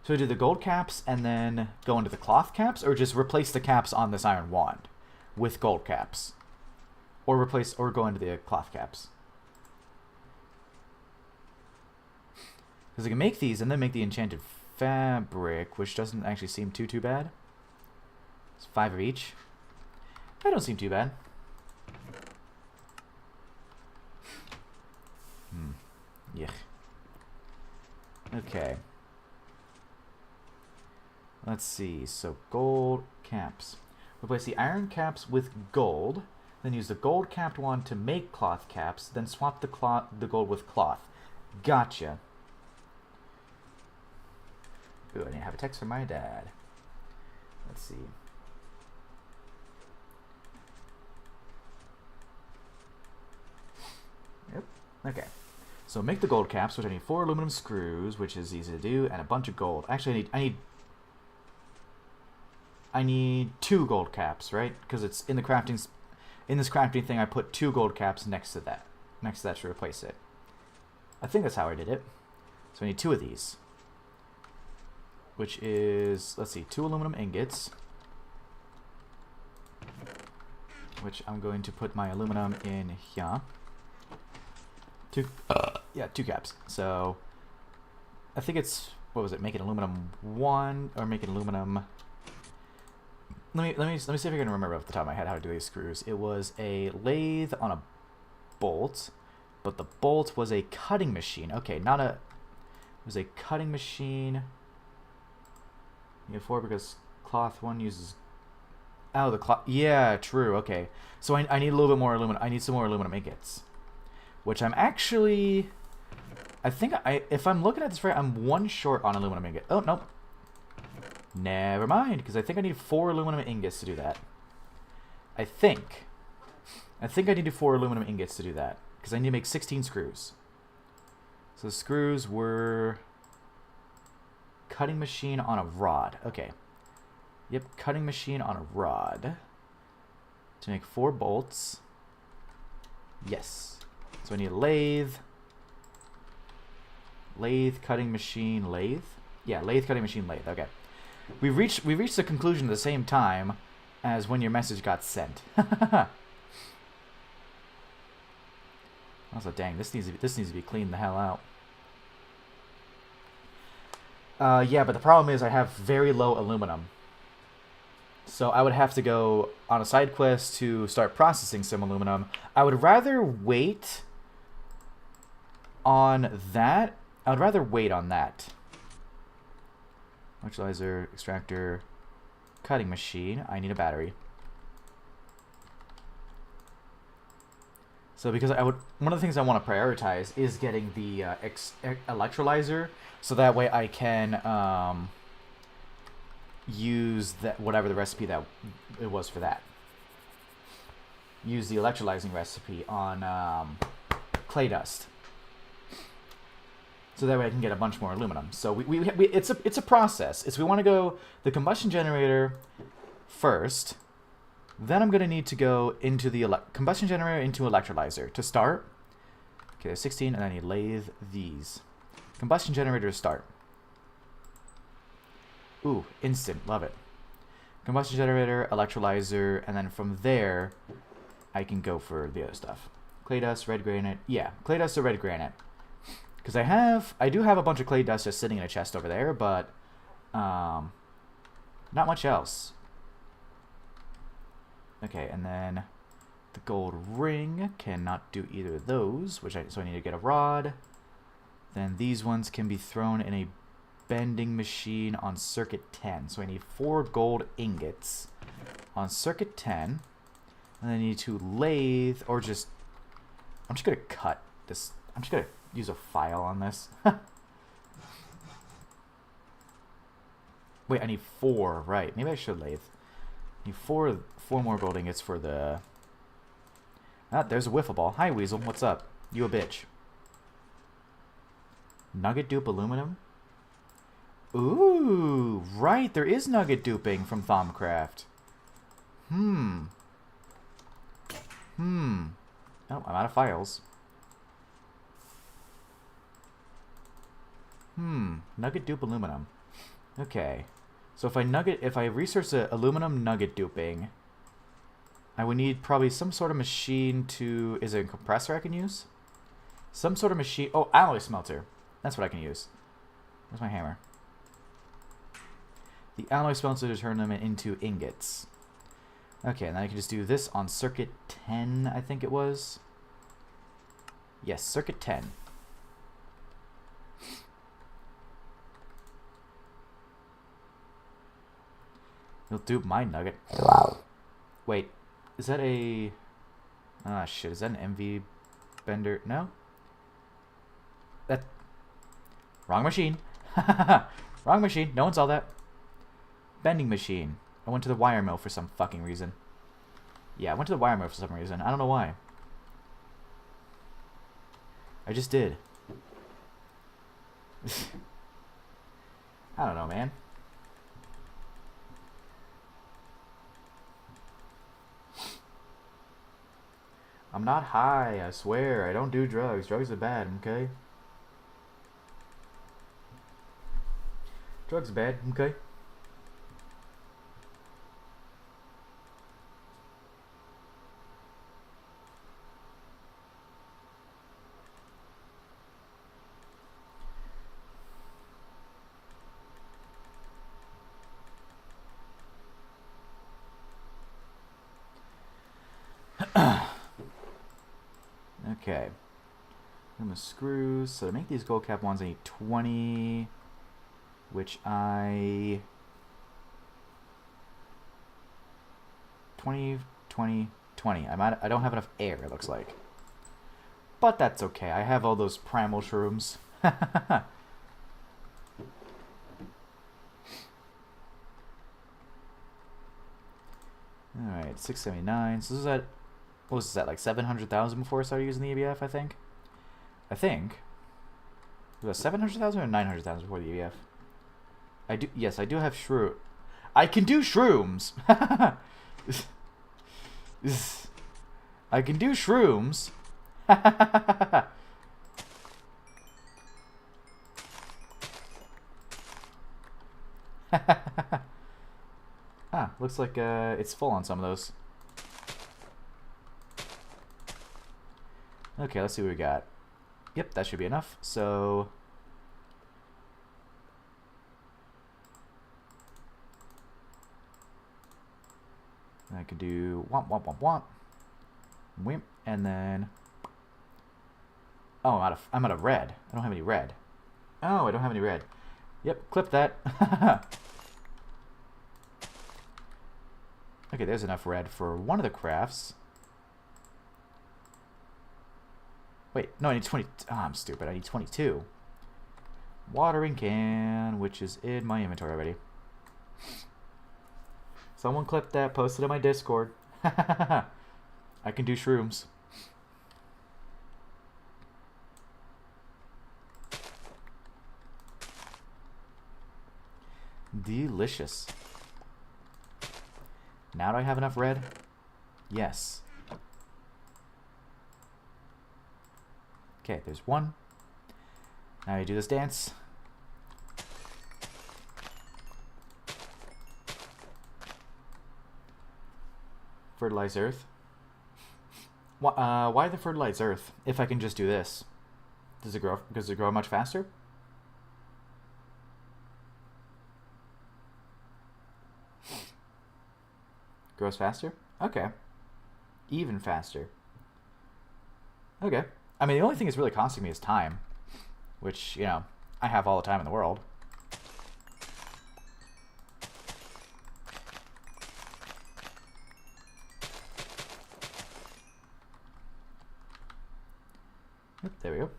Should I do the gold caps and then go into the cloth caps, or just replace the caps on this iron wand with gold caps? Or go into the cloth caps? Because I can make these and then make the enchanted fabric, which doesn't actually seem too bad. It's 5 of each. That don't seem too bad. Yeah. Okay. Let's see. So gold caps. Replace the iron caps with gold. Then use the gold capped one to make cloth caps. Then swap the gold with cloth. Gotcha. Ooh, I need to have a text from my dad. Let's see. Yep. Okay. So make the gold caps, which I need 4 aluminum screws, which is easy to do, and a bunch of gold. Actually, I need 2 gold caps, right? Because it's in the crafting. In this crafting thing, I put 2 gold caps next to that to replace it. I think that's how I did it. So I need 2 of these, which is, let's see, 2 aluminum ingots, which I'm going to put my aluminum in here. 2 caps. So I think it's, what was it? Make it aluminum 1 or make it aluminum. Let me see if I can remember off the top of my head how to do these screws. It was a lathe on a bolt, but the bolt was a cutting machine. Okay, it was a cutting machine. You have 4 because cloth 1 uses. Oh, the cloth. Yeah, true. Okay, so I need a little bit more aluminum. I need some more aluminum ingots, which I'm actually. I think if I'm looking at this right, I'm 1 short on aluminum ingot. Oh nope. Never mind, because I think I need 4 aluminum ingots to do that. I think I need 4 aluminum ingots to do that, because I need to make 16 screws. So the screws were cutting machine on a rod. Okay. Yep, cutting machine on a rod to make 4 bolts. Yes. So I need a lathe. Lathe, cutting machine, lathe. Yeah, lathe, cutting machine, lathe. Okay. We reached the conclusion at the same time as when your message got sent. Also, dang, this needs to be cleaned the hell out. Yeah, but the problem is I have very low aluminum. So I would have to go on a side quest to start processing some aluminum. I would rather wait on that. Electrolyzer, extractor, cutting machine. I need a battery. So because one of the things I want to prioritize is getting the electrolyzer, so that way I can use that whatever the recipe that it was for that. Use the electrolyzing recipe on clay dust. So that way I can get a bunch more aluminum. So it's a process. We want to go the combustion generator first. Then I'm going to need to go into the combustion generator into electrolyzer to start. Okay, there's 16, and I need lathe these. Combustion generator to start. Ooh, instant, love it. Combustion generator, electrolyzer, and then from there I can go for the other stuff. Clay dust, red granite. Yeah, clay dust or red granite. Because I do have a bunch of clay dust just sitting in a chest over there, but not much else. Okay, and then the gold ring cannot do either of those, so I need to get a rod. Then these ones can be thrown in a bending machine on circuit 10. So I need 4 gold ingots on circuit 10, and then I need to lathe I'm just gonna cut this. I'm just gonna use a file on this. Wait, I need 4, right. Maybe I should lathe. I need 4 more gold ingots for the... Ah, there's a wiffle ball. Hi, Weasel. What's up? You a bitch. Nugget dupe aluminum? Ooh, right. There is nugget duping from Thaumcraft. Oh, I'm out of files. Nugget dupe aluminum. Okay. So if I research the aluminum nugget duping, I would need probably some sort of machine to... Is it a compressor I can use? Some sort of machine... Oh, alloy smelter. That's what I can use. Where's my hammer? The alloy smelter to turn them into ingots. Okay, and then I can just do this on circuit 10, I think it was. Yes, circuit 10. You'll dupe my nugget. Wait, is that a... Ah, shit, is that an MV bender? No? That... Wrong machine. Wrong machine. No one saw that. Bending machine. I went to the wire mill for some fucking reason. Yeah, I went to the wire mill for some reason. I don't know why. I just did. I don't know, man. I'm not high, I swear. I don't do drugs. Drugs are bad, okay? Drugs are bad, okay? Okay. I'm gonna screw. So to make these gold cap ones, I need 20, which I 20, 20, 20. I don't have enough air. It looks like, but that's okay. I have all those primal shrooms. All right, 679. So this is at, what was that, like 700,000 before I started using the EBF, I think? Was that 700,000 or 900,000 before the EBF? Yes, I do have shroom. I can do shrooms! I can do shrooms! Ah, looks like it's full on some of those. Okay, let's see what we got. Yep, that should be enough. So I could do womp womp womp womp, wimp, and then oh, I'm out of red. I don't have any red. Oh, I don't have any red. Yep, clip that. Okay, there's enough red for one of the crafts. Wait, no, I need 20. Oh, I'm stupid. I need 22. Watering can, which is in my inventory already. Someone clipped that, posted in my Discord. I can do shrooms. Delicious. Now do I have enough red? Yes. Okay, there's one. Now you do this dance. Fertilize earth. Why the fertilize earth if I can just do this? Does it grow much faster? Grows faster? Okay. Even faster. Okay. I mean, the only thing that's really costing me is time. Which, you know, I have all the time in the world. Yep, there we go.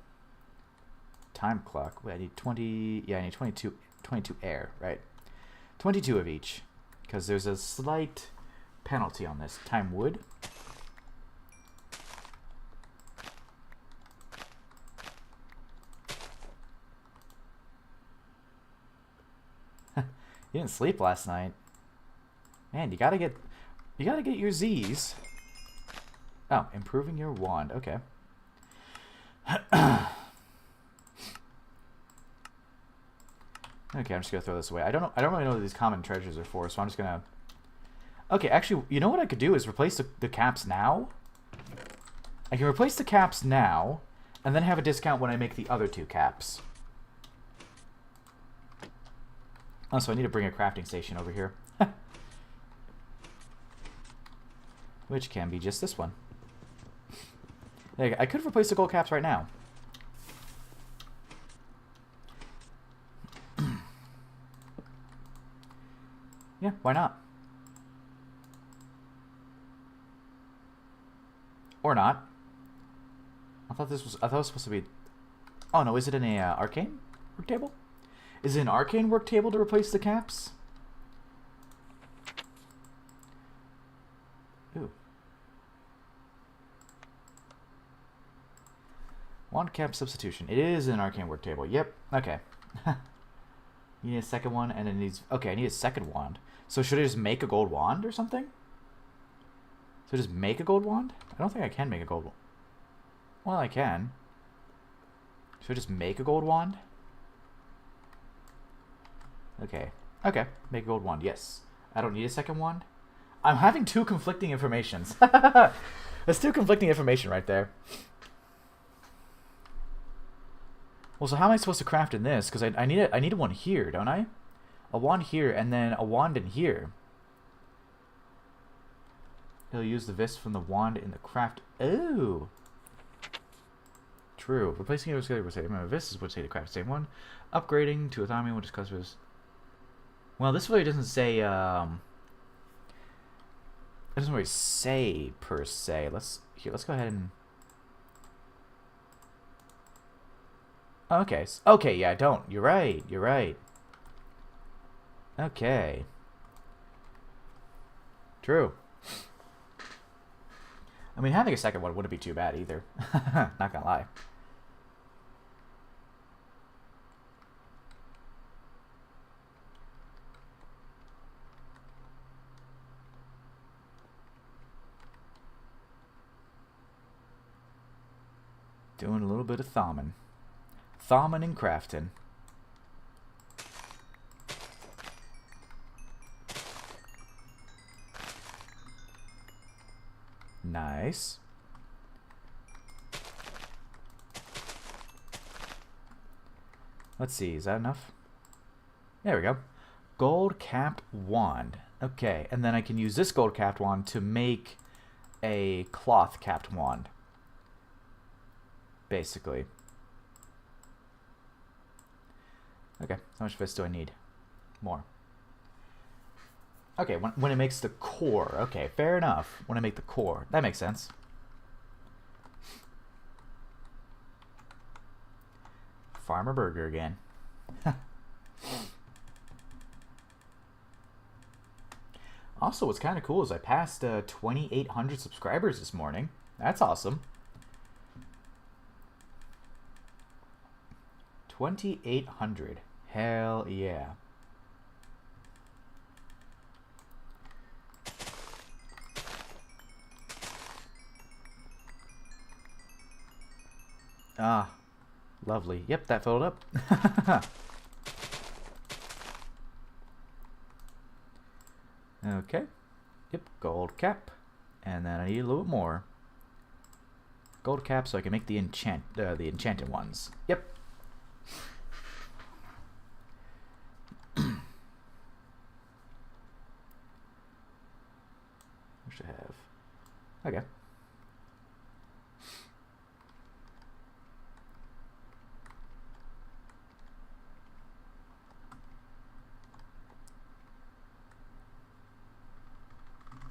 Time clock. Wait, I need 20... Yeah, I need 22 air, right? 22 of each. Because there's a slight penalty on this. Time wood. You didn't sleep last night. Man, you gotta get your Z's. Oh, improving your wand. Okay. Okay, I'm just gonna throw this away. I don't really know what these common treasures are for, so I'm just gonna. Okay, actually, you know what I could do is replace the caps now. I can replace the caps now, and then have a discount when I make the other two caps. Oh, so I need to bring a crafting station over here. Which can be just this one. I could replace the gold caps right now. Yeah, why not? Or not. I thought it was supposed to be... Oh, no. Is it in a arcane work table? Is it an arcane work table to replace the caps? Ooh. Wand cap substitution. It is an arcane work table. Yep. Okay. You need a second one, and it needs... Okay, I need a second wand. So should I just make a gold wand or something? So just make a gold wand? I don't think I can make a gold wand. Well, I can. Should I just make a gold wand? Okay. Okay. Make a gold wand. Yes. I don't need a second wand. I'm having two conflicting informations. There's two conflicting information right there. Well, so how am I supposed to craft in this? Because I need one here, don't I? A wand here, and then a wand in here. He'll use the vis from the wand in the craft. Oh! True. Replacing it with scale would say, remember, vis would say the craft same one. Upgrading to a thymine would discuss this. Well, this really doesn't say, it doesn't really say, per se. Let's go ahead and... Okay. Okay, yeah, don't. You're right. You're right. Okay. True. I mean, having a second one wouldn't be too bad either. Not gonna lie. Doing a little bit of thawing. Thawing and crafting. Nice. Let's see, is that enough? There we go. Gold capped wand. Okay, and then I can use this gold capped wand to make a cloth capped wand. Basically. Okay, how much vis do I need? More. Okay, when it makes the core. Okay, fair enough. When I make the core. That makes sense. Farmer Burger again. Also, what's kind of cool is I passed 2,800 subscribers this morning. That's awesome. 2,800. Hell yeah. Ah, lovely. Yep, that filled up. Okay. Yep, gold cap. And then I need a little bit more. Gold cap so I can make the enchanted ones. Yep. What should I have? Okay.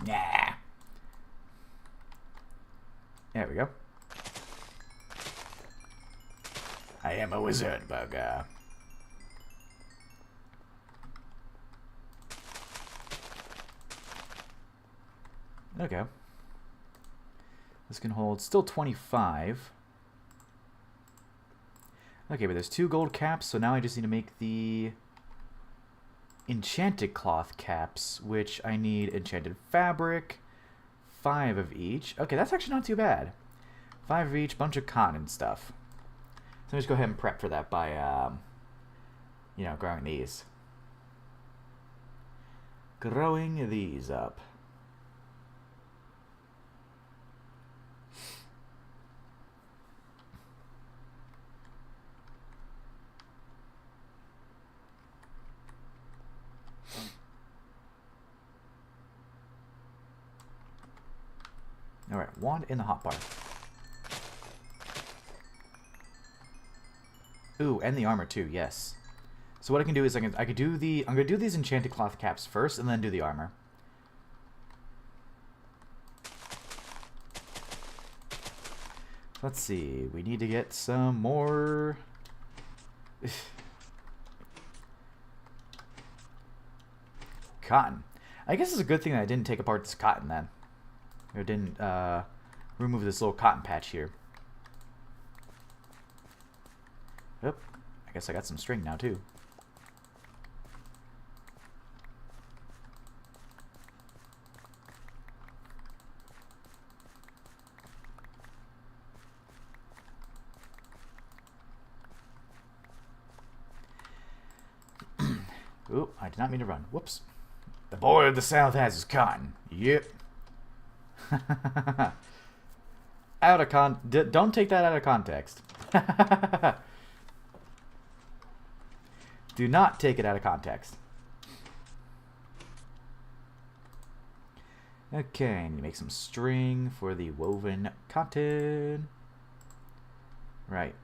Yeah. There we go. I am a wizard, bugger. Okay. This can hold still 25. Okay, but there's 2 gold caps, so now I just need to make the enchanted cloth caps, which I need enchanted fabric, 5 of each. Okay, that's actually not too bad. 5 of each, bunch of cotton and stuff. So let's go ahead and prep for that by, you know, growing these. Growing these up. Alright, wand in the hotbar. Ooh, and the armor too, yes. So what I can do is I'm gonna do these enchanted cloth caps first and then do the armor. Let's see. We need to get some more... cotton. I guess it's a good thing that I didn't take apart this cotton then. Or didn't remove this little cotton patch here. Oop. I guess I got some string now too. Ooh, I did not mean to run. Whoops. The boy of the South has his cotton. Yep. Don't take that out of context. Do not take it out of context. Okay, I need to make some string for the woven cotton. Right.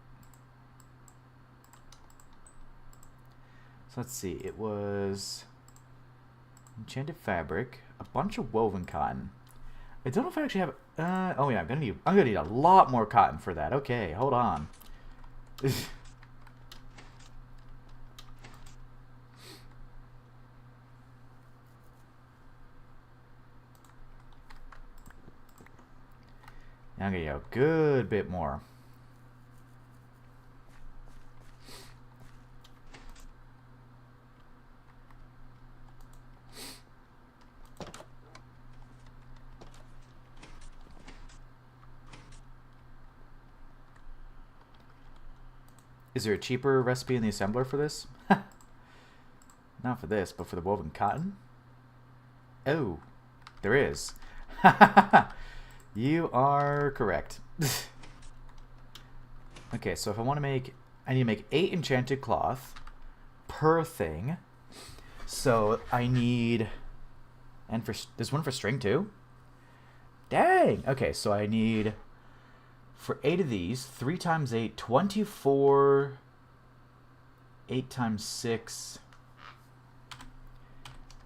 So let's see. It was enchanted fabric, a bunch of woven cotton. I don't know if I actually have. Oh yeah, I'm gonna need a lot more cotton for that. Okay, hold on. I'm gonna need a good bit more. Is there a cheaper recipe in the assembler for this? Not for this, but for the woven cotton? Oh, there is. You are correct. Okay, so if I want to make... I need to make 8 enchanted cloth per thing. So I need... And for there's one for string too? Dang! Okay, so I need... For 8 of these, 3 times 8, 24... 8 times 6...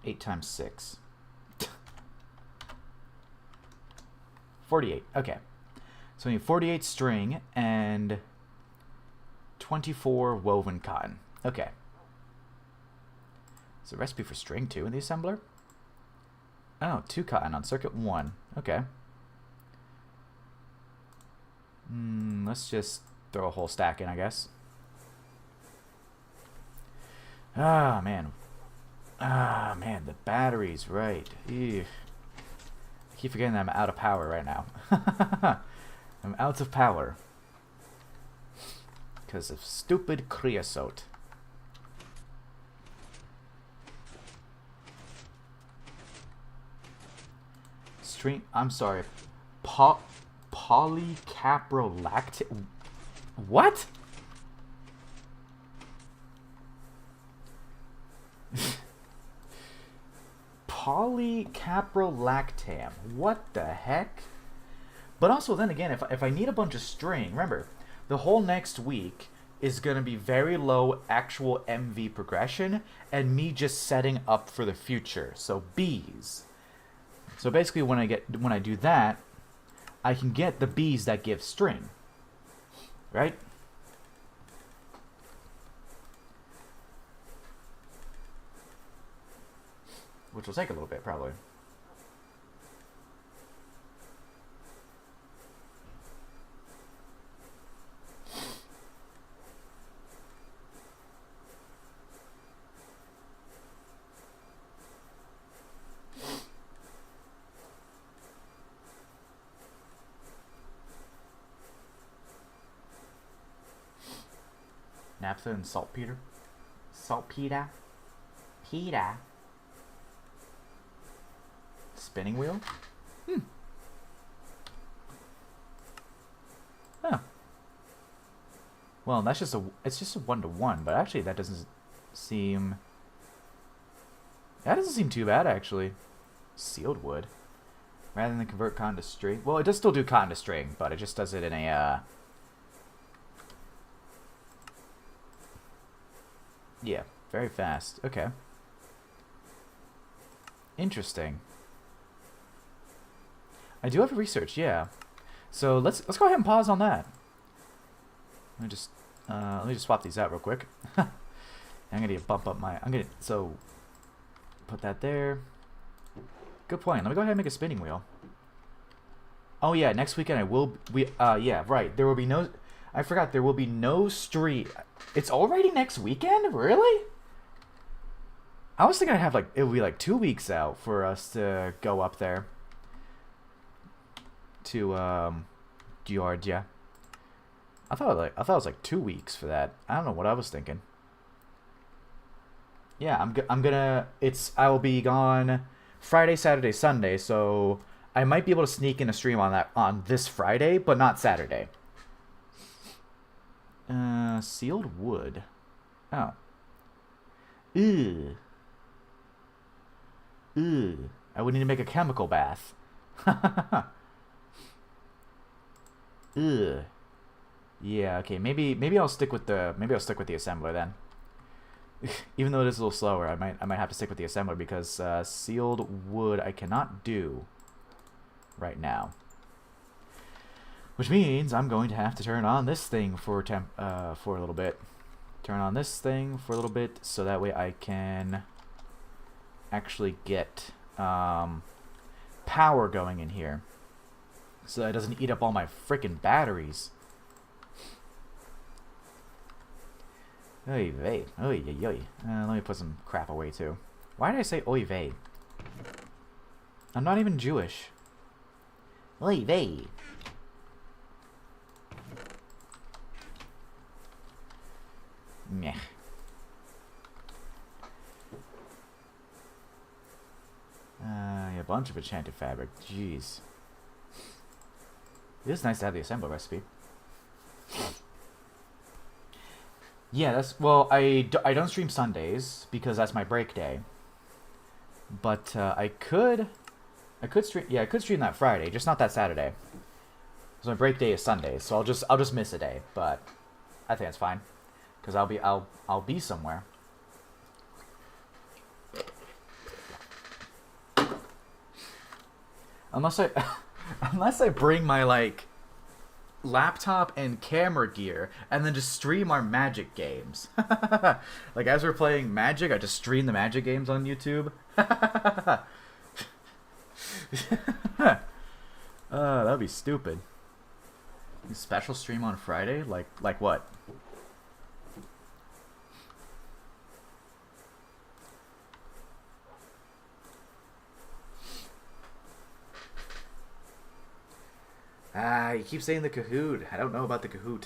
8 times 6. 48. Okay. So I need 48 string and 24 woven cotton. Okay. Is there a recipe for string too in the assembler? Oh, 2 cotton on circuit 1. Okay. Let's just throw a whole stack in, I guess. Ah, man. Ah, man, the batteries, right. Eugh. I keep forgetting that I'm out of power right now. I'm out of power. Because of stupid creosote. String, I'm sorry. Polycaprolactam. What? Polycaprolactam. What the heck? But also, then again, if I need a bunch of string, remember, the whole next week is going to be very low actual MV progression and me just setting up for the future. So bees. So basically, when I do that, I can get the bees that give string, right? Which will take a little bit, probably. Naphtha and saltpeter? Saltpeter? Peter? Spinning wheel? Oh. Well, that's just it's just a 1-to-1, but actually that doesn't seem too bad, actually. Sealed wood. Rather than convert cotton to string. Well, it does still do cotton to string, but it just does it in a yeah, very fast. Okay. Interesting. I do have research, yeah. So let's go ahead and pause on that. Let me just swap these out real quick. I'm gonna bump up my. So put that there. Good point. Let me go ahead and make a spinning wheel. Oh yeah, next weekend I will. Yeah, right. There will be no. I forgot. There will be no stream. It's already next weekend. Really? I was thinking it would be like 2 weeks out for us to go up there to Georgia. I thought it was like 2 weeks for that. I don't know what I was thinking. Yeah, I will be gone Friday, Saturday, Sunday, so I might be able to sneak in a stream on this Friday, but not Saturday. Sealed wood. Oh. Ew. Ew. I would need to make a chemical bath. Ugh. Yeah, okay, maybe I'll stick with the assembler then. Even though it is a little slower, I might have to stick with the assembler because sealed wood I cannot do right now. Which means I'm going to have to turn on this thing for a little bit. Turn on this thing for a little bit so that way I can actually get power going in here. So that it doesn't eat up all my freaking batteries. Oy vey. Oy oy oy. Let me put some crap away too. Why did I say oy vey? I'm not even Jewish. Oy vey. Meh. A bunch of enchanted fabric. Jeez. It is nice to have the assembler recipe. Yeah, I don't stream Sundays because that's my break day. But I could stream. Yeah, I could stream that Friday, just not that Saturday. Because my break day is Sunday, so I'll just miss a day. But I think it's fine because I'll be somewhere. Unless I bring my laptop and camera gear and then just stream our Magic games. Like as we're playing Magic, I just stream the Magic games on YouTube. That'd be stupid. Special stream on Friday? Like what? You keep saying the Kahoot. I don't know about the Kahoot.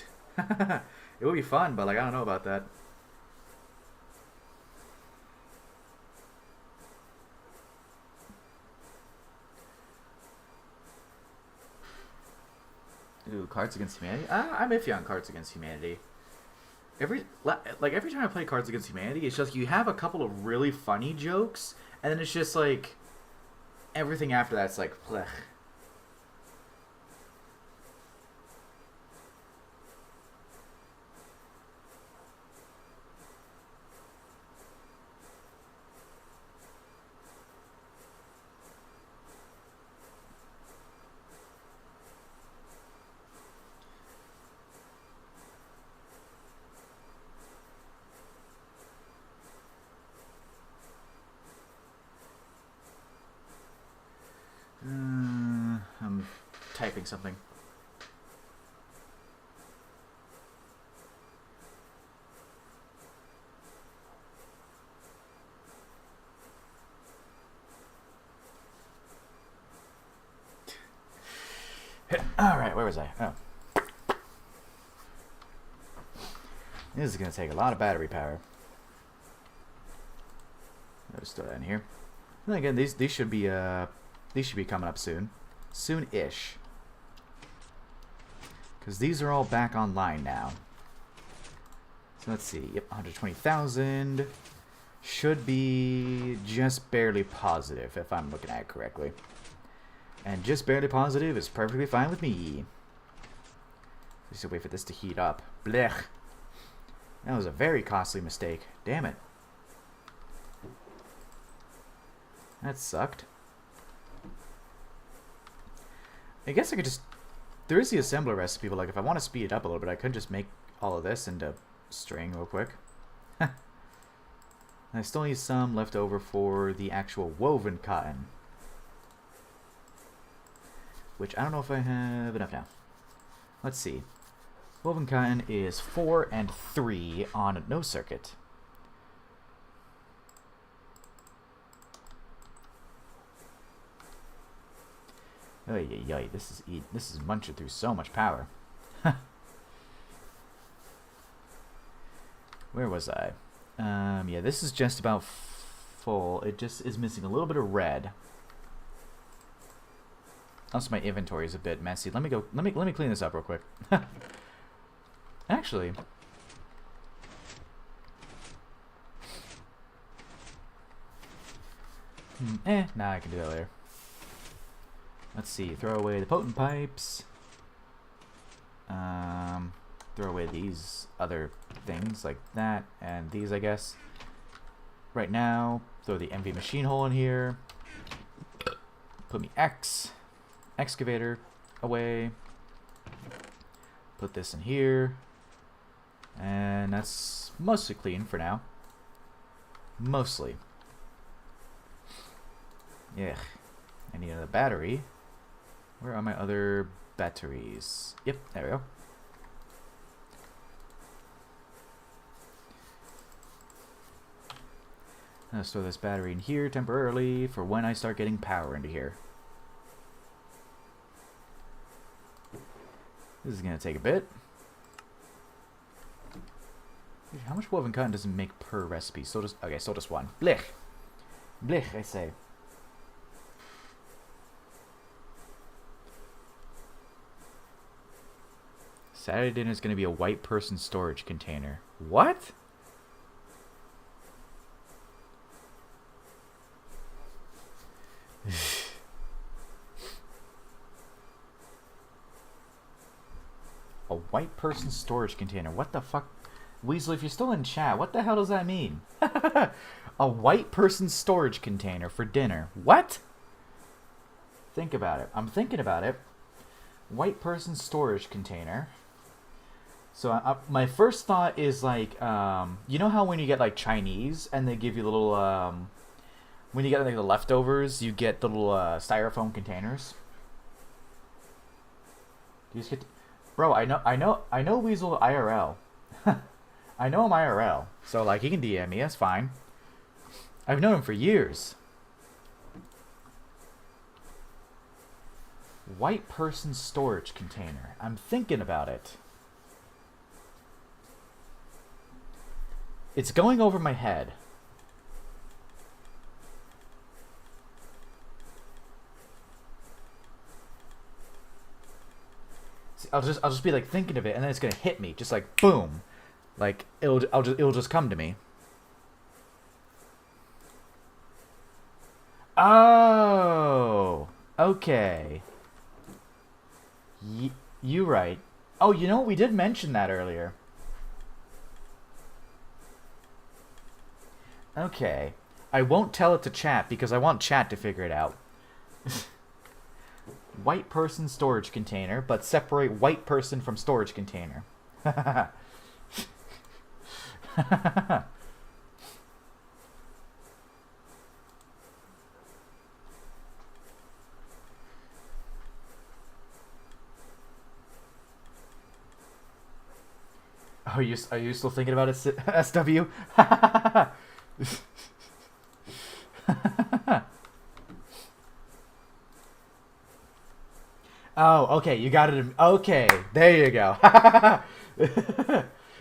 It would be fun, but I don't know about that. Ooh, Cards Against Humanity? I'm iffy on Cards Against Humanity. Every time I play Cards Against Humanity, it's just you have a couple of really funny jokes, and then it's just everything after that's blech. I'm typing something. Alright, where was I? Oh. This is going to take a lot of battery power. I'll just throw that in here. And again, these should be coming up soon. Soon-ish. Because these are all back online now. So let's see. Yep, 120,000. Should be just barely positive, if I'm looking at it correctly. And just barely positive is perfectly fine with me. Just wait for this to heat up. Blech. That was a very costly mistake. Damn it. That sucked. I guess I could just there is the assembler recipe, but like if I want to speed it up a little bit, I could just make all of this into string real quick. I still need some left over for the actual woven cotton, which I don't know if I have enough now. Let's see. Woven cotton is 4 and 3 on no circuit. Oy, this is munching through so much power. Where was I? Yeah, this is just about full. It just is missing a little bit of red. Also, my inventory is a bit messy. Let me clean this up real quick. Actually, nah, I can do that later. Let's see. Throw away the potent pipes. Throw away these other things like that and these, I guess. Right now, throw the MV machine hole in here. Put me excavator away. Put this in here. And that's mostly clean for now. Mostly. Yeah. I need another battery. Where are my other batteries? Yep, there we go. I'll store this battery in here temporarily for when I start getting power into here. This is going to take a bit. How much woven cotton does it make per recipe? So just one. Blech. Blech, I say. Saturday dinner is going to be a white person storage container. What? A white person storage container. What the fuck? Weasel, if you're still in chat, what the hell does that mean? A white person storage container for dinner. What? Think about it. I'm thinking about it. White person storage container. So my first thought is like, you know how when you get like Chinese and they give you little, when you get like the leftovers, you get the little styrofoam containers. You just get, bro. I know Weasel IRL. I know him IRL, so like he can DM me. That's fine. I've known him for years. White person storage container. I'm thinking about it. It's going over my head. See, I'll just be like thinking of it, and then it's gonna hit me, just like boom, like it'll just come to me. Oh, okay. You right. Oh, you know what? We did mention that earlier. Okay. I won't tell it to chat because I want chat to figure it out. White person storage container, but separate white person from storage container. Are you still thinking about it, SW? Oh, okay, you got it. Okay, there you go.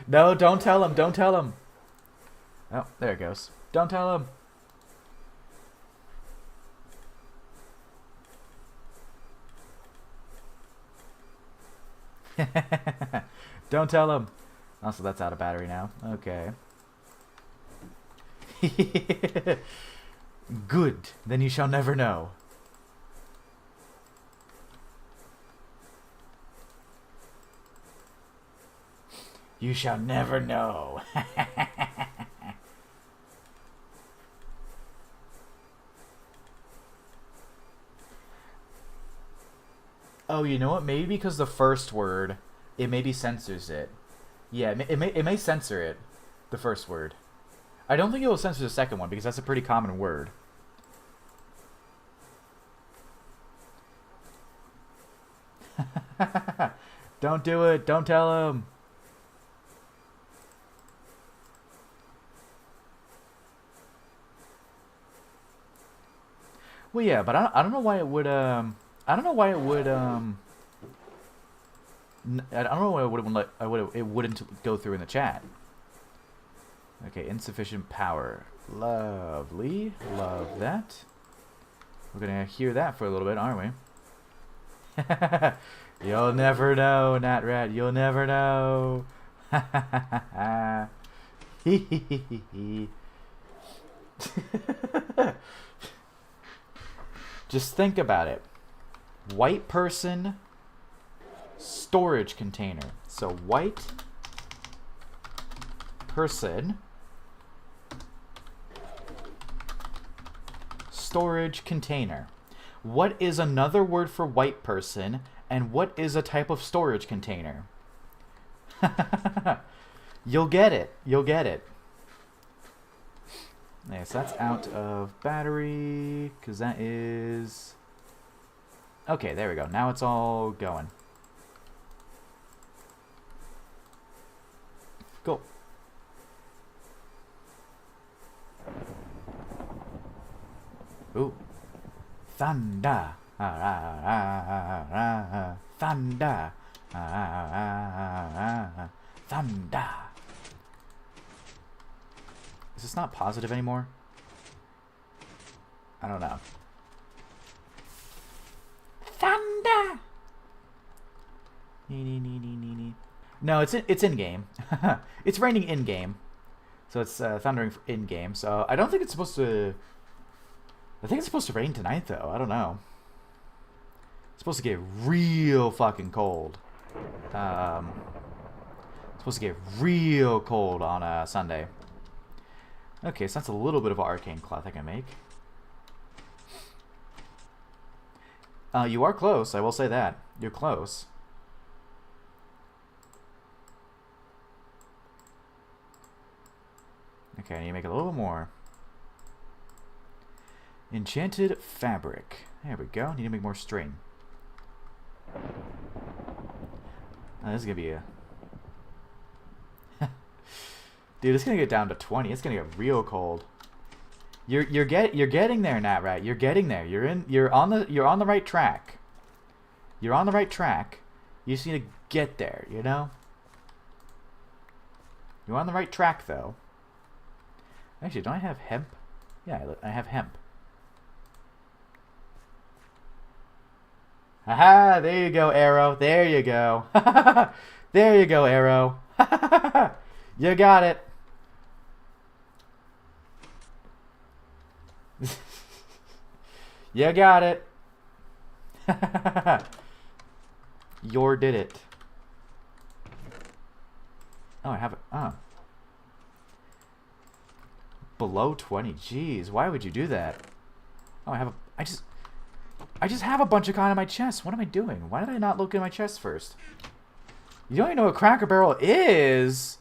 No, don't tell him. Don't tell him. Oh, there it goes. Don't tell him. Don't tell him. Also, that's out of battery now. Okay. Good. Then you shall never know. You shall never know. Oh, you know what? Maybe because the first word, it maybe censors it. Yeah, it may censor it, the first word. I don't think it will censor the second one because that's a pretty common word. Don't do it. Don't tell him. Well, yeah, but I don't know why it would, I don't know why it would, I don't know why it wouldn't go through in the chat. Okay, insufficient power. Lovely. Love that. We're gonna hear that for a little bit, aren't we? You'll never know, Nat Rat. You'll never know. Just think about it. White person, storage container. So white person, storage container. What is another word for white person, and what is a type of storage container? You'll get it. You'll get it. Okay, so that's out of battery, because that is... Okay, there we go. Now it's all going. Cool. Ooh. Thunder. Thunder. Thunder. Is this not positive anymore? I don't know. Thunder. No, it's in game. It's raining in game, so it's thundering in game. So I don't think it's supposed to. I think it's supposed to rain tonight, though. I don't know. It's supposed to get real fucking cold. It's supposed to get real cold on Sunday. Okay, so that's a little bit of arcane cloth I can make. You are close, I will say that. You're close. Okay, I need to make a little more. Enchanted fabric. There we go. Need to make more string. This is gonna be a... Dude, it's gonna get down to 20. It's gonna get real cold. You're getting there, Nat Rat. You're getting there. You're on the right track. You're on the right track. You just need to get there, you know? You're on the right track, though. Actually, don't I have hemp? Yeah, I have hemp. Haha, there you go, Arrow. There you go. There you go, Arrow. You got it. You got it. Your did it. Oh, I have it. Oh. Below 20. Jeez, why would you do that? Oh, I just have a bunch of cotton in my chest. What am I doing? Why did I not look in my chest first? You don't even know what Cracker Barrel is?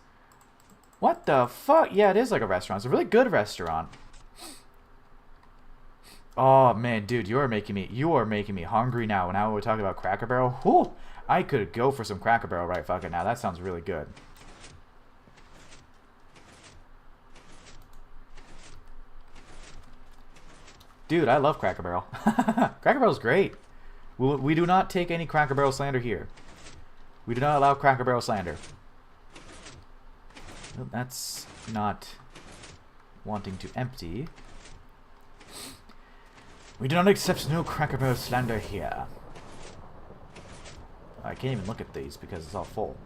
What the fuck? Yeah, it is like a restaurant. It's a really good restaurant. Oh man, dude, you are making me hungry now. Now we're talking about Cracker Barrel. Whew, I could go for some Cracker Barrel right fucking now. That sounds really good. Dude, I love Cracker Barrel. Cracker Barrel's great. We do not take any Cracker Barrel slander here. We do not allow Cracker Barrel slander. Well, that's not wanting to empty. We do not accept no Cracker Barrel slander here. I can't even look at these because it's all full.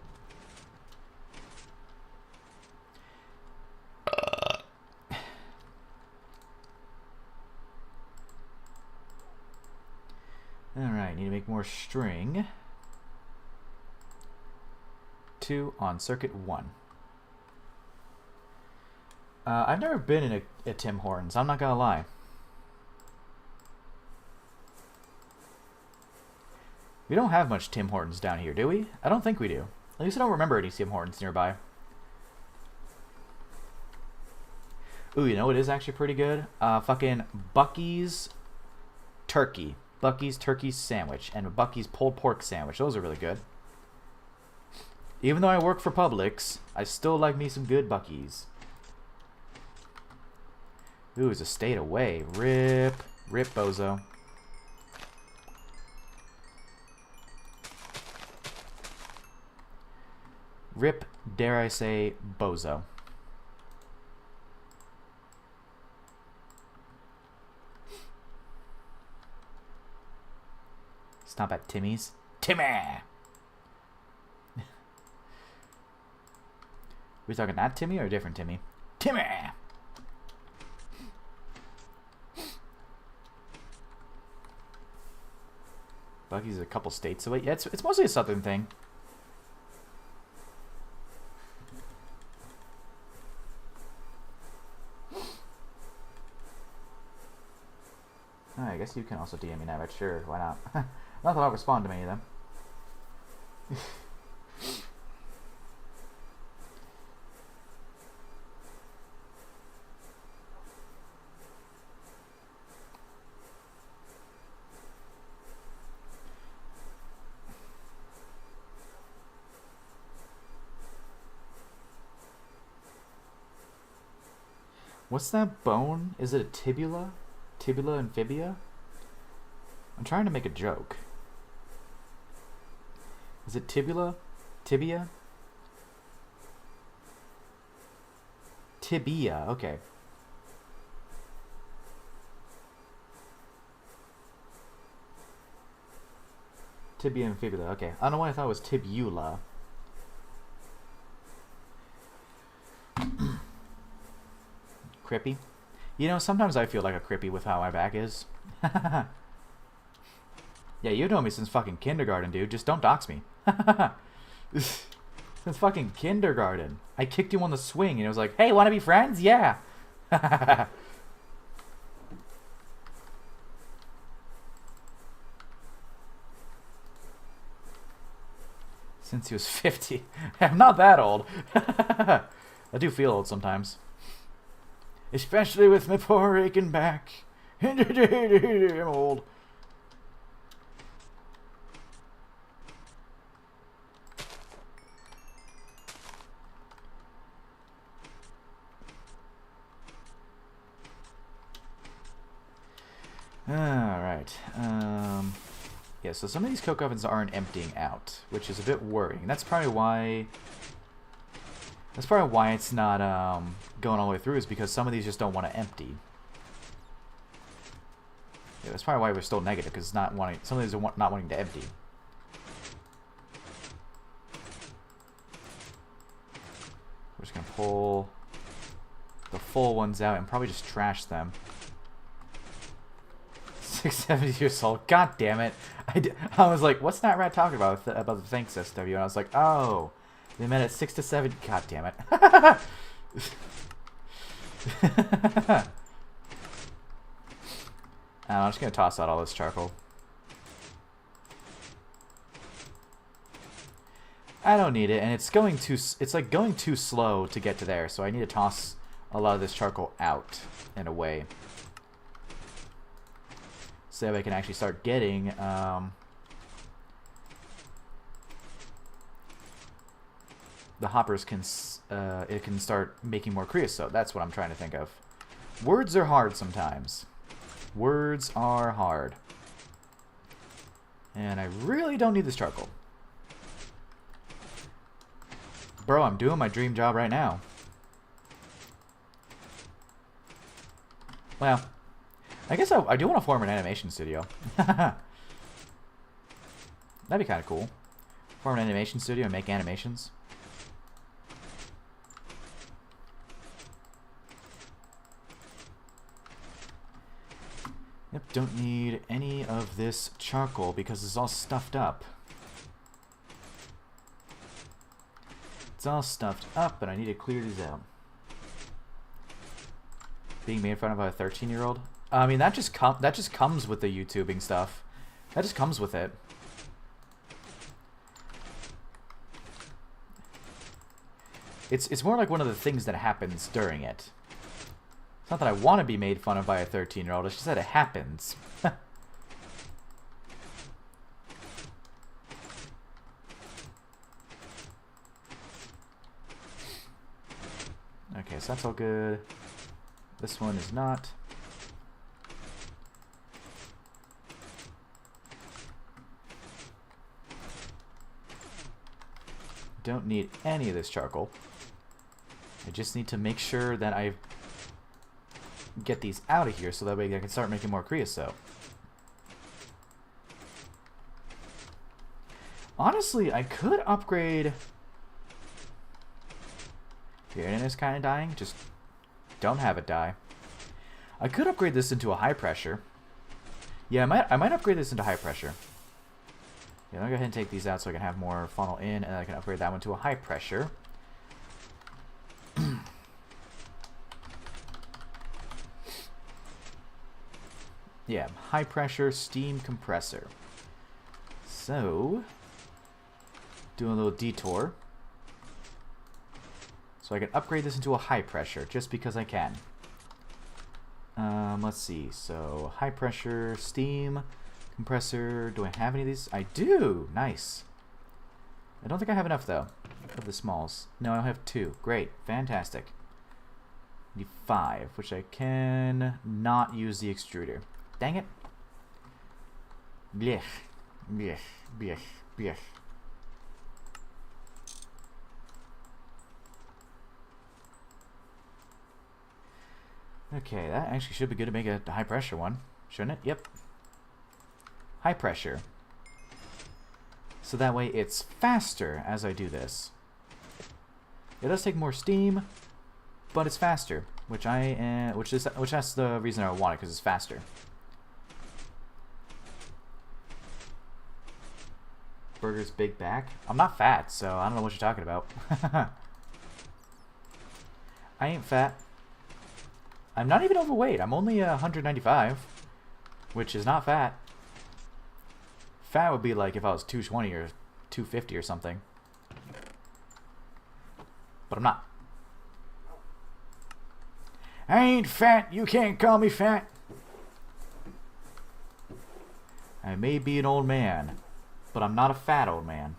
Alright, need to make more string. 2 on circuit 1. I've never been in a Tim Hortons, I'm not gonna lie. We don't have much Tim Hortons down here, do we? I don't think we do. At least I don't remember any Tim Hortons nearby. Ooh, you know what is actually pretty good? Fucking Bucky's turkey. Bucky's turkey sandwich and Bucky's pulled pork sandwich. Those are really good. Even though I work for Publix, I still like me some good Bucky's. Ooh, it's a state away. Rip. Rip, bozo. Rip, dare I say, bozo. Stop at Timmy's. Timmy! We talking that Timmy or a different Timmy? Timmy! Bucky's is a couple states away. Yeah, it's mostly a southern thing. Oh, I guess you can also DM me now, but sure, why not? Not that I'll respond to many of them. What's that bone? Is it a tibula? Tibula and fibia? I'm trying to make a joke. Is it tibula? Tibia? Tibia, okay. Tibia and fibula, okay. I don't know why I thought it was tibula. Crippy. You know, sometimes I feel like a crippy with how my back is. Yeah, you've known me since fucking kindergarten, dude. Just don't dox me. Since fucking kindergarten. I kicked you on the swing and it was like, hey, wanna be friends? Yeah. Since he was 50. I'm not that old. I do feel old sometimes. Especially with my poor aching back. I'm old. Alright. Yeah, so some of these coke ovens aren't emptying out, which is a bit worrying. That's probably why it's not going all the way through, is because some of these just don't want to empty. Yeah, that's probably why we're still negative, because some of these are not wanting to empty. We're just going to pull the full ones out and probably just trash them. 670 years old. God damn it. I was like, what's that rat talking about the thanks SW? And I was like, oh, they met at 6 to 7. God damn it. I'm just going to toss out all this charcoal. I don't need it, and it's like going too slow to get to there, so I need to toss a lot of this charcoal out in a way. So that I can actually start getting the hoppers it can start making more creosote. That's what I'm trying to think of. Words are hard sometimes. Words are hard. And I really don't need this charcoal. Bro, I'm doing my dream job right now. Well, I guess I do want to form an animation studio. That'd be kind of cool. Form an animation studio and make animations. Yep, don't need any of this charcoal because it's all stuffed up. It's all stuffed up, and I need to clear these out. Being made fun of by a 13-year-old? I mean, that just comes with the YouTubing stuff. That just comes with it. It's more like one of the things that happens during it. It's not that I want to be made fun of by a 13-year-old. It's just that it happens. Okay, so that's all good. This one is not. Don't need any of this charcoal. I just need to make sure that I get these out of here so that way I can start making more creosote. Honestly, I could upgrade... Your internet's kind of dying. Just don't have it die. I could upgrade this into a high pressure. Yeah, I might upgrade this into high pressure. Yeah, let me go ahead and take these out so I can have more funnel in, and I can upgrade that one to a high pressure. Yeah, high pressure steam compressor. So, doing a little detour. So I can upgrade this into a high pressure, just because I can. Let's see, so high pressure, steam, compressor, do I have any of these? I do! Nice. I don't think I have enough, though, of the smalls. No, I have 2. Great, fantastic. Need 5, which I can not use the extruder. Dang it. Blech, blech, blech, blech. Okay, that actually should be good to make a high pressure one, shouldn't it? Yep. High pressure. So that way it's faster as I do this. It does take more steam, but it's faster, which that's the reason I want it, because it's faster. Burger's big back. I'm not fat, so I don't know what you're talking about. I ain't fat. I'm not even overweight. I'm only 195, which is not fat. Fat would be like if I was 220 or 250 or something. But I'm not. I ain't fat. You can't call me fat. I may be an old man, but I'm not a fat old man.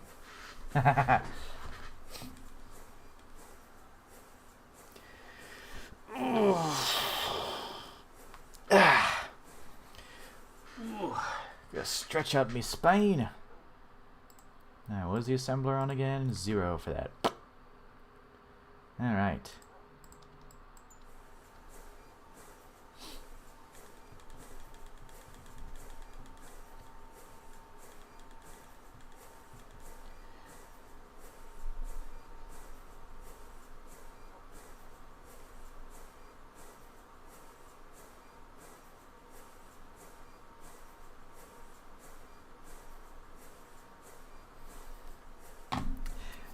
Gotta stretch out my spine. Now, what is the assembler on again? 0 for that. Alright.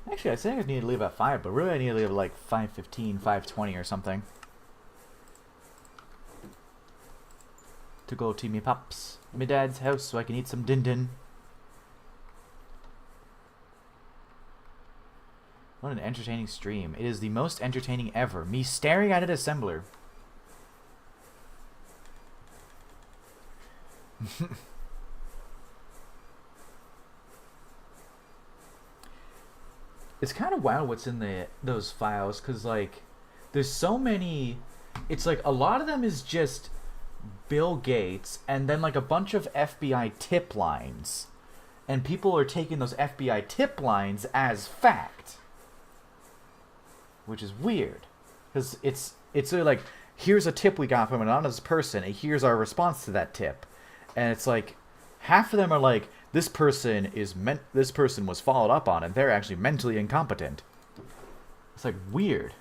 Actually, I think I need to leave at 5, but really I need to leave at like 5:15, 5:20 or something. To go to me pops, my dad's house, so I can eat some din-din. What an entertaining stream. It is the most entertaining ever. Me staring at an assembler. It's kind of wild what's in those files, because, like, there's so many... It's like a lot of them is just Bill Gates, and then, like, a bunch of FBI tip lines. And people are taking those FBI tip lines as fact. Which is weird. Because it's sort of like, here's a tip we got from an anonymous person, and here's our response to that tip. And it's like, half of them are like, this person was followed up on, and they're actually mentally incompetent. It's like weird.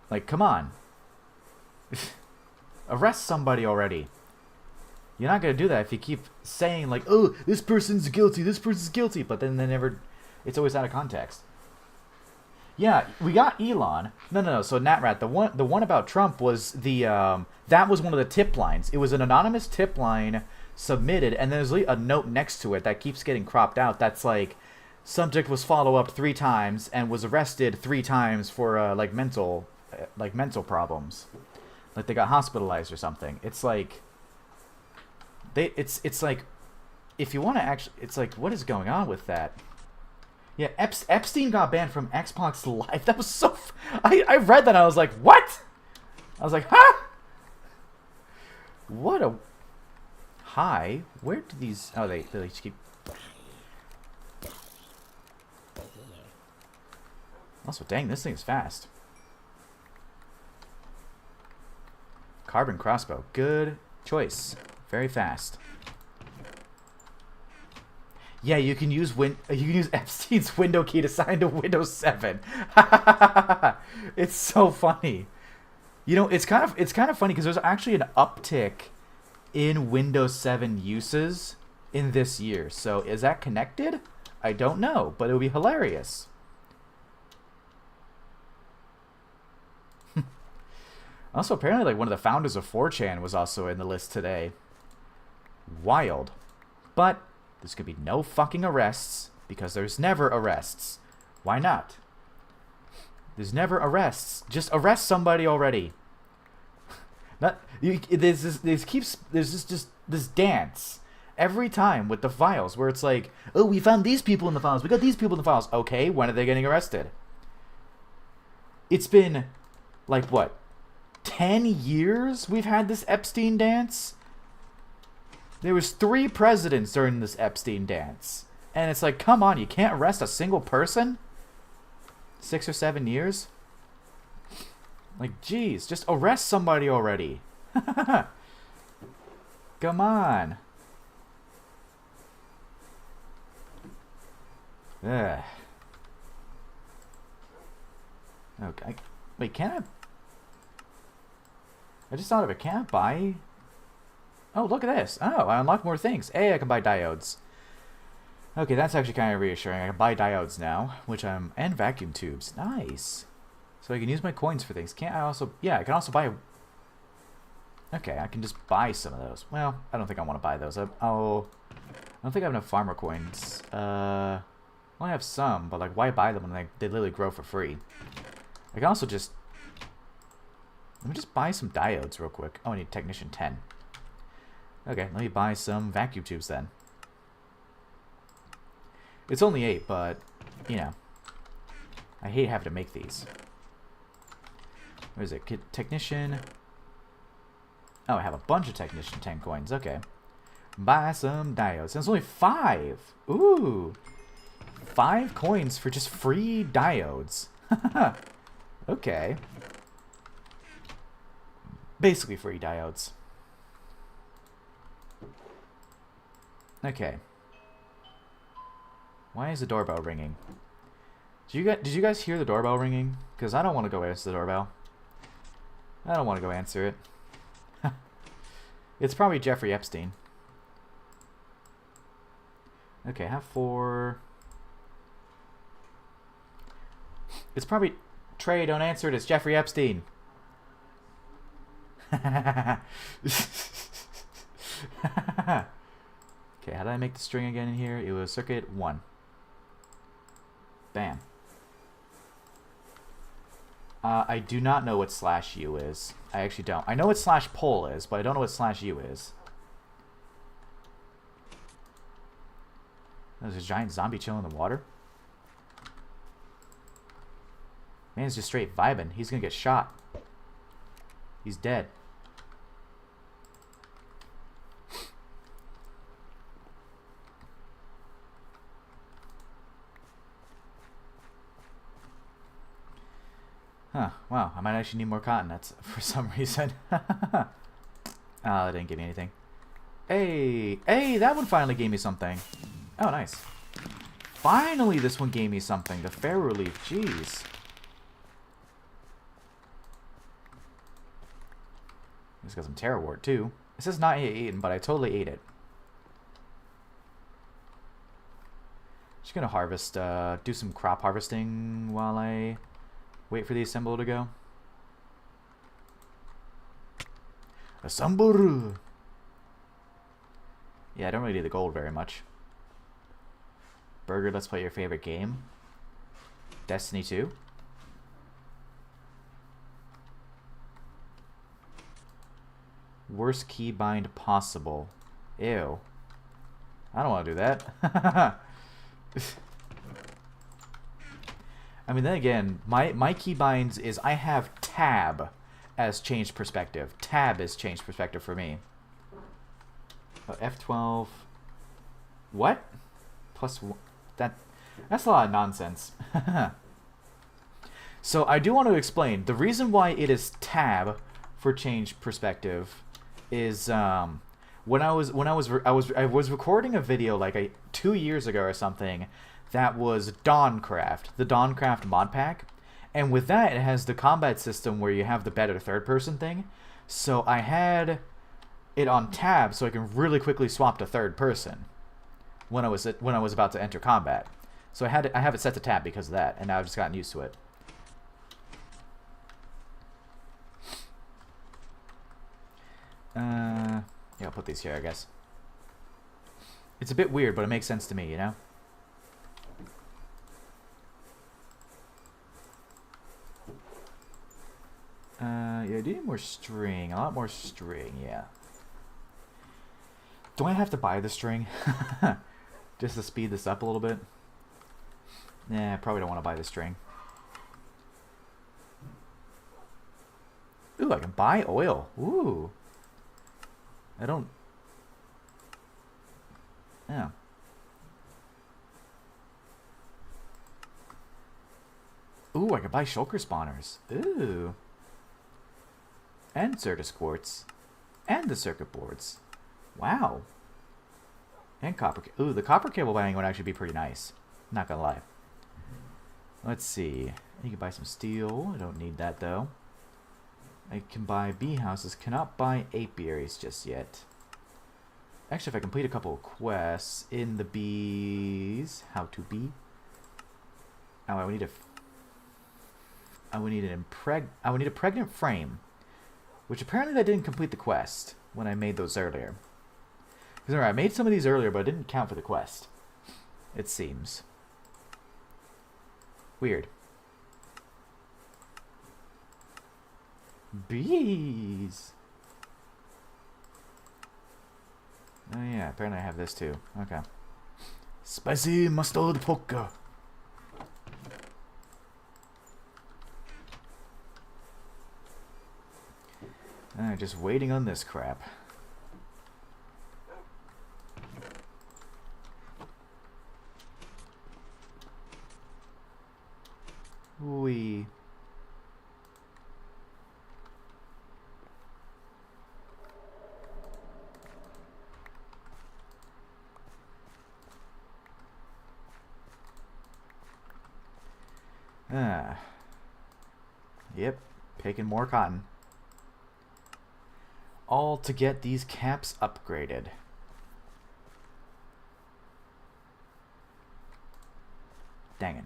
Like, come on. Arrest somebody already. You're not gonna do that if you keep saying like, oh, this person's guilty, but then they never. It's always out of context. Yeah, we got Elon. No. So Natrat, the one about Trump was that was one of the tip lines. It was an anonymous tip line submitted, and there's a note next to it that keeps getting cropped out. That's like, subject was followed up 3 times and was arrested 3 times for like mental problems. Like they got hospitalized or something. It's like it's like if you want to actually, it's like, what is going on with that? Yeah, Epstein got banned from Xbox Live. That was so I read that and I was like, what? I was like, huh? What a hi. Where do these? Oh, they just keep. Also, dang, this thing is fast. Carbon crossbow, good choice. Very fast. Yeah, you can use Epstein's window key to sign to Windows 7. It's so funny. You know, it's kind of funny because there's actually an uptick in Windows 7 uses in this year. So is that connected? I don't know, but it would be hilarious. Also, apparently, like, one of the founders of 4chan was also in the list today. Wild. But there's gonna be no fucking arrests because there's never arrests. Why not? There's never arrests. Just arrest somebody already. There's just this dance every time with the files where it's like, oh, we found these people in the files. We got these people in the files. Okay, when are they getting arrested? It's been like what? 10 years we've had this Epstein dance. There was 3 presidents during this Epstein dance. And it's like, come on, you can't arrest a single person? 6 or 7 years? Like, geez, just arrest somebody already. Come on. Ugh. Okay. Wait, can I... I just thought of it. Can I buy... Oh, look at this. Oh, I unlocked more things. Hey, I can buy diodes. Okay, that's actually kind of reassuring. I can buy diodes now, which I'm... And vacuum tubes. Nice. So I can use my coins for things. Can't I also... Yeah, I can also buy... Okay, I can just buy some of those. Well, I don't think I want to buy those. I don't think I have enough farmer coins. Well, I have some, but like, why buy them when they literally grow for free? I can also just... Let me just buy some diodes real quick. Oh, I need Technician 10. Okay, let me buy some vacuum tubes then. It's only 8, but, you know. I hate having to make these. Where is it? Technician... Oh, I have a bunch of Technician 10 coins. Okay. Buy some diodes. And it's only 5. Ooh. 5 coins for just free diodes. Okay. Basically free diodes. Okay. Why is the doorbell ringing? Did you guys hear the doorbell ringing? Because I don't want to go answer the doorbell. I don't want to go answer it. It's probably Jeffrey Epstein. Okay, have 4. It's probably... Trey, don't answer it. It's Jeffrey Epstein. Okay, how did I make the string again in here? It was circuit 1. Bam. I do not know what /u is. I actually don't. I know what /pol is, but I don't know what /u is. There's a giant zombie chilling in the water. Man's just straight vibing. He's gonna get shot. He's dead. Huh. Wow. I might actually need more cotton. That's for some reason. Oh, that didn't give me anything. Hey! Hey! That one finally gave me something. Oh, nice. Finally, this one gave me something. The fair relief. Jeez. It's got some Terrawort, too. It says not yet eaten, but I totally ate it. Just gonna harvest, do some crop harvesting while I wait for the assembler to go. Assemble! Yeah, I don't really need the gold very much. Burger, let's play your favorite game. Destiny 2. Worst keybind possible. Ew. I don't want to do that. I mean, then again, my keybinds is I have tab as changed perspective. Tab is changed perspective for me. F12. What? Plus one. That's a lot of nonsense. So I do want to explain the reason why it is tab for changed perspective is when I was recording a video like 2 years ago or something that was Dawncraft, the Dawncraft mod pack, and with that it has the combat system where you have the better third person thing. So I had it on tab so I can really quickly swap to third person when I was about to enter combat. So I have it set to tab because of that, and now I've just gotten used to it. Yeah, I'll put these here, I guess. It's a bit weird, but it makes sense to me, you know? Yeah, I do need more string. A lot more string, yeah. Do I have to buy the string? Just to speed this up a little bit? Nah, I probably don't want to buy the string. Ooh, I can buy oil. Ooh. I don't... Yeah. Ooh, I can buy shulker spawners. Ooh. And Certus quartz. And the circuit boards. Wow. And copper... Ooh, the copper cable buying would actually be pretty nice. Not gonna lie. Let's see. You can buy some steel. I don't need that, though. I can buy bee houses. Cannot buy apiaries just yet. Actually, if I complete a couple of quests in the bees... How to bee? Oh, I would need a... I would need a pregnant frame. Which apparently that didn't complete the quest when I made those earlier. Because remember, I made some of these earlier, but it didn't count for the quest. It seems. Weird. Bees! Oh yeah, apparently I have this too. Okay. Spicy mustard poker. Just waiting on this crap. Wee. Yep, picking more cotton. All to get these caps upgraded. Dang it.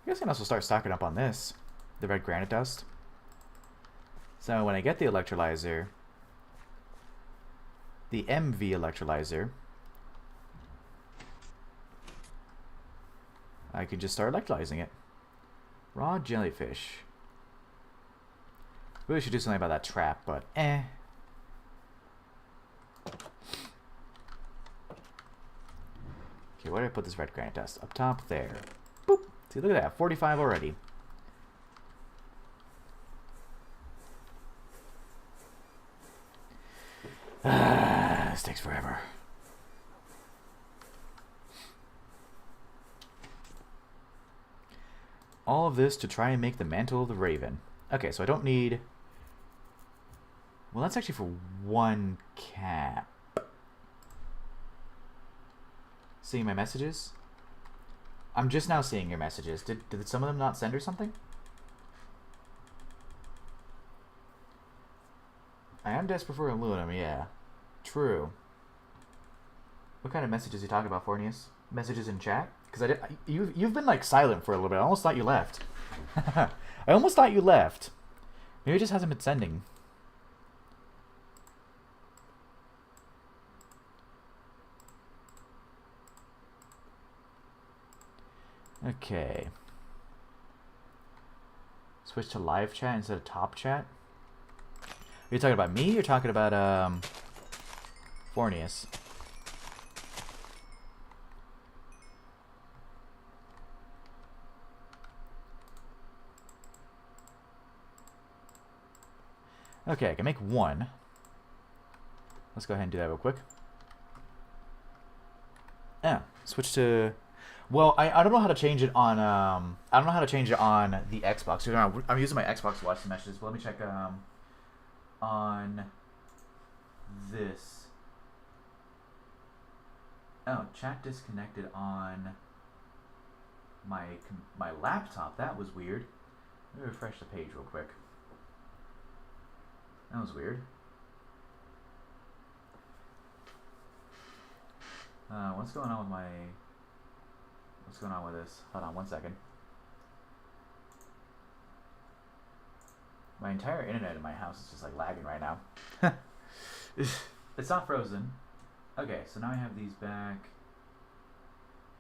I guess I can also start stocking up on this. The red granite dust. So when I get the electrolyzer, the MV electrolyzer, I could just start electrolyzing it. Raw jellyfish. Really should do something about that trap, but eh. Okay, where did I put this red granite dust? Up top there. Boop. See, look at that. 45 already. This takes forever. All of this to try and make the mantle of the raven. Okay, so I don't need... Well, that's actually for one cap. Seeing my messages? I'm just now seeing your messages. Did some of them not send or something? I am desperate for aluminum, yeah. True. What kind of messages are you talking about, Fornius? Messages in chat? Because you've been like silent for a little bit. I almost thought you left. I almost thought you left. Maybe it just hasn't been sending. Okay. Switch to live chat instead of top chat. Are you talking about me? Or you're talking about Fornius? Okay, I can make one. Let's go ahead and do that real quick. Yeah, switch to. Well, I don't know how to change it on I don't know how to change it on the Xbox. I'm using my Xbox to watch the messages, but let me check on this. Oh, chat disconnected on my laptop. That was weird. Let me refresh the page real quick. That was weird. What's going on with what's going on with this? Hold on one second. My entire internet in my house is just like lagging right now. It's not frozen. Okay, so now I have these back.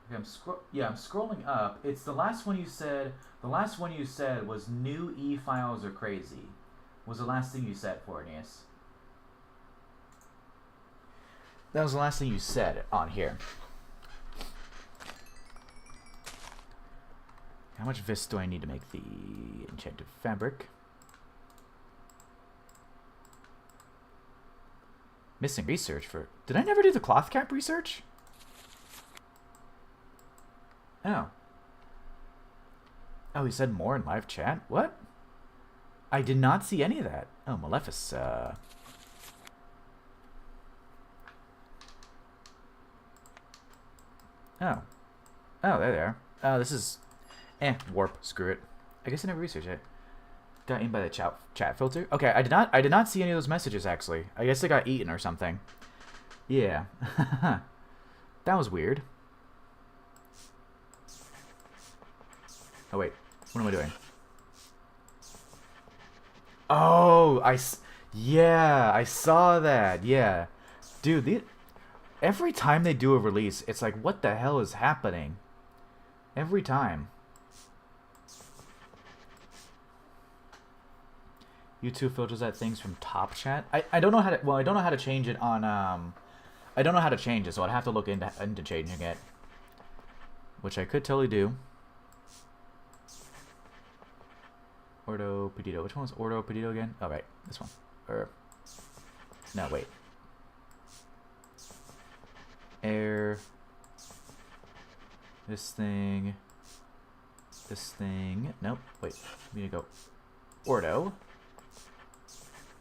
Okay, I'm scrolling up. It's the last one you said. The last one you said was new e-files are crazy. Was the last thing you said, Fornius? That was the last thing you said on here. How much vis do I need to make the enchanted fabric? Missing research for... Did I never do the cloth cap research? Oh. Oh, he said more in live chat? What? I did not see any of that. Oh, Malefic. Oh. Oh, there they are. Oh, this is... warp. Screw it. I guess I never researched it. Got in by the chat filter? Okay, I did not see any of those messages, actually. I guess they got eaten or something. Yeah. That was weird. Oh, wait. What am I doing? Oh, yeah, I saw that. Yeah. Dude, every time they do a release, it's like, what the hell is happening? Every time. YouTube filters out things from top chat. I don't know how to. Well, I don't know how to change it on. I don't know how to change it, so I'd have to look into changing it, which I could totally do. Ordo Pedito. Which one was Ordo Pedito again? Oh right, this one. Or no, wait. Air. This thing. This thing. Nope. Wait. We need to go. Ordo.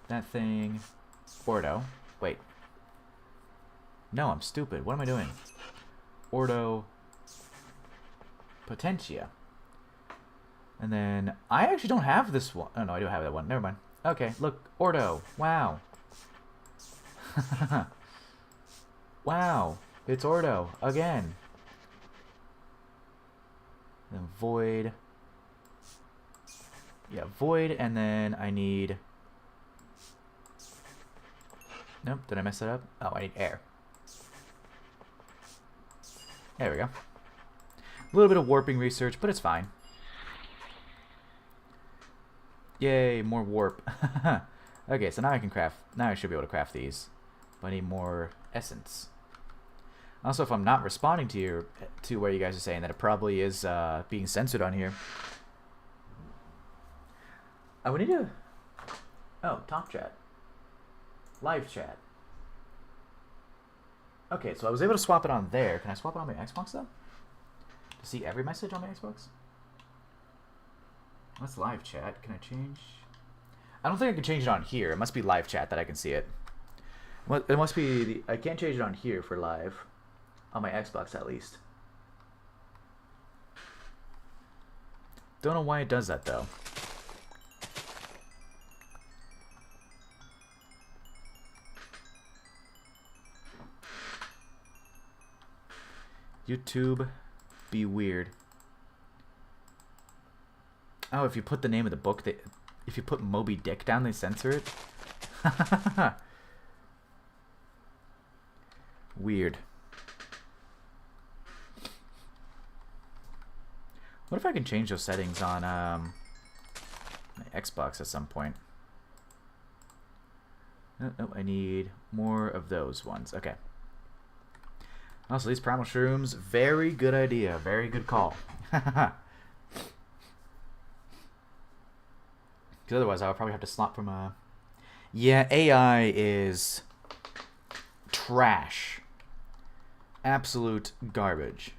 That thing. Ordo. Wait. No, I'm stupid. What am I doing? Ordo. Potentia. And then, I actually don't have this one. Oh, no, I do have that one. Never mind. Okay, look. Ordo. Wow. Wow. It's Ordo. Again. Then Void. Yeah, Void, and then I need... Nope, did I mess that up? Oh, I need air. There we go. A little bit of warping research, but it's fine. Yay, more warp. Okay, so now I can craft... Now I should be able to craft these. But I need more essence. Also, if I'm not responding to where you guys are saying that it probably is being censored on here. I would need to... Oh, top chat. Live chat. Okay, so I was able to swap it on there. Can I swap it on my Xbox, though? To see every message on my Xbox? That's live chat. Can I change? I don't think I can change it on here. It must be live chat that I can see it. It must be the... I can't change it on here for live. On my Xbox, at least. Don't know why it does that, though. YouTube, be weird. Oh, if you put the name of the book, if you put Moby Dick down, they censor it? Weird. What if I can change those settings on my Xbox at some point? Oh, I need more of those ones. Okay. Also, these primal shrooms, very good idea. Very good call. Because otherwise, I would probably have to slot from a... Yeah, AI is trash. Absolute garbage.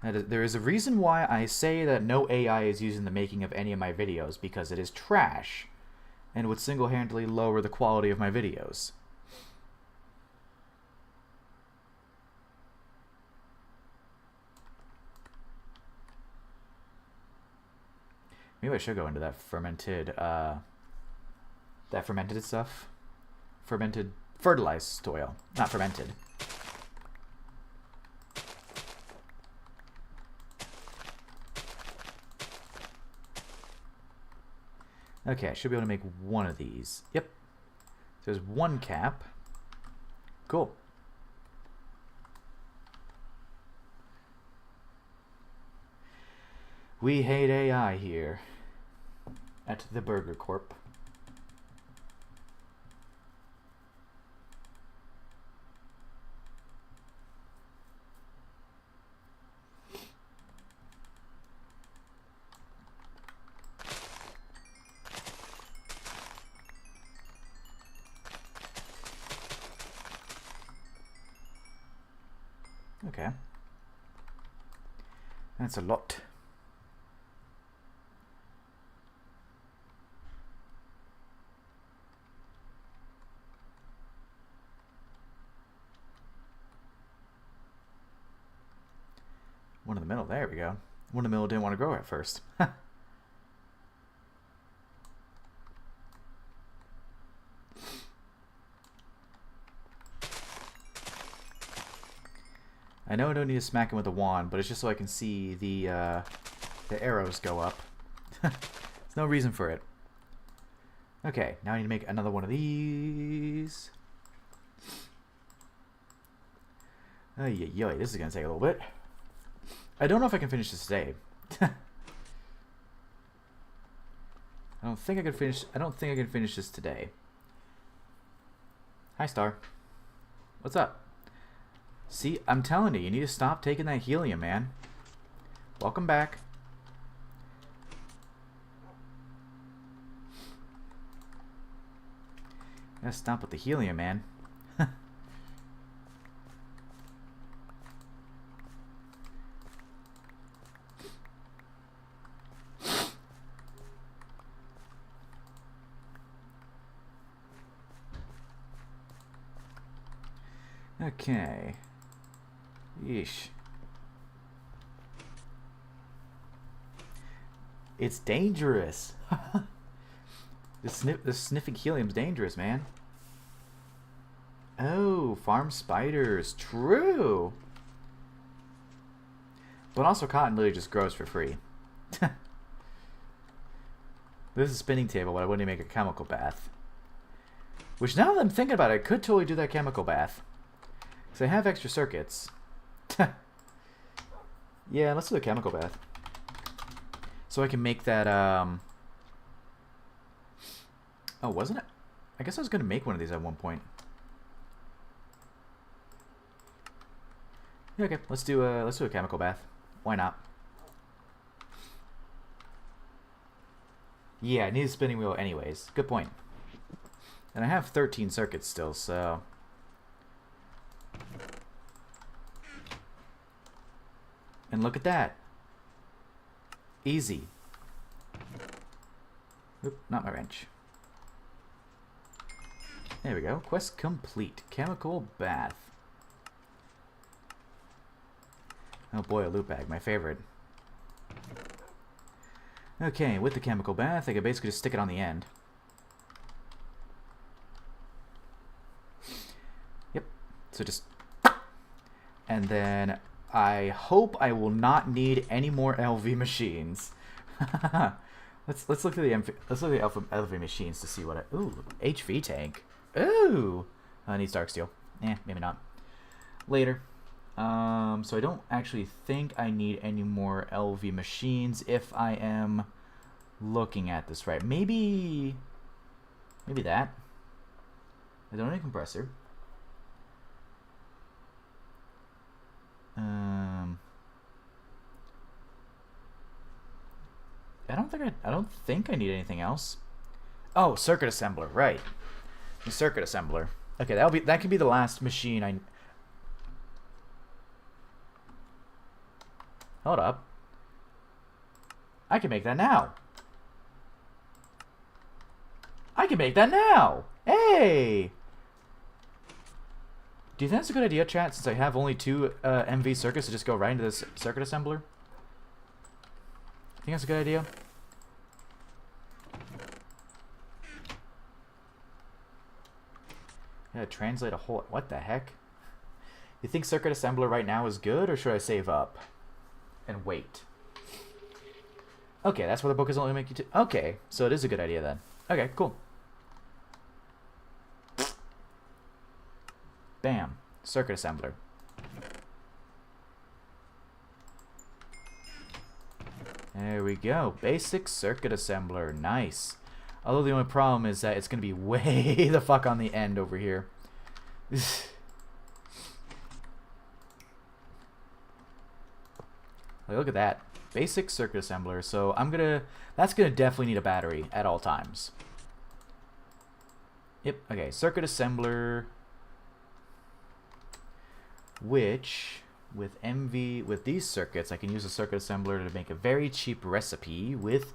There is a reason why I say that no AI is used in the making of any of my videos, because it is trash and would single-handedly lower the quality of my videos. Maybe I should go into that fermented stuff. Fertilized soil, not fermented. Okay, I should be able to make one of these. Yep. So there's one cap. Cool. We hate AI here at the Burger Corp. Okay. That's a lot. One in the middle. There we go. One in the middle didn't want to grow at first. I know I don't need to smack him with a wand, but it's just so I can see the arrows go up. There's no reason for it. Okay, now I need to make another one of these. Ay, this is gonna take a little bit. I don't know if I can finish this today. I don't think I can finish this today. Hi, Star. What's up? See, I'm telling you, you need to stop taking that helium, man. Welcome back. You gotta stop with the helium, man. Okay. Yeesh. It's dangerous. The sniffing helium's dangerous, man. Oh, farm spiders. True. But also cotton literally just grows for free. This is a spinning table, but I wouldn't make a chemical bath. Which, now that I'm thinking about it, I could totally do that chemical bath. Because I have extra circuits. Yeah, let's do a chemical bath. So I can make that, Oh, wasn't it? I guess I was going to make one of these at one point. Yeah, okay, let's do a chemical bath. Why not? Yeah, I need a spinning wheel anyways. Good point. And I have 13 circuits still, so... And look at that. Easy. Oop, not my wrench. There we go. Quest complete. Chemical bath. Oh boy, a loot bag. My favorite. Okay, with the chemical bath, I can basically just stick it on the end. Yep. So just... And then... I hope I will not need any more LV machines. let's look at the LV machines to see what I... Ooh, HV tank. Ooh! I need Stark Steel. Maybe not. Later. So I don't actually think I need any more LV machines if I am looking at this right. Maybe that. I don't need a compressor. I don't think I need anything else. Oh, circuit assembler, right? The circuit assembler. Okay, that could be the last machine I. Hold up. I can make that now. I can make that now. Hey. Do you think that's a good idea, chat? Since I have only 2 MV circuits, to just go right into this circuit assembler. I think that's a good idea. Yeah, translate a whole. What the heck? You think circuit assembler right now is good, or should I save up and wait? Okay, that's where the book is only make you. Okay, so it is a good idea then. Okay, cool. Bam, circuit assembler. There we go. Basic circuit assembler. Nice. Although the only problem is that it's going to be way the fuck on the end over here. Look at that. Basic circuit assembler. So that's going to definitely need a battery at all times. Yep. Okay. Circuit assembler. Which, with these circuits, I can use a circuit assembler to make a very cheap recipe with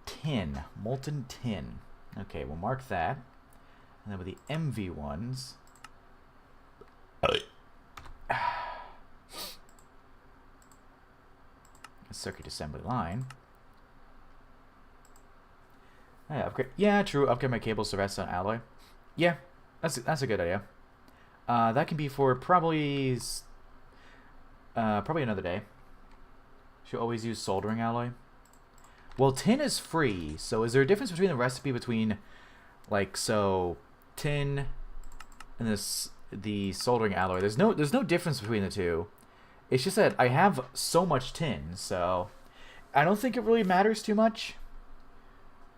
tin, molten tin. Okay, we'll mark that. And then with the MV ones, a circuit assembly line. Upgrade. Yeah, true. Upgrade my cables to rest on alloy. Yeah, that's a good idea. That can be for probably another day. Should always use soldering alloy. Well, tin is free, so is there a difference between the recipe between, like, so tin and the soldering alloy? There's no difference between the two. It's just that I have so much tin, so I don't think it really matters too much.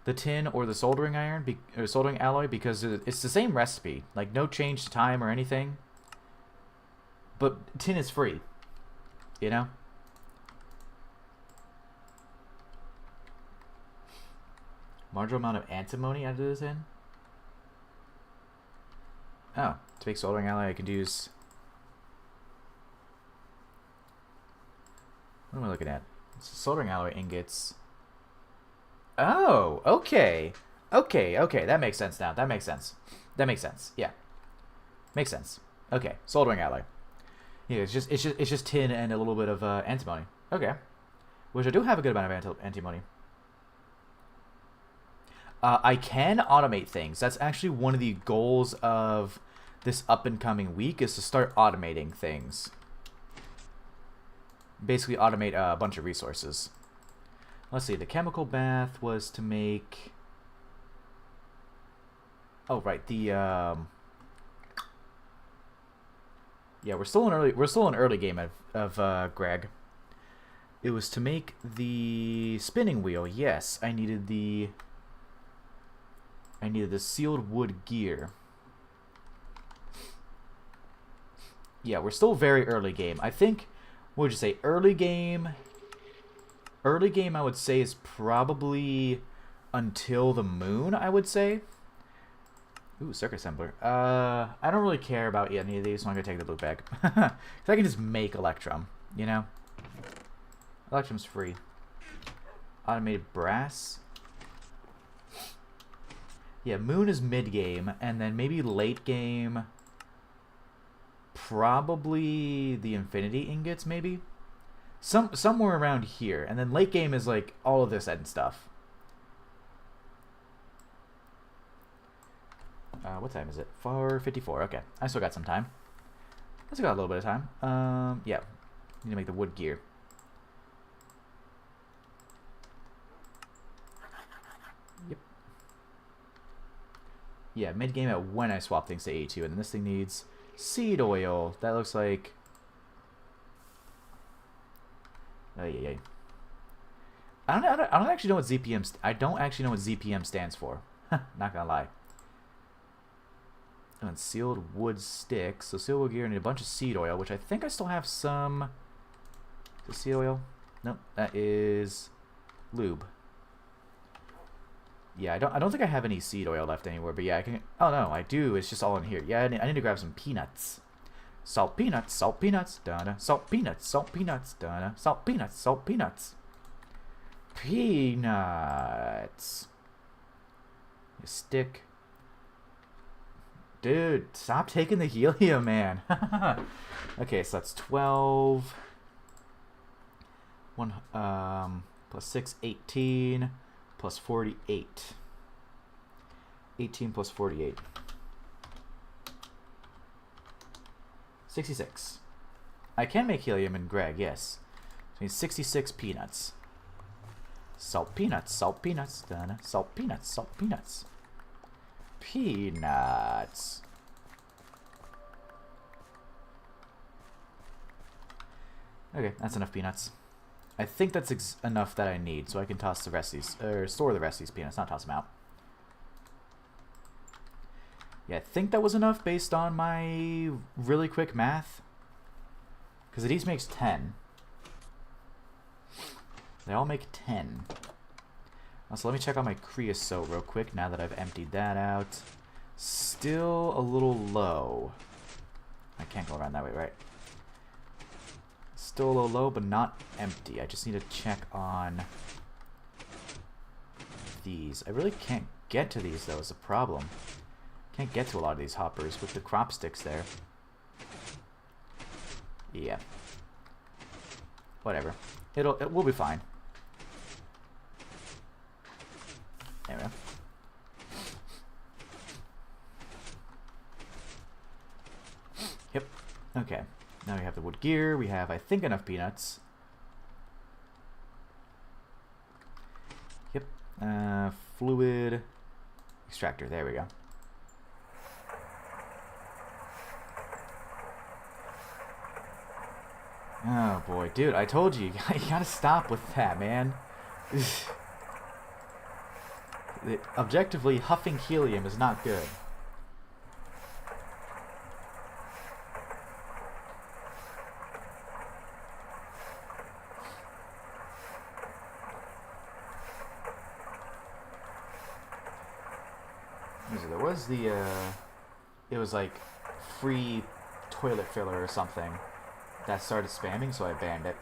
The tin or the soldering iron or soldering alloy, because it's the same recipe, like no change to time or anything. But tin is free, you know. Marginal amount of antimony out of the tin. Oh, to make soldering alloy, I could use. What am I looking at? Soldering alloy ingots. Oh, okay. Okay, that makes sense now. That makes sense. Yeah. Makes sense. Okay, soldering alloy. Yeah, it's just tin and a little bit of antimony. Okay. Which I do have a good amount of antimony. I can automate things. That's actually one of the goals of this up and coming week, is to start automating things. Basically automate a bunch of resources. Let's see, the chemical bath was to make... Oh, right, the, Yeah, we're still in early game of Greg. It was to make the spinning wheel. Yes, I needed the sealed wood gear. Yeah, we're still very early game. I think, what would you say, early game, I would say, is probably until the moon, I would say. Ooh, circuit assembler. I don't really care about any of these, so I'm going to take the blue bag. Because I can just make Electrum, you know? Electrum's free. Automated brass. Yeah, moon is mid-game, and then maybe late game, probably the infinity ingots, maybe? Somewhere around here. And then late game is like all of this and stuff. What time is it? 4:54. Okay, I still got some time. I still got a little bit of time. Yeah, need to make the wood gear. Yep. Yeah, mid game at when I swap things to 82, and then this thing needs Seed oil. That looks like... Oh, yeah. I don't actually know what ZPM... I don't actually know what ZPM stands for. Not gonna lie. And sealed wood sticks. So sealed wood gear and a bunch of seed oil, which I think I still have some... Is it seed oil? Nope, that is lube. Yeah, I don't think I have any seed oil left anywhere, but yeah, I can... Oh, no, I do. It's just all in here. Yeah, I need to grab some peanuts. Salt peanuts, salt peanuts, donna. Salt peanuts, salt peanuts, donna. Salt peanuts, salt peanuts. Peanuts. A stick. Dude, stop taking the helium, man. Okay, so that's 12. Plus 6, 18. Plus 48. 18 plus 48. 66. I can make helium in Greg, yes. So I need 66 peanuts. Salt peanuts, salt peanuts, done. Salt peanuts, salt peanuts. Peanuts. Okay, that's enough peanuts. I think that's enough that I need, so I can toss the rest of these, or store the rest of these peanuts, not toss them out. Yeah, I think that was enough based on my really quick math. Because it each makes 10. They all make 10. So let me check out my creosote real quick now that I've emptied that out. Still a little low. I can't go around that way, right? Still a little low, but not empty. I just need to check on these. I really can't get to these, though, is a problem. Can't get to a lot of these hoppers with the crop sticks there. Yeah. Whatever. We'll be fine. There we go. Yep. Okay. Now we have the wood gear. We have, I think, enough peanuts. Yep. Fluid extractor. There we go. Oh boy, dude, I told you, you gotta stop with that, man. Objectively, huffing helium is not good. There was the, it was like free toilet filler or something that started spamming, so I banned it.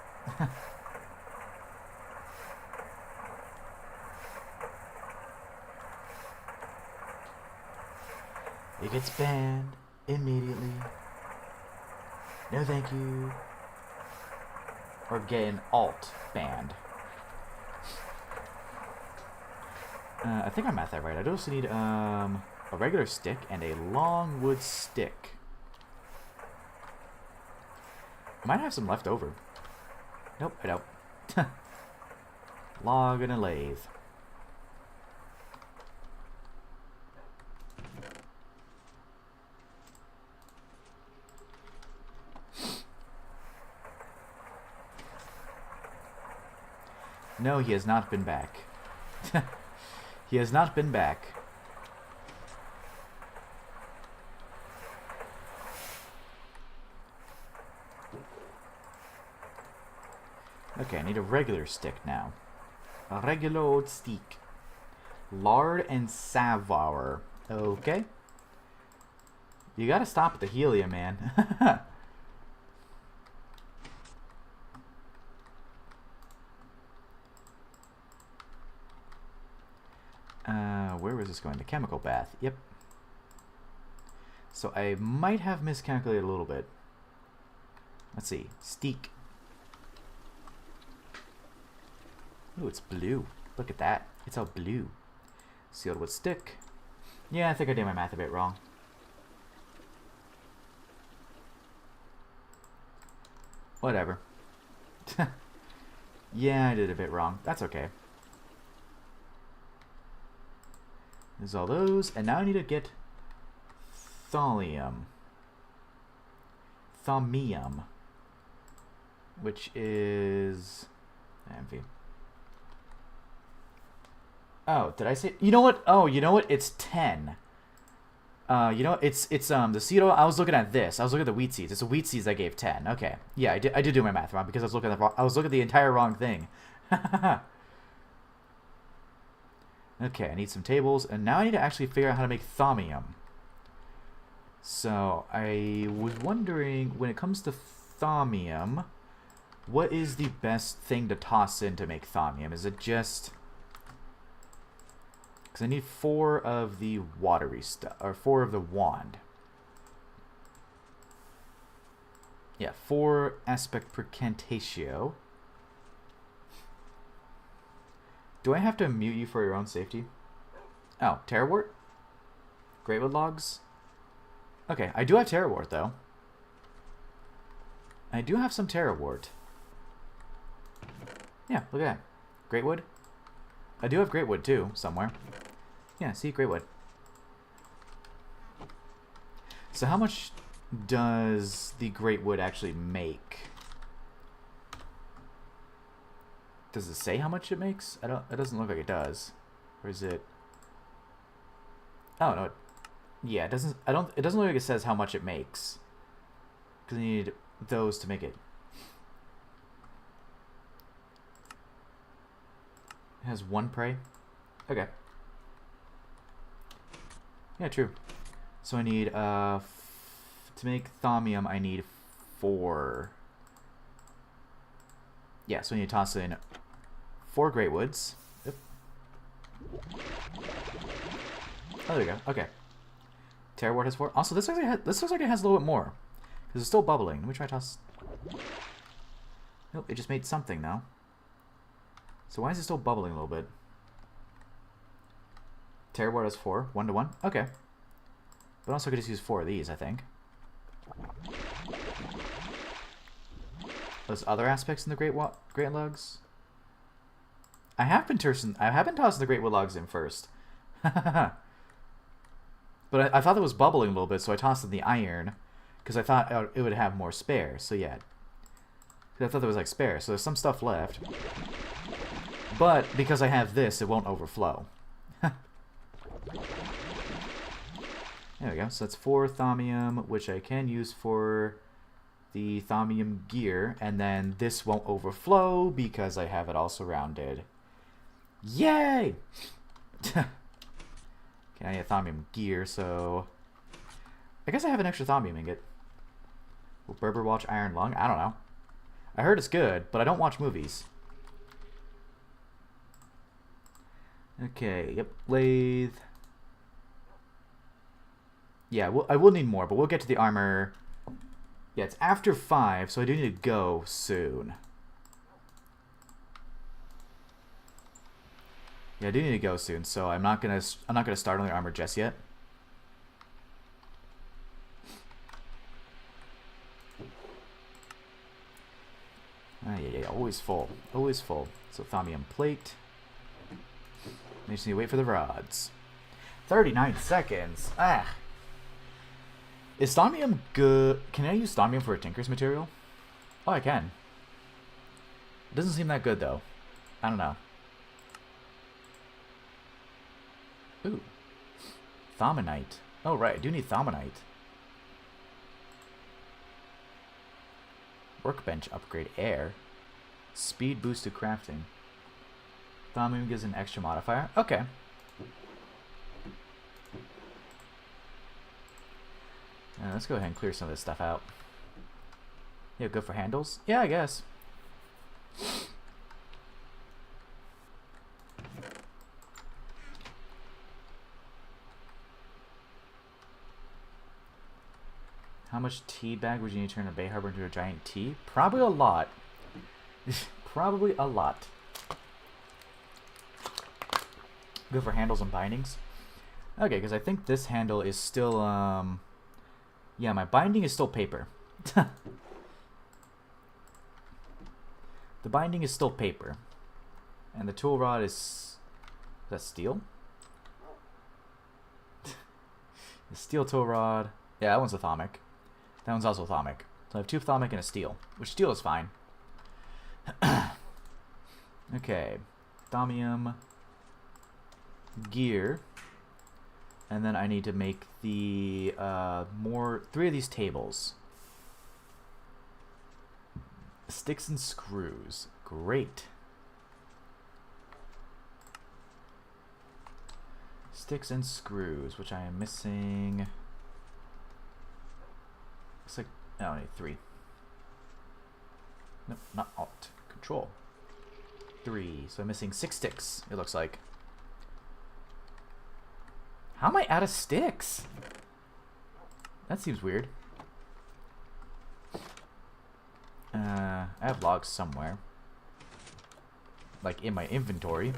It gets banned immediately. No thank you. Or get an alt banned. I think I'm at that right. I also need a regular stick and a long wood stick. I might have some left over. Nope, I don't. Log and a lathe. No, he has not been back. He has not been back. Okay, I need a regular stick now. A regular old stick. Lard and savoir. Okay. You gotta stop with the helium, man. Where was this going? The chemical bath. Yep. So I might have miscalculated a little bit. Let's see. Steak. Ooh, it's blue. Look at that. It's all blue. Sealed with stick. Yeah, I think I did my math a bit wrong. Whatever. Yeah, I did a bit wrong. That's okay. There's all those. And now I need to get thallium. thaumium, which is envy. Oh, did I say? You know what? Oh, you know what? It's 10. You know, it's the seed oil. I was looking at this. I was looking at the wheat seeds. It's the wheat seeds I gave 10. Okay, yeah, I did do my math wrong because I was looking at the entire wrong thing. Okay, I need some tables, and now I need to actually figure out how to make thaumium. So I was wondering, when it comes to thaumium, what is the best thing to toss in to make thaumium? Is it just... because I need 4 of the watery stuff, or 4 of the wand. Yeah, 4 aspect percantatio. Do I have to mute you for your own safety? Oh, Terrawort? Greatwood logs? Okay, I do have Terrawort, though. I do have some Terrawort. Yeah, look at that. Greatwood? I do have Greatwood, too, somewhere. Yeah, see, Greatwood. So how much does the Greatwood actually make? Does it say how much it makes? It doesn't look like it does. Or is it? Oh no. Yeah, it doesn't. It doesn't look like it says how much it makes. Because you need those to make it. It has 1 prey. Okay. Yeah, true. So I need to make thaumium. I need 4. Yeah, so I need to toss in 4 Greatwoods. Yep. Oh, there we go. Okay. Terrawort has 4. Also, this looks like it has a little bit more. Because it's still bubbling. Let me try to toss... Nope, it just made something now. So why is it still bubbling a little bit? Terrawort has 4. 1 to 1. Okay. But also I could just use 4 of these, I think. Those other aspects in the Great Logs? I have been tossing the Great Wood Logs in first. But I thought it was bubbling a little bit, so I tossed in the iron. Because I thought it would have more spare. So yeah. I thought there was like spare. So there's some stuff left. But because I have this, it won't overflow. There we go. So that's 4 thaumium, which I can use for the thaumium gear. And then this won't overflow because I have it all surrounded. Yay! Okay, I need a thaumium gear, so... I guess I have an extra thaumium ingot. Will Berber watch Iron Lung? I don't know. I heard it's good, but I don't watch movies. Okay, yep, lathe. Yeah, I will need more, but we'll get to the armor. Yeah, it's after 5, so I do need to go soon. Yeah, I do need to go soon, so I'm not gonna start on the armor just yet. Yeah, always full, always full. So thaumium plate. I just need to wait for the rods. 39 seconds. Ah. Is thaumium good? Can I use thaumium for a tinker's material? Oh, I can. It doesn't seem that good though. I don't know. Ooh. Thaumonite. Oh, right. I do need thaumonite. Workbench upgrade air. Speed boost to crafting. Thaumium gives an extra modifier. Okay. Let's go ahead and clear some of this stuff out. Yeah, good for handles? Yeah, I guess. How much tea bag would you need to turn a Bay Harbor into a giant tea? Probably a lot. Probably a lot. Good for handles and bindings. Okay, because I think this handle is still, yeah, my binding is still paper. The binding is still paper. And the tool rod is that steel? The steel tool rod. Yeah, that one's atomic. That one's also atomic. So I have 2 ophthalmic and a steel, which steel is fine. Okay, thaumium, gear, and then I need to make the 3 of these tables. Sticks and screws, great. Sticks and screws, which I am missing. Looks like I need 3. Nope, not Alt. Control. 3. So I'm missing 6 sticks, it looks like. How am I out of sticks? That seems weird. I have logs somewhere. Like in my inventory.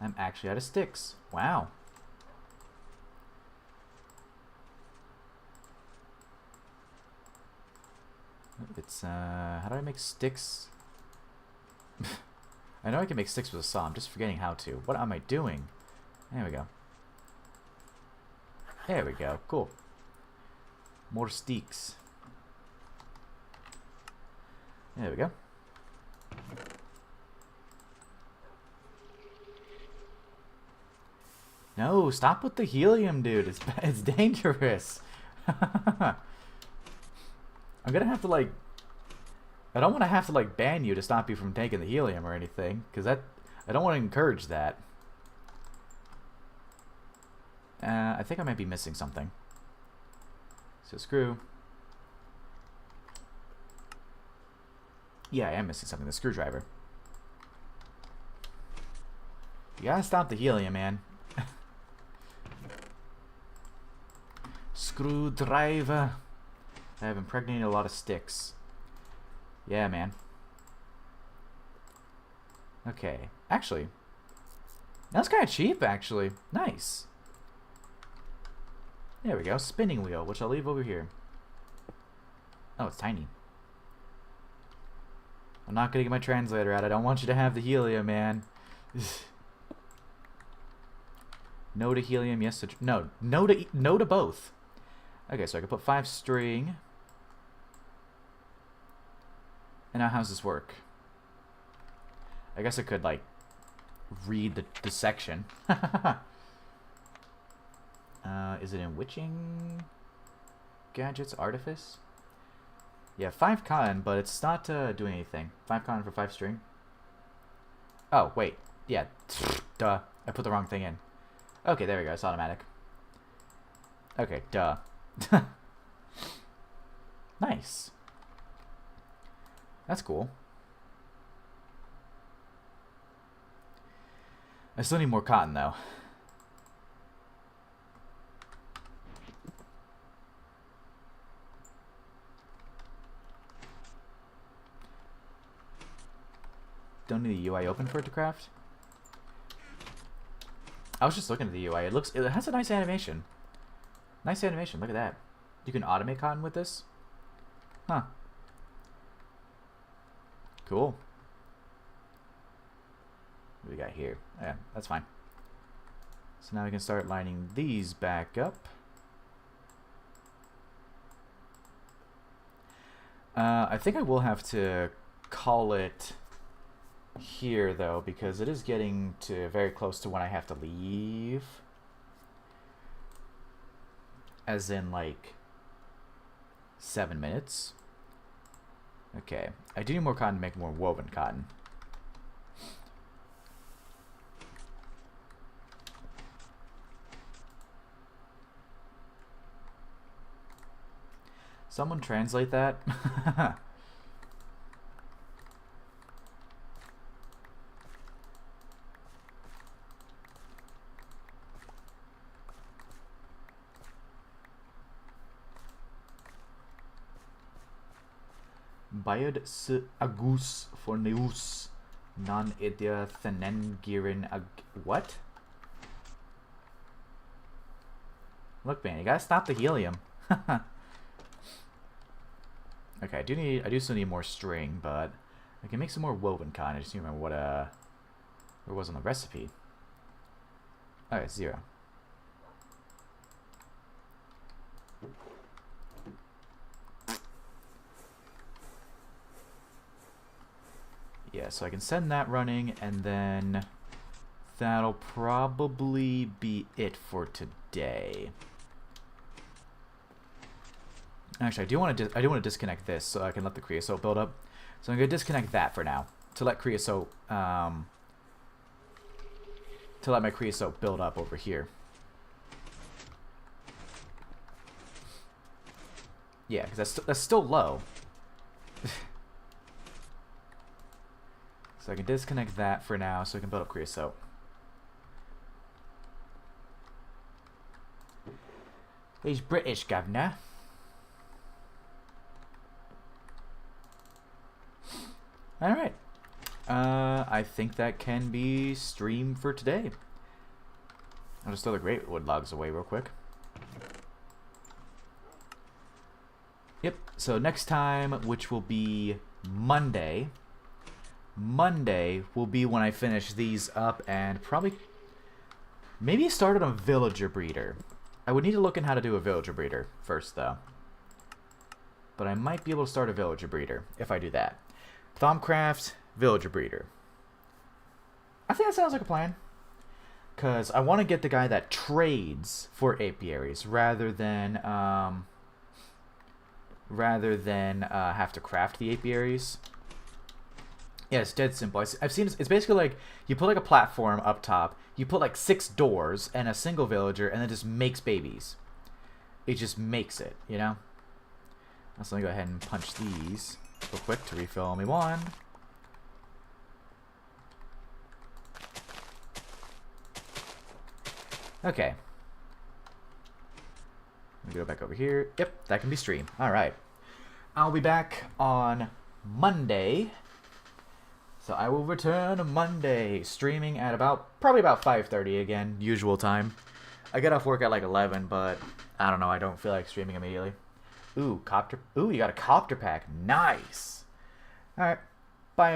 I'm actually out of sticks. Wow. It's, how do I make sticks? I know I can make sticks with a saw. I'm just forgetting how to. What am I doing? There we go. There we go. Cool. More sticks. There we go. No, stop with the helium, dude. It's dangerous. I'm gonna have to, like... I don't want to have to, like, ban you to stop you from taking the helium or anything. Because that... I don't want to encourage that. I think I might be missing something. So, screw. Yeah, I am missing something. The screwdriver. You gotta stop the helium, man. Screwdriver. I have impregnated a lot of sticks. Yeah, man. Okay. Actually, that's kind of cheap, actually. Nice. There we go. Spinning wheel, which I'll leave over here. Oh, it's tiny. I'm not gonna get my translator out. I don't want you to have the helium, man. No to helium, yes to... No. No to both. Okay, so I can put 5 string. And now how's this work? I guess I could, like, read the section. Is it in witching? Gadgets, artifice? Yeah, 5 cotton, but it's not doing anything. 5 cotton for 5 string. Oh, wait. Yeah. Duh. I put the wrong thing in. Okay, there we go. It's automatic. Okay, duh. Nice. That's cool. I still need more cotton, though. Don't need the UI open for it to craft? I was just looking at the UI. It has a nice animation. Nice animation. Look at that. You can automate cotton with this? Huh. Cool. What do we got here? Yeah, that's fine. So now we can start lining these back up. I think I will have to call it here, though, because it is getting to very close to when I have to leave. As in, like, 7 minutes. Okay. I do need more cotton to make more woven cotton. Someone translate that? Bayad se agus for neus non idea thenengirin ag... What? Look, man, you gotta stop the helium. Okay, I do still need more string, but I can make some more woven cotton. I just need to remember what where was on the recipe. Alright, 0. yeah, so I can send that running, and then that'll probably be it for today. Actually, I do want to disconnect this so I can let the creosote build up. So I'm gonna disconnect that for now to let creosote to let my creosote build up over here. Yeah, because that's still low. So I can disconnect that for now so I can build up creosote. He's British, governor. Alright. I think that can be stream for today. I'll just throw the great wood logs away real quick. Yep, so next time, which will be Monday. Monday will be when I finish these up and probably maybe start on a villager breeder. I would need to look in how to do a villager breeder first, though. But I might be able to start a villager breeder if I do that. Thaumcraft, villager breeder. I think that sounds like a plan. Because I want to get the guy that trades for apiaries rather than have to craft the apiaries. Yeah, it's dead simple. I've seen it's basically like you put like a platform up top, you put like 6 doors and a single villager, and it just makes babies. It just makes it, you know? So let me go ahead and punch these real quick to refill only one. Okay. Let me go back over here. Yep, that can be stream. Alright. I'll be back on Monday. So I will return on Monday, streaming at probably about 5:30 again, usual time. I get off work at like 11, but I don't know, I don't feel like streaming immediately. Ooh, copter. Ooh, you got a copter pack. Nice. Alright.